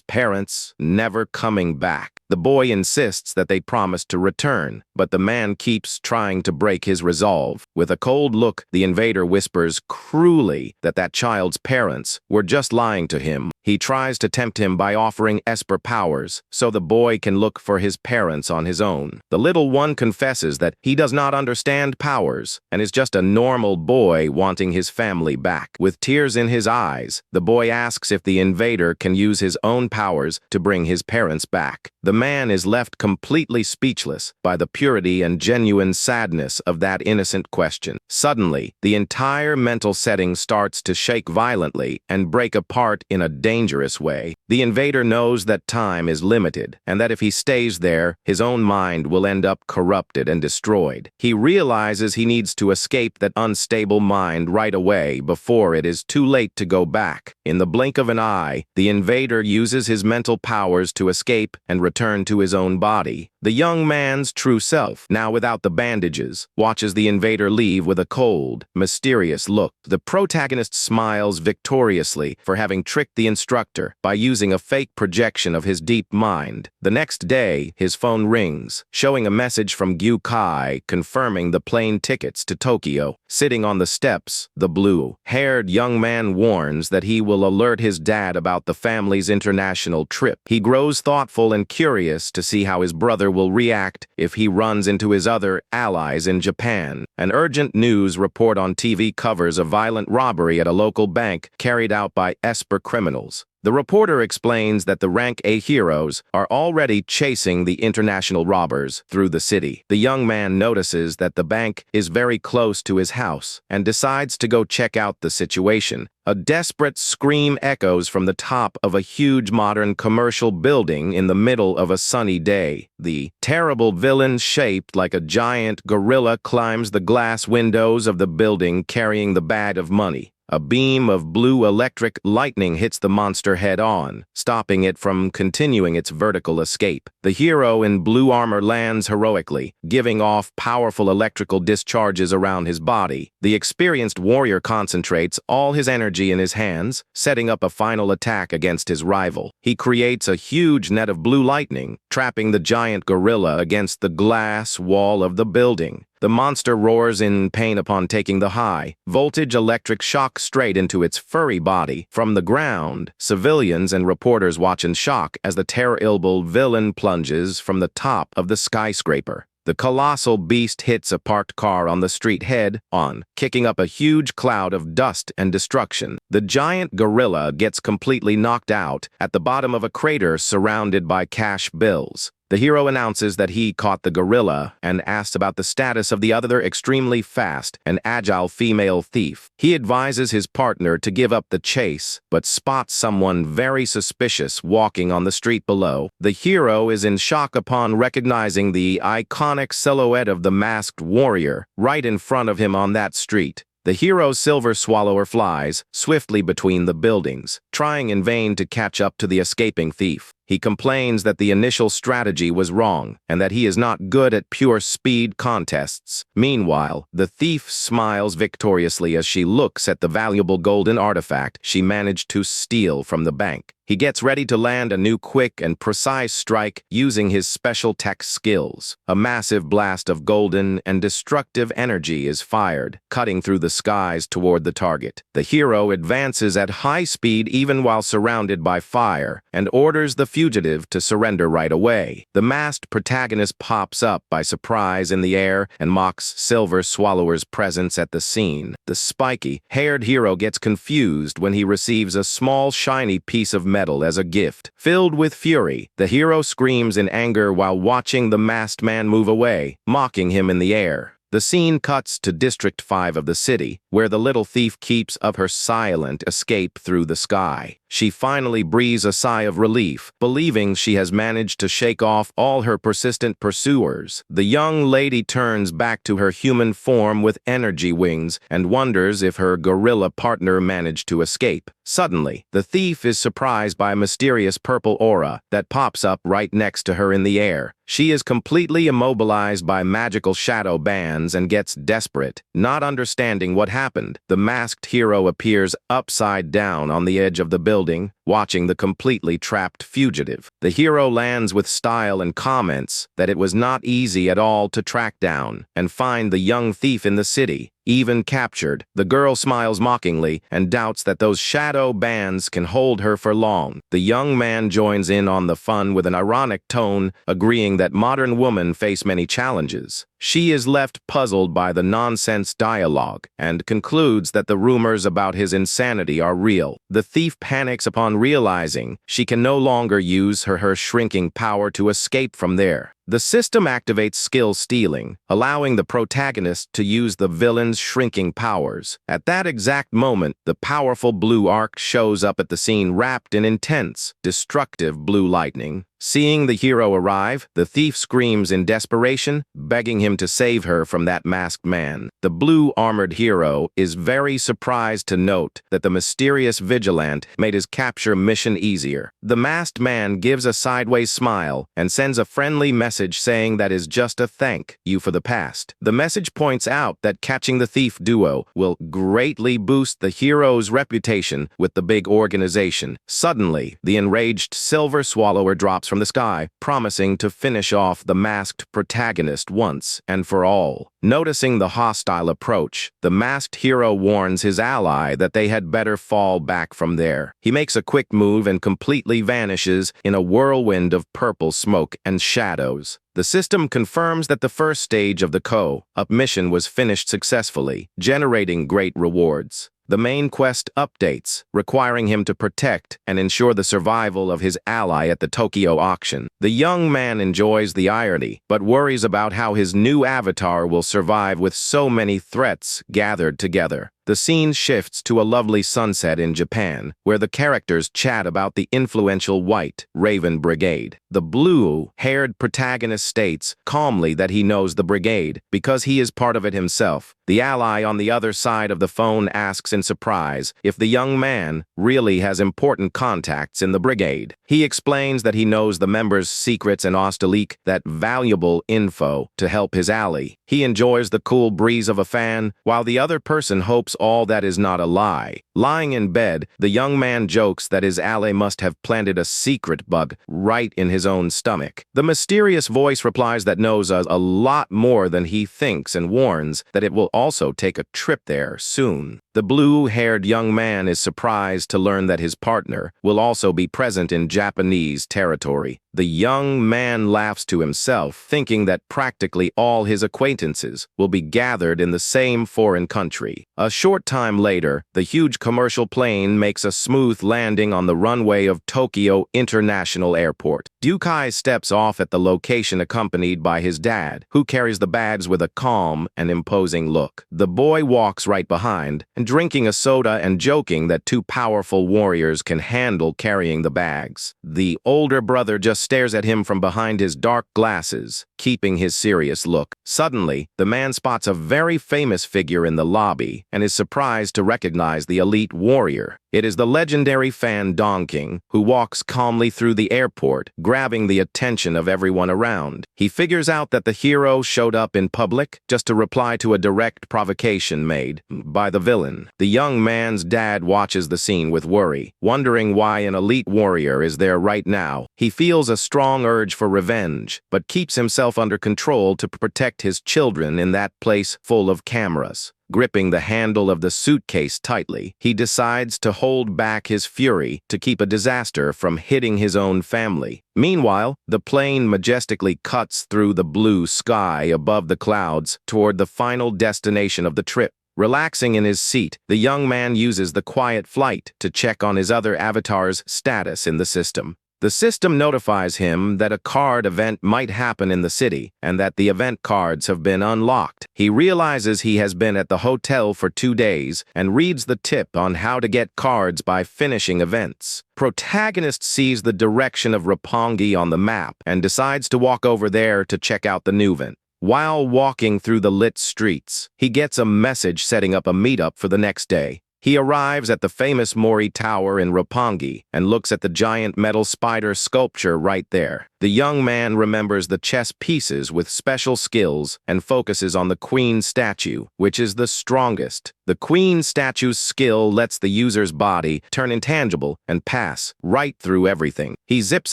parents never coming back. The boy insists that they promised to return, but the man keeps trying to break his resolve. With a cold look, the invader whispers cruelly that child's parents were just lying to him. He tries to tempt him by offering Esper powers so the boy can look for his parents on his own. The little one confesses that he does not understand powers and is just a normal boy wanting his family back. With tears in his eyes, the boy asks if the invader can use his own powers to bring his parents back. The man is left completely speechless by the purity and genuine sadness of that innocent question. Suddenly, the entire mental setting starts to shake violently and break apart in a dangerous way. The invader knows that time is limited and that if he stays there, his own mind will end up corrupted and destroyed. He realizes he needs to escape that unstable mind right away before it is too late to go back. In the blink of an eye, the invader uses his mental powers to escape and return to his own body. The young man's true self, now without the bandages, watches the invader leave with a cold, mysterious look. The protagonist smiles victoriously for having tricked the instructor by using a fake projection of his deep mind. The next day, his phone rings, showing a message from Gyu Kai confirming the plane tickets to Tokyo. Sitting on the steps, the blue-haired young man warns that he will alert his dad about the family's international trip. He grows thoughtful and curious to see how his brother will react if he runs into his other allies in Japan. An urgent news report on TV covers a violent robbery at a local bank carried out by Esper criminals. The reporter explains that the Rank A heroes are already chasing the international robbers through the city. The young man notices that the bank is very close to his house and decides to go check out the situation. A desperate scream echoes from the top of a huge modern commercial building in the middle of a sunny day. The terrible villain, shaped like a giant gorilla, climbs the glass windows of the building carrying the bag of money. A beam of blue electric lightning hits the monster head-on, stopping it from continuing its vertical escape. The hero in blue armor lands heroically, giving off powerful electrical discharges around his body. The experienced warrior concentrates all his energy in his hands, setting up a final attack against his rival. He creates a huge net of blue lightning, trapping the giant gorilla against the glass wall of the building. The monster roars in pain upon taking the high-voltage electric shock straight into its furry body. From the ground, civilians and reporters watch in shock as the terrible villain plunges from the top of the skyscraper. The colossal beast hits a parked car on the street head-on, kicking up a huge cloud of dust and destruction. The giant gorilla gets completely knocked out at the bottom of a crater surrounded by cash bills. The hero announces that he caught the gorilla and asks about the status of the other extremely fast and agile female thief. He advises his partner to give up the chase, but spots someone very suspicious walking on the street below. The hero is in shock upon recognizing the iconic silhouette of the masked warrior right in front of him on that street. The hero's silver swallower flies swiftly between the buildings, trying in vain to catch up to the escaping thief. He complains that the initial strategy was wrong and that he is not good at pure speed contests. Meanwhile, the thief smiles victoriously as she looks at the valuable golden artifact she managed to steal from the bank. He gets ready to land a new quick and precise strike using his special tech skills. A massive blast of golden and destructive energy is fired, cutting through the skies toward the target. The hero advances at high speed even while surrounded by fire and orders the fugitive to surrender right away. The masked protagonist pops up by surprise in the air and mocks Silver Swallower's presence at the scene. The spiky-haired hero gets confused when he receives a small shiny piece of metal as a gift. Filled with fury, the hero screams in anger while watching the masked man move away, mocking him in the air. The scene cuts to District 5 of the city, where the little thief keeps up her silent escape through the sky. she finally breathes a sigh of relief, believing she has managed to shake off all her persistent pursuers. The young lady turns back to her human form with energy wings and wonders if her gorilla partner managed to escape. Suddenly, the thief is surprised by a mysterious purple aura that pops up right next to her in the air. She is completely immobilized by magical shadow bands and gets desperate, not understanding what happened. The masked hero appears upside down on the edge of the building, watching the completely trapped fugitive. The hero lands with style and comments that it was not easy at all to track down and find the young thief in the city. Even captured, the girl smiles mockingly and doubts that those shadow bands can hold her for long. The young man joins in on the fun with an ironic tone, agreeing that modern women face many challenges. She is left puzzled by the nonsense dialogue and concludes that the rumors about his insanity are real. The thief panics upon realizing she can no longer use her shrinking power to escape from there. The system activates skill stealing, allowing the protagonist to use the villain's shrinking powers. At that exact moment, the powerful blue arc shows up at the scene wrapped in intense, destructive blue lightning. Seeing the hero arrive, the thief screams in desperation, begging him to save her from that masked man. The blue-armored hero is very surprised to note that the mysterious vigilante made his capture mission easier. The masked man gives a sideways smile and sends a friendly message saying that is just a thank you for the past. The message points out that catching the thief duo will greatly boost the hero's reputation with the big organization. Suddenly, the enraged silver swallower drops from the sky, promising to finish off the masked protagonist once and for all. Noticing the hostile approach, the masked hero warns his ally that they had better fall back from there. He makes a quick move and completely vanishes in a whirlwind of purple smoke and shadows. The system confirms that the first stage of the co-op mission was finished successfully, generating great rewards. The main quest updates, requiring him to protect and ensure the survival of his ally at the Tokyo auction. The young man enjoys the irony, but worries about how his new avatar will survive with so many threats gathered together. The scene shifts to a lovely sunset in Japan, where the characters chat about the influential White Raven Brigade. The blue-haired protagonist states calmly that he knows the brigade because he is part of it himself. The ally on the other side of the phone asks in surprise if the young man really has important contacts in the brigade. He explains that he knows the members' secrets and wants to leak that valuable info to help his ally. He enjoys the cool breeze of a fan, while the other person hopes all that is not a lie. Lying in bed, the young man jokes that his ally must have planted a secret bug right in his own stomach. The mysterious voice replies that knows a lot more than he thinks and warns that it will also take a trip there soon. The blue-haired young man is surprised to learn that his partner will also be present in Japanese territory. The young man laughs to himself, thinking that practically all his acquaintances will be gathered in the same foreign country. A short time later, the huge commercial plane makes a smooth landing on the runway of Tokyo International Airport. Dukai steps off at the location accompanied by his dad, who carries the bags with a calm and imposing look. The boy walks right behind, drinking a soda and joking that two powerful warriors can handle carrying the bags. The older brother just stares at him from behind his dark glasses, keeping his serious look. Suddenly, the man spots a very famous figure in the lobby and is surprised to recognize the elite warrior. It is the legendary Fan Dongking, who walks calmly through the airport, grabbing the attention of everyone around. He figures out that the hero showed up in public just to reply to a direct provocation made by the villain. The young man's dad watches the scene with worry, wondering why an elite warrior is there right now. He feels a strong urge for revenge, but keeps himself under control to protect his children in that place full of cameras. Gripping the handle of the suitcase tightly, he decides to hold back his fury to keep a disaster from hitting his own family. Meanwhile, the plane majestically cuts through the blue sky above the clouds toward the final destination of the trip. Relaxing in his seat, the young man uses the quiet flight to check on his other avatar's status in the system. The system notifies him that a card event might happen in the city and that the event cards have been unlocked. He realizes he has been at the hotel for 2 days and reads the tip on how to get cards by finishing events. Protagonist sees the direction of Roppongi on the map and decides to walk over there to check out the new event. While walking through the lit streets, he gets a message setting up a meetup for the next day. He arrives at the famous Mori Tower in Roppongi and looks at the giant metal spider sculpture right there. The young man remembers the chess pieces with special skills and focuses on the queen statue, which is the strongest. The queen statue's skill lets the user's body turn intangible and pass right through everything. He zips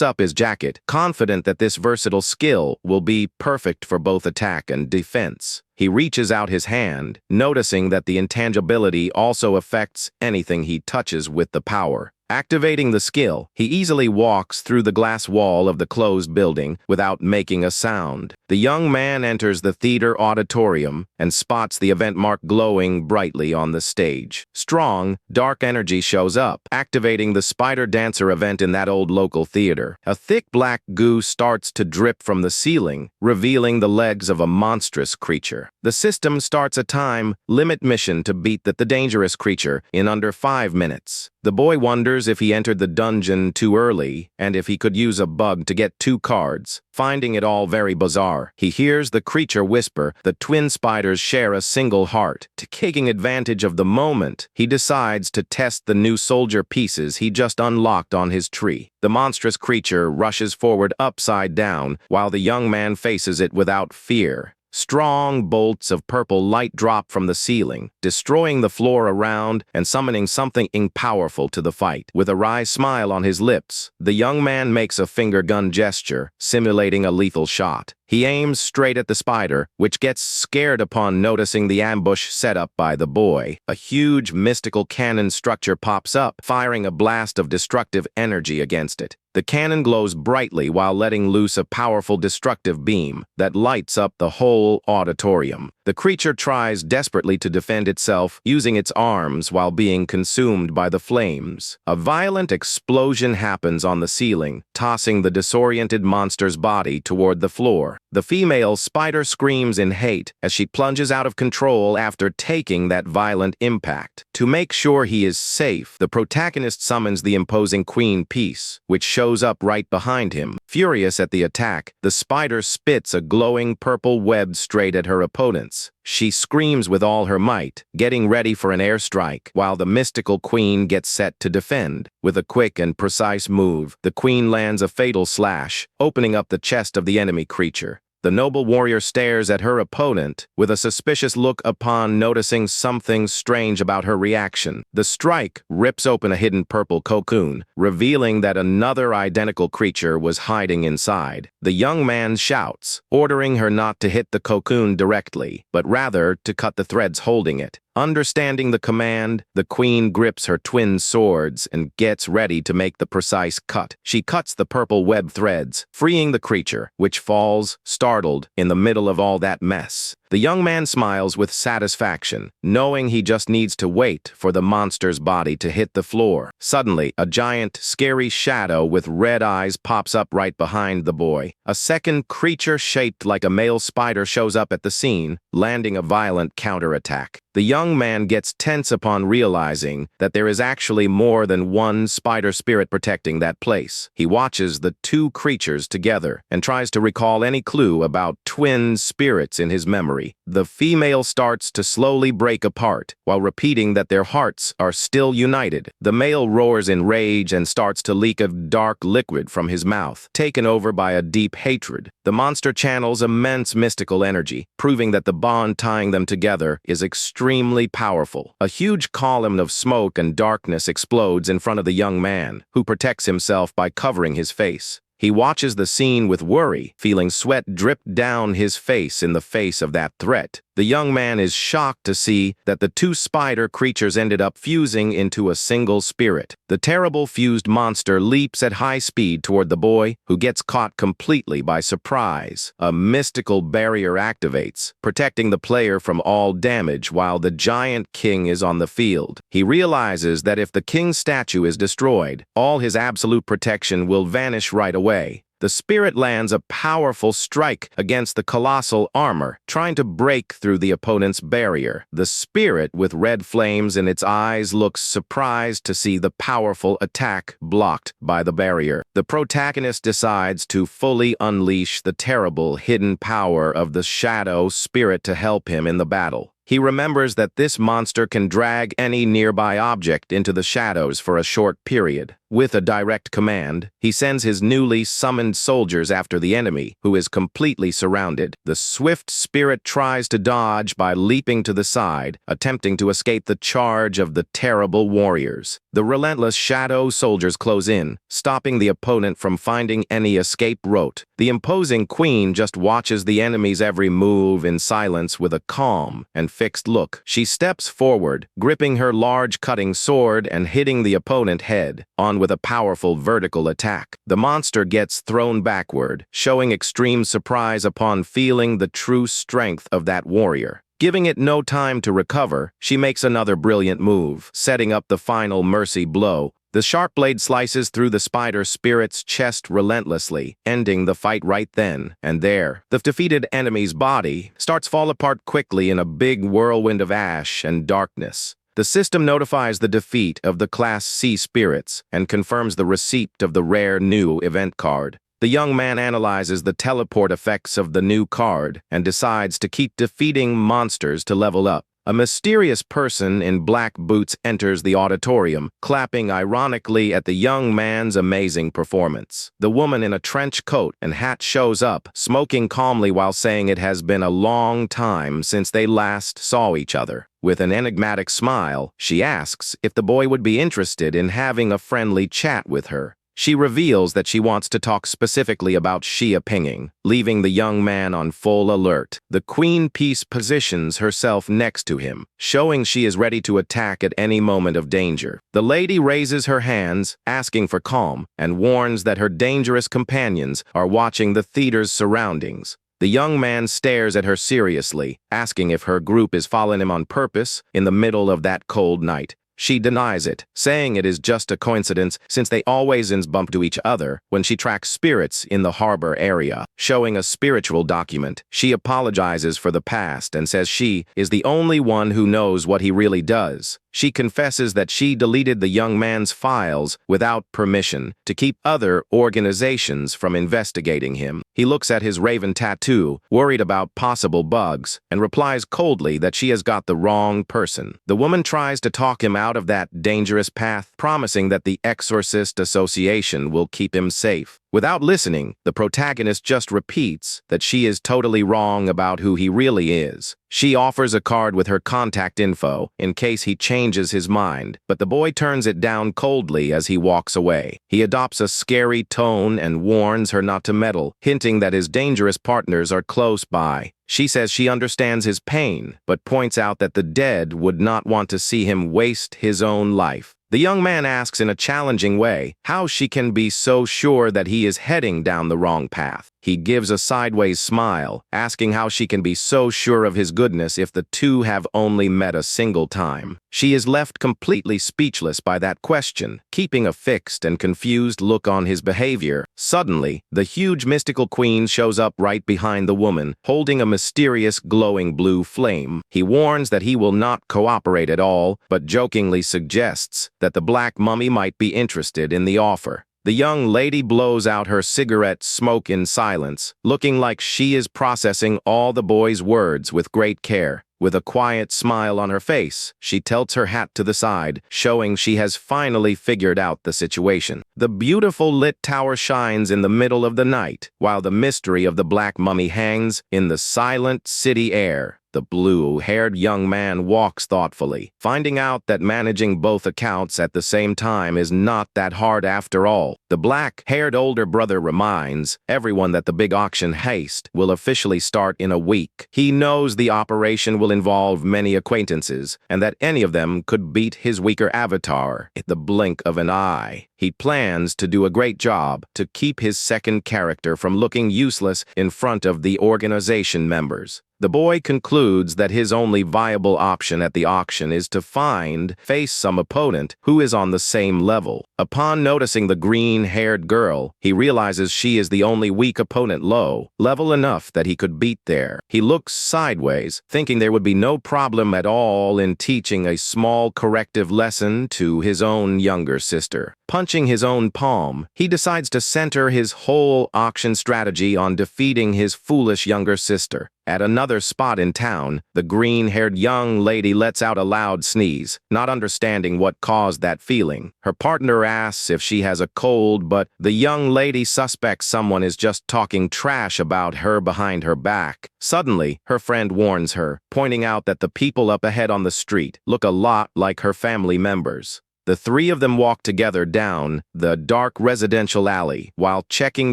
up his jacket, confident that this versatile skill will be perfect for both attack and defense. He reaches out his hand, noticing that the intangibility also affects anything he touches with the power. Activating the skill, he easily walks through the glass wall of the closed building without making a sound. The young man enters the theater auditorium and spots the event mark glowing brightly on the stage. Strong, dark energy shows up, activating the Spider Dancer event in that old local theater. A thick black goo starts to drip from the ceiling, revealing the legs of a monstrous creature. The system starts a time limit mission to beat the dangerous creature in under 5 minutes. The boy wonders if he entered the dungeon too early and if he could use a bug to get 2 cards. Finding it all very bizarre, he hears the creature whisper the twin spiders share a single heart. Taking advantage of the moment, he decides to test the new soldier pieces he just unlocked on his tree. The monstrous creature rushes forward upside down while the young man faces it without fear. Strong bolts of purple light drop from the ceiling, destroying the floor around and summoning something powerful to the fight. With a wry smile on his lips, the young man makes a finger gun gesture, simulating a lethal shot. He aims straight at the spider, which gets scared upon noticing the ambush set up by the boy. A huge mystical cannon structure pops up, firing a blast of destructive energy against it. The cannon glows brightly while letting loose a powerful destructive beam that lights up the whole auditorium. The creature tries desperately to defend itself, using its arms while being consumed by the flames. A violent explosion happens on the ceiling, tossing the disoriented monster's body toward the floor. The female spider screams in hate as she plunges out of control after taking that violent impact. To make sure he is safe, the protagonist summons the imposing queen piece, which shows up right behind him. Furious at the attack, the spider spits a glowing purple web straight at her opponents. She screams with all her might, getting ready for an airstrike, while the mystical queen gets set to defend. With a quick and precise move, the queen lands a fatal slash, opening up the chest of the enemy creature. The noble warrior stares at her opponent with a suspicious look upon noticing something strange about her reaction. The strike rips open a hidden purple cocoon, revealing that another identical creature was hiding inside. The young man shouts, ordering her not to hit the cocoon directly, but rather to cut the threads holding it. Understanding the command, the queen grips her twin swords and gets ready to make the precise cut. She cuts the purple web threads, freeing the creature, which falls, startled, in the middle of all that mess. The young man smiles with satisfaction, knowing he just needs to wait for the monster's body to hit the floor. Suddenly, a giant, scary shadow with red eyes pops up right behind the boy. A second creature shaped like a male spider shows up at the scene, landing a violent counterattack. The young man gets tense upon realizing that there is actually more than one spider spirit protecting that place. He watches the 2 creatures together and tries to recall any clue about twin spirits in his memory. The female starts to slowly break apart, while repeating that their hearts are still united. The male roars in rage and starts to leak a dark liquid from his mouth, taken over by a deep hatred. The monster channels immense mystical energy, proving that the bond tying them together is extremely powerful. A huge column of smoke and darkness explodes in front of the young man, who protects himself by covering his face. He watches the scene with worry, feeling sweat drip down his face in the face of that threat. The young man is shocked to see that the two spider creatures ended up fusing into a single spirit. The terrible fused monster leaps at high speed toward the boy, who gets caught completely by surprise. A mystical barrier activates, protecting the player from all damage while the giant king is on the field. He realizes that if the king's statue is destroyed, all his absolute protection will vanish right away. The spirit lands a powerful strike against the colossal armor, trying to break through the opponent's barrier. The spirit, with red flames in its eyes, looks surprised to see the powerful attack blocked by the barrier. The protagonist decides to fully unleash the terrible hidden power of the shadow spirit to help him in the battle. He remembers that this monster can drag any nearby object into the shadows for a short period. With a direct command, he sends his newly summoned soldiers after the enemy, who is completely surrounded. The swift spirit tries to dodge by leaping to the side, attempting to escape the charge of the terrible warriors. The relentless shadow soldiers close in, stopping the opponent from finding any escape route. The imposing queen just watches the enemy's every move in silence with a calm and fixed look. She steps forward, gripping her large cutting sword and hitting the opponent head on with a powerful vertical attack. The monster gets thrown backward, showing extreme surprise upon feeling the true strength of that warrior. Giving it no time to recover, she makes another brilliant move, setting up the final mercy blow. The sharp blade slices through the spider spirit's chest relentlessly, ending the fight right then and there. The defeated enemy's body starts to fall apart quickly in a big whirlwind of ash and darkness. The system notifies the defeat of the Class C spirits and confirms the receipt of the rare new event card. The young man analyzes the teleport effects of the new card and decides to keep defeating monsters to level up. A mysterious person in black boots enters the auditorium, clapping ironically at the young man's amazing performance. The woman in a trench coat and hat shows up, smoking calmly while saying it has been a long time since they last saw each other. With an enigmatic smile, she asks if the boy would be interested in having a friendly chat with her. She reveals that she wants to talk specifically about Xia Pinging, leaving the young man on full alert. The queen piece positions herself next to him, showing she is ready to attack at any moment of danger. The lady raises her hands, asking for calm, and warns that her dangerous companions are watching the theater's surroundings. The young man stares at her seriously, asking if her group is following him on purpose in the middle of that cold night. She denies it, saying it is just a coincidence since they always bump to each other when she tracks spirits in the harbor area. Showing a spiritual document, she apologizes for the past and says she is the only one who knows what he really does. She confesses that she deleted the young man's files without permission to keep other organizations from investigating him. He looks at his raven tattoo, worried about possible bugs, and replies coldly that she has got the wrong person. The woman tries to talk him out of that dangerous path, promising that the Exorcist Association will keep him safe. Without listening, the protagonist just repeats that she is totally wrong about who he really is. She offers a card with her contact info in case he changes his mind, but the boy turns it down coldly as he walks away. He adopts a scary tone and warns her not to meddle, hinting that his dangerous partners are close by. She says she understands his pain, but points out that the dead would not want to see him waste his own life. The young man asks in a challenging way how she can be so sure that he is heading down the wrong path. He gives a sideways smile, asking how she can be so sure of his goodness if the two have only met a single time. She is left completely speechless by that question, keeping a fixed and confused look on his behavior. Suddenly, the huge mystical queen shows up right behind the woman, holding a mysterious glowing blue flame. He warns that he will not cooperate at all, but jokingly suggests that the black mummy might be interested in the offer. The young lady blows out her cigarette smoke in silence, looking like she is processing all the boy's words with great care. With a quiet smile on her face, she tilts her hat to the side, showing she has finally figured out the situation. The beautiful lit tower shines in the middle of the night, while the mystery of the black mummy hangs in the silent city air. The blue-haired young man walks thoughtfully, finding out that managing both accounts at the same time is not that hard after all. The black-haired older brother reminds everyone that the big auction heist will officially start in a week. He knows the operation will involve many acquaintances, and that any of them could beat his weaker avatar at the blink of an eye. He plans to do a great job to keep his second character from looking useless in front of the organization members. The boy concludes that his only viable option at the auction is to face some opponent who is on the same level. Upon noticing the green-haired girl, he realizes she is the only weak opponent level enough that he could beat there. He looks sideways, thinking there would be no problem at all in teaching a small corrective lesson to his own younger sister. Punching his own palm, he decides to center his whole auction strategy on defeating his foolish younger sister. At another spot in town, the green-haired young lady lets out a loud sneeze, not understanding what caused that feeling. Her partner asks if she has a cold, but the young lady suspects someone is just talking trash about her behind her back. Suddenly, her friend warns her, pointing out that the people up ahead on the street look a lot like her family members. The three of them walk together down the dark residential alley while checking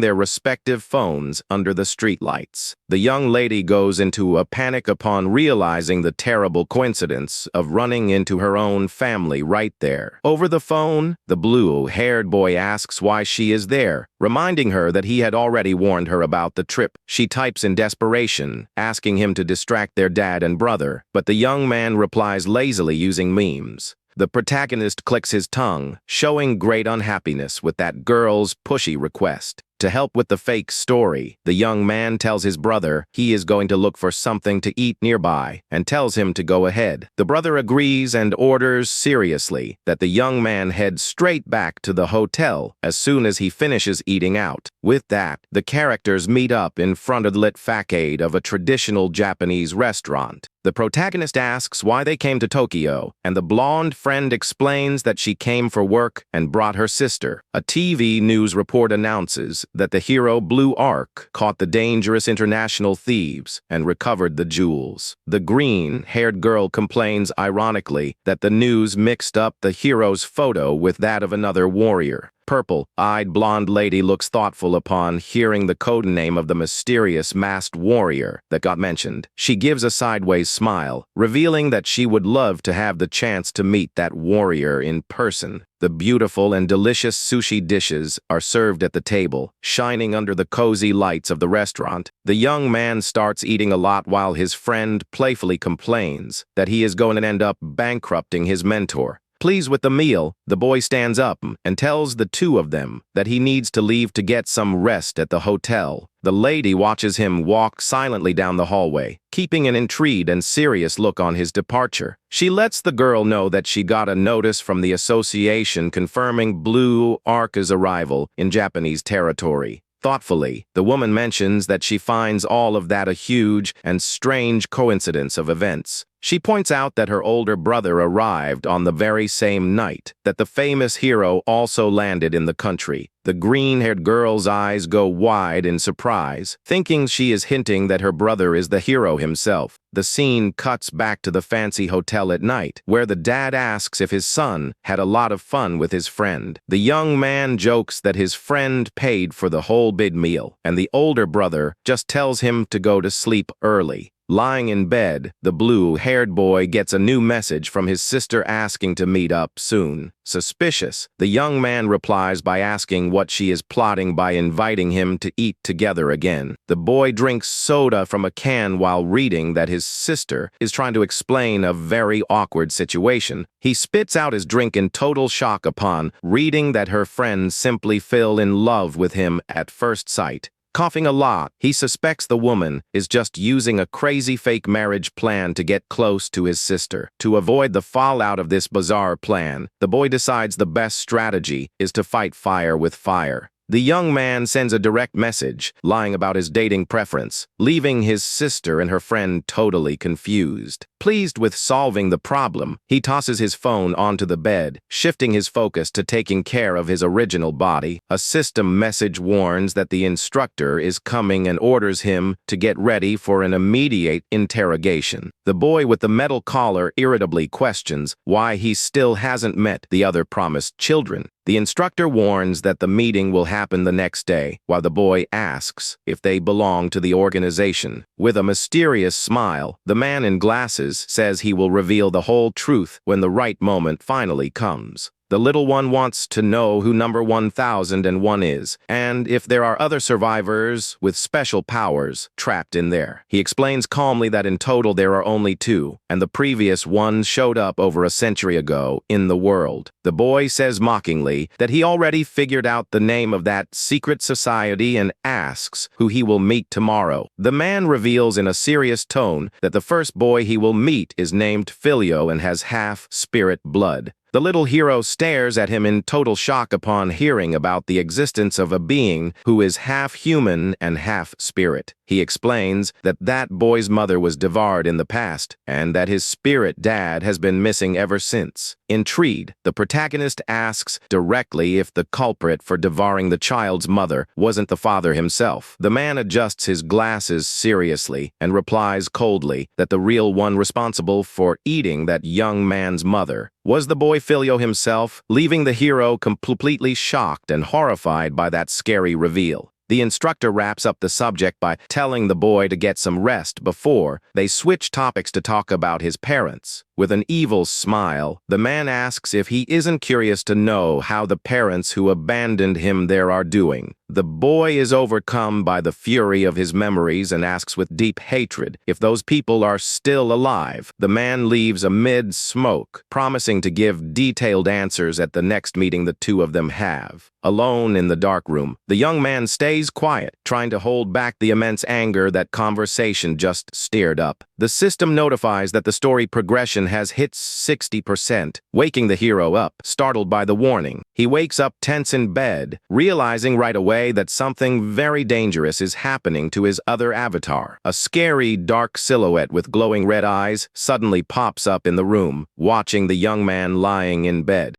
their respective phones under the streetlights. The young lady goes into a panic upon realizing the terrible coincidence of running into her own family right there. Over the phone, the blue-haired boy asks why she is there, reminding her that he had already warned her about the trip. She types in desperation, asking him to distract their dad and brother, but the young man replies lazily using memes. The protagonist clicks his tongue, showing great unhappiness with that girl's pushy request. To help with the fake story, the young man tells his brother he is going to look for something to eat nearby and tells him to go ahead. The brother agrees and orders seriously that the young man head straight back to the hotel as soon as he finishes eating out. With that, the characters meet up in front of the lit facade of a traditional Japanese restaurant. The protagonist asks why they came to Tokyo, and the blonde friend explains that she came for work and brought her sister. A TV news report announces that the hero Blue Arc caught the dangerous international thieves and recovered the jewels. The green-haired girl complains ironically that the news mixed up the hero's photo with that of another warrior. Purple-eyed blonde lady looks thoughtful upon hearing the codename of the mysterious masked warrior that got mentioned. She gives a sideways smile, revealing that she would love to have the chance to meet that warrior in person. The beautiful and delicious sushi dishes are served at the table, shining under the cozy lights of the restaurant. The young man starts eating a lot while his friend playfully complains that he is going to end up bankrupting his mentor. Pleased with the meal, the boy stands up and tells the two of them that he needs to leave to get some rest at the hotel. The lady watches him walk silently down the hallway, keeping an intrigued and serious look on his departure. She lets the girl know that she got a notice from the association confirming Blue Arc's arrival in Japanese territory. Thoughtfully, the woman mentions that she finds all of that a huge and strange coincidence of events. She points out that her older brother arrived on the very same night that the famous hero also landed in the country. The green-haired girl's eyes go wide in surprise, thinking she is hinting that her brother is the hero himself. The scene cuts back to the fancy hotel at night, where the dad asks if his son had a lot of fun with his friend. The young man jokes that his friend paid for the whole big meal, and the older brother just tells him to go to sleep early. Lying in bed, the blue-haired boy gets a new message from his sister asking to meet up soon. Suspicious, the young man replies by asking what she is plotting by inviting him to eat together again. The boy drinks soda from a can while reading that his sister is trying to explain a very awkward situation. He spits out his drink in total shock upon reading that her friend simply fell in love with him at first sight. Coughing a lot, he suspects the woman is just using a crazy fake marriage plan to get close to his sister. To avoid the fallout of this bizarre plan, the boy decides the best strategy is to fight fire with fire. The young man sends a direct message, lying about his dating preference, leaving his sister and her friend totally confused. Pleased with solving the problem, he tosses his phone onto the bed, shifting his focus to taking care of his original body. A system message warns that the instructor is coming and orders him to get ready for an immediate interrogation. The boy with the metal collar irritably questions why he still hasn't met the other promised children. The instructor warns that the meeting will happen the next day, while the boy asks if they belong to the organization. With a mysterious smile, the man in glasses says he will reveal the whole truth when the right moment finally comes. The little one wants to know who number 1001 is, and if there are other survivors with special powers trapped in there. He explains calmly that in total there are only 2, and the previous one showed up over a century ago in the world. The boy says mockingly that he already figured out the name of that secret society and asks who he will meet tomorrow. The man reveals in a serious tone that the first boy he will meet is named Filio and has half spirit blood. The little hero stares at him in total shock upon hearing about the existence of a being who is half human and half spirit. He explains that that boy's mother was devoured in the past and that his spirit dad has been missing ever since. Intrigued, the protagonist asks directly if the culprit for devouring the child's mother wasn't the father himself. The man adjusts his glasses seriously and replies coldly that the real one responsible for eating that young man's mother was the boy Filio himself, leaving the hero completely shocked and horrified by that scary reveal. The instructor wraps up the subject by telling the boy to get some rest before they switch topics to talk about his parents. With an evil smile, the man asks if he isn't curious to know how the parents who abandoned him there are doing. The boy is overcome by the fury of his memories and asks with deep hatred if those people are still alive. The man leaves amid smoke, promising to give detailed answers at the next meeting the two of them have. Alone in the dark room, the young man stays quiet, trying to hold back the immense anger that conversation just stirred up. The system notifies that the story progression has hit 60%, waking the hero up, startled by the warning. He wakes up tense in bed, realizing right away that something very dangerous is happening to his other avatar. A scary, dark silhouette with glowing red eyes suddenly pops up in the room, watching the young man lying in bed.